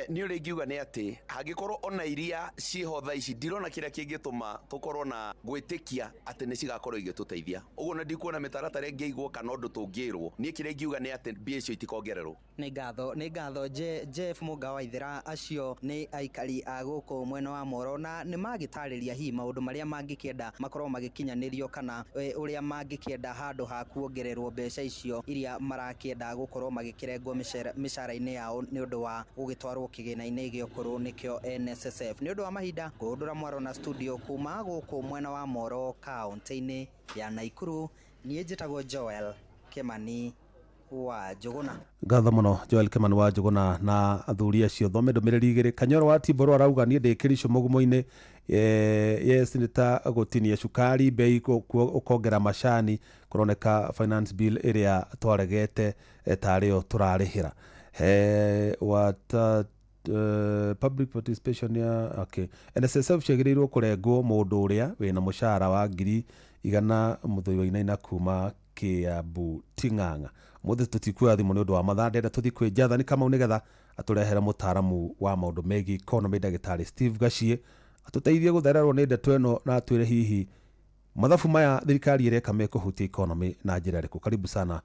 Niĩ ũrĩa ingiuga nĩ atĩ hangĩkorwo ona iria ciĩho thaa ici, ndirona kĩrĩa kĩngĩtũma tũkorwo na gwĩtĩkia atĩ nĩ cigakorwo igĩtũteithia. Ũguo na ndikuona mĩtaratara ĩngĩigwo kana ũndũ tũngĩrwo. Niĩ kĩrĩa ingiuga nĩ atĩ mbia icio itikongererwo. Nĩ ngatho Jeff Mũnga Waithera, acio nĩ aikari a gũkũ mwena wa Moro, na nĩ magĩtarĩria hihi maũndũ marĩa mangĩkĩenda makorwo magĩkinyanĩrio, kana ũrĩa mangĩkĩenda handũ ha kuongererwo mbeca icio iria marakĩenda gũkorwo magĩkĩrengwo mĩcara-inĩ yao nĩ ũndũ wa gũgĩtwarwo kĩgĩna-inĩ gĩa ũkũrũ nĩkĩo NSSF. Nĩ ũndũ wa mahinda, ngũndũra Mwaro na studio kuma gũkũ mwena wa Moro, kaunti-inĩ ya Naikuru, niĩ njĩtagwo Joel Kimani wa Njũgũna. Ngatho mũno Joel Kimani wa Njũgũna na athuri acio. Thome ndũmĩrĩri igĩrĩ. Kanyoro wa Timboro arauga niĩ ndĩkĩricwo mũgumo-inĩ, yes nĩ ta gũtinia cukari bei ũkongera macani, kũroneka finance bill ĩrĩa twaregete tarĩyo tũrarĩhĩra. Public participation okay. NSSF ciagĩrĩirwo kũrengwo mũndũ ũrĩa wĩna mũcara wa ngiri igana mũthũi wa Inaina kuma Kiambu Ting'ang'a. Mũthĩ tũtikuoya thimũ nĩ ũndũ wa mathaa, ndenda tũthiĩ kwĩ Jathani Kamau nĩgetha atũrehere mũtaaramu wa maũndũ megiĩ economy, ndagĩtarĩ Steve Gacie, atũteithie gũthererwo nĩ ndeto ĩno na atwĩre hihi mathabu maya thirikari ĩreka mekũhutia economy na njĩra ĩrĩkũ. Karibu sana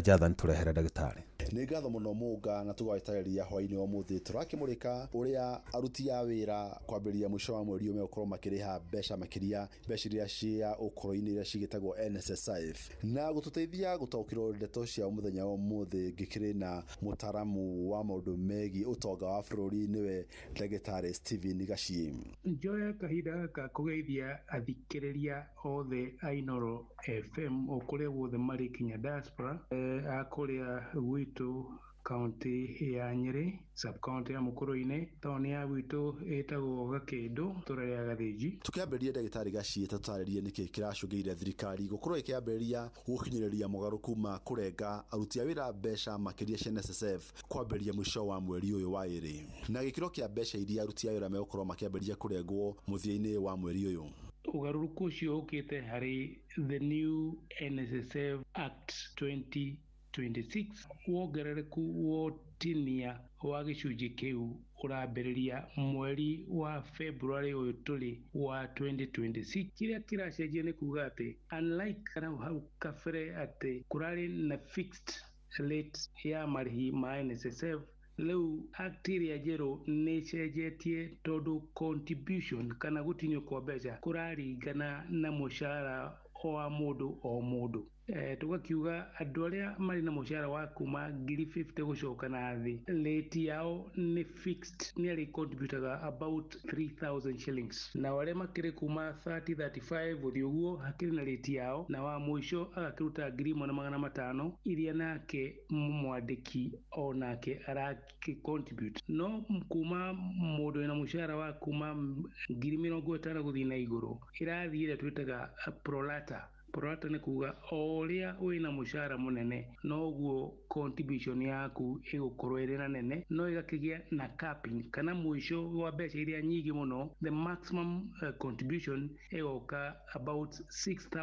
Jathani, tũrehere ndagĩtarĩ. Nĩ ngatho mũno Mũnga, na tũgagĩtarĩria hwaĩ-inĩ wa ũmũthĩ tũrakĩmũrĩka ũrĩa aruti a wĩra kwambĩrĩria mũico wa mweri ũyũ megũkorwo makĩrĩha mbeca makĩria, mbeca iria cia ũkũrũ-inĩ iria cigĩtagwo NSSF. Na gũtũteithia gũtaũkĩrwo ndeto cia mũthenya wa ũmũthĩ ngĩkĩrĩ na mũtaaramu wa maũndũ megiĩ ũtonga wa bũrũri, nĩwe ndagĩtarĩ Stephen Gacie. Njoya kahinda gaka kũgeithia athikĩrĩria othe a Inooro FM o kũrĩa guothe marĩ kinya diaspora, a kũrĩa gwitũ kaunti ya Nyeri, sub-county ya Mũkũrũ-inĩ, taũni ya gwitũ ĩtagwo Gakĩndũ, itũra rĩa Gathĩnji. Tukĩambĩrĩria ndagĩtarĩ Gacie tũtarĩrie nĩkĩ kĩracũngĩrĩria thirikari gũkorwo ĩkĩambĩrĩria gũkinyĩrĩria mogarũrũku ma kũrenga aruti a wĩra mbeca makĩria cia NSSF kwambĩrĩria mũico wa mweri ũyũ wa ĩrĩ, na gĩkĩro kĩa mbeca iria aruti a wĩra megũkorwo makĩambĩrĩria kũrengwo mũthia-inĩ wa mweri ũyũ. ugaruruku ucio ukite hari the new NSSF Act 2026 wongerereku wotinia wa gicunji kiu urambiriria mweri wa February uyu tuli wa 2026. Kiria kiracenjia ni kuga ati unlike kana hau kabere ati kurari na fixed rate ya marihi ma NSSF, leu act iria njeru ni cenjetie tondu contribution kana gutinio kwa mbeca kuraringana na mushara wa mundu o mundu. Tugakiuga andu aria mari na mushara wa kuma 50 gucoka na thi, rate yao ni fixed, ni ari contributaga about 3000 shillings, na wale makire kuma 30-35 uthi uguo hakiri na rate yao, na wa mwisho agakiruta 1500 iria nake mwandiki onake araki contribute. No kuma mundu na mushara wa kuma 50,000 guthi na iguru irathi ire twitaga prorata. Prorata ni kuga oria wina mushara munene noguo contribution yaku igukorwo iri na nene, no igakigia na capping kana mwisho wa mbeca iria nyingi muno, the maximum contribution igoka about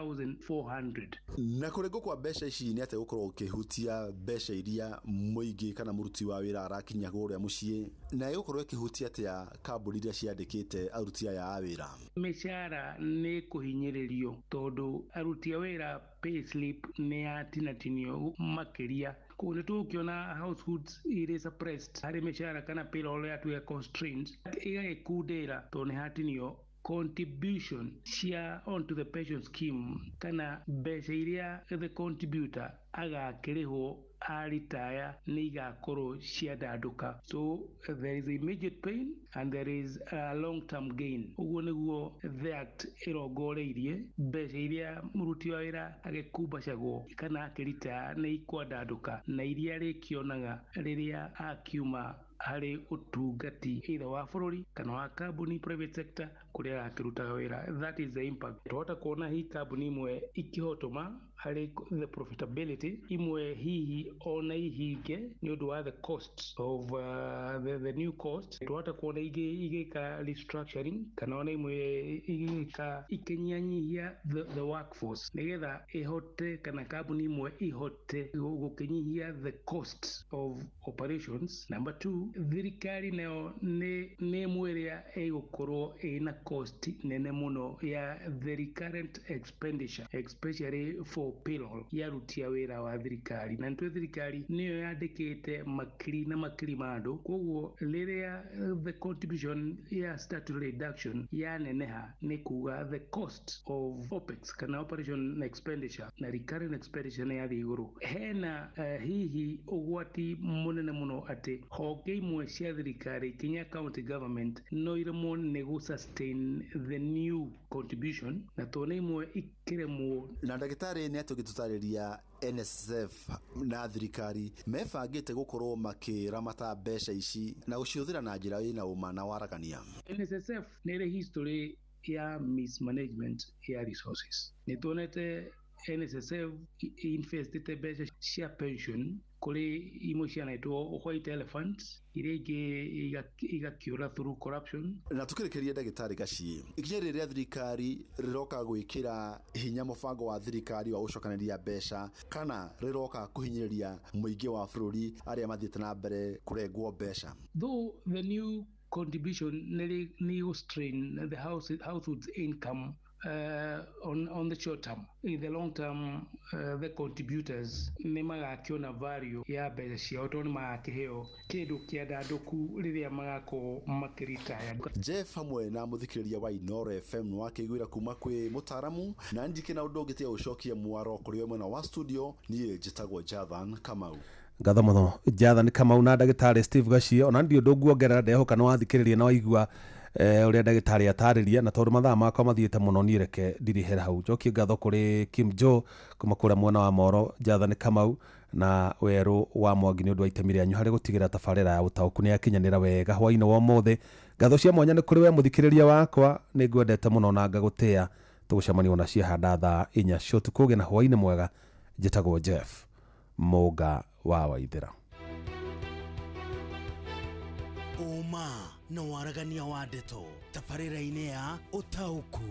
6,400. Na kurengo kwa mbeca ici ni ate gukorwo ukihutia mbeca iria muingi kana muruti wa wira arakinya guria mucii, na igukorwo ikihutia ate ya kambuni iria ciandikite aruti aya a wira. Mishara ni kuhinyiririo tondu aruti a wira payslip ni atinatinio makiria. Kune tukiona households iri suppressed, hari mishara kana payroll yatu ya constrained, iga ikudera tone hatinio contribution cia onto the pension scheme kana mbeca iria the contributor agakiriho aritaya ni igakorwo ciandanduka. So there is immediate pain and there is a long term gain. Uguo niguo the act irongoreirie mbeca iria muruti wa wira agikumbacagwo kana akirita ni ikwandanduka na iria rikionaga riria akiuma hari utungati either wa bururi kana wa kambuni private sector kuria akirutaga wira. That is the impact. Tuota kuona hii kambuni imwe ikihotoma hari the profitability, imwe hihi ona ihinge ni undu wa the cost of the new cost. Tuota kuona igika restructuring kana ona imwe igika ikinyanyihia the workforce nigetha ihote kana kambuni imwe ihote gukinyihia the cost of operations. Number 2, thirikari nayo ni mweria igukorwo ina cost nene muno ya the recurrent expenditure, especially for payroll ya ruti ya wira wa thirikari. Na ntwe thirikari niyo yandikite makiri na makiri mandu, koguo riria the contribution ya statutory reduction ya neneha ni kuga the cost of OPEX kana operation expenditure na recurrent expenditure ni yathi iguru. Hena hihi ugwati munene muno ati honge imwe cia thirikari kinya county government no iremo ni gu sustain the new contribution na tone imwe ikiremwo. Na ndagitari ni atugitutariria NSSF na thirikari mebangite gukorwo makiramata mbeca ici na guciuthira na njira ina uma na waragania. NSSF ni ile history ya mismanagement ya resources. Ni tuonete NSSF investite mbeca cia pension kuri imwe cianaitwo white elephants iria ingi igakiura through corruption. Na tukirikiria ndagitari gaci ikinya riria thirikari riroka gwikira hinya mubango wa thirikari wa gucokanĩria mbeca kana riroka kuhinyĩrĩria muingi wa bururi aria mathiĩte na mbere kurengwo mbeca. Though the new contribution ni strain the household's income on the short term, in the long term the contributors ni magakiona value ya mbeca ciao tondu magakiheo kindu kiandanduku riria magako makiritaya. Jeff hamwe na muthikiriria wa Inooro FM no akiguira kuma kwi mutaramu na ndike na undu ngitia ucokia mwaro kuri we mwena wa studio ni njitagwo Jathan Kamau. Ngatho muno Jathan Kamau na ndagitari Steve Gacie ona ndio ndunguongerera ndehoka no wathikiriria na waigua uria ndagitari atariria na tondu mathaa makwa mathiite muno ni reke ndirihera hau. Njokie ngatho kuri Kim Jo kuma kura mwena wa Moro, Jathan Kamau na Weru wa Mwangi ni undu wa itemi rĩanyu hari gutigira tabarĩra ya utauku ni yakinyanira wega hwaini wa mothe. Ngatho cia mwanya ni kuri we muthikiriria wakwa, ni ngwendete muno na ngagutia. Tugucemania ona cia handa thaa 4 cio tukuge na hwaini mwega. Njitagwo Jeff Muga wa Waithira. Uma no waragania wa ndeto tabarĩra-inĩ ya utauku.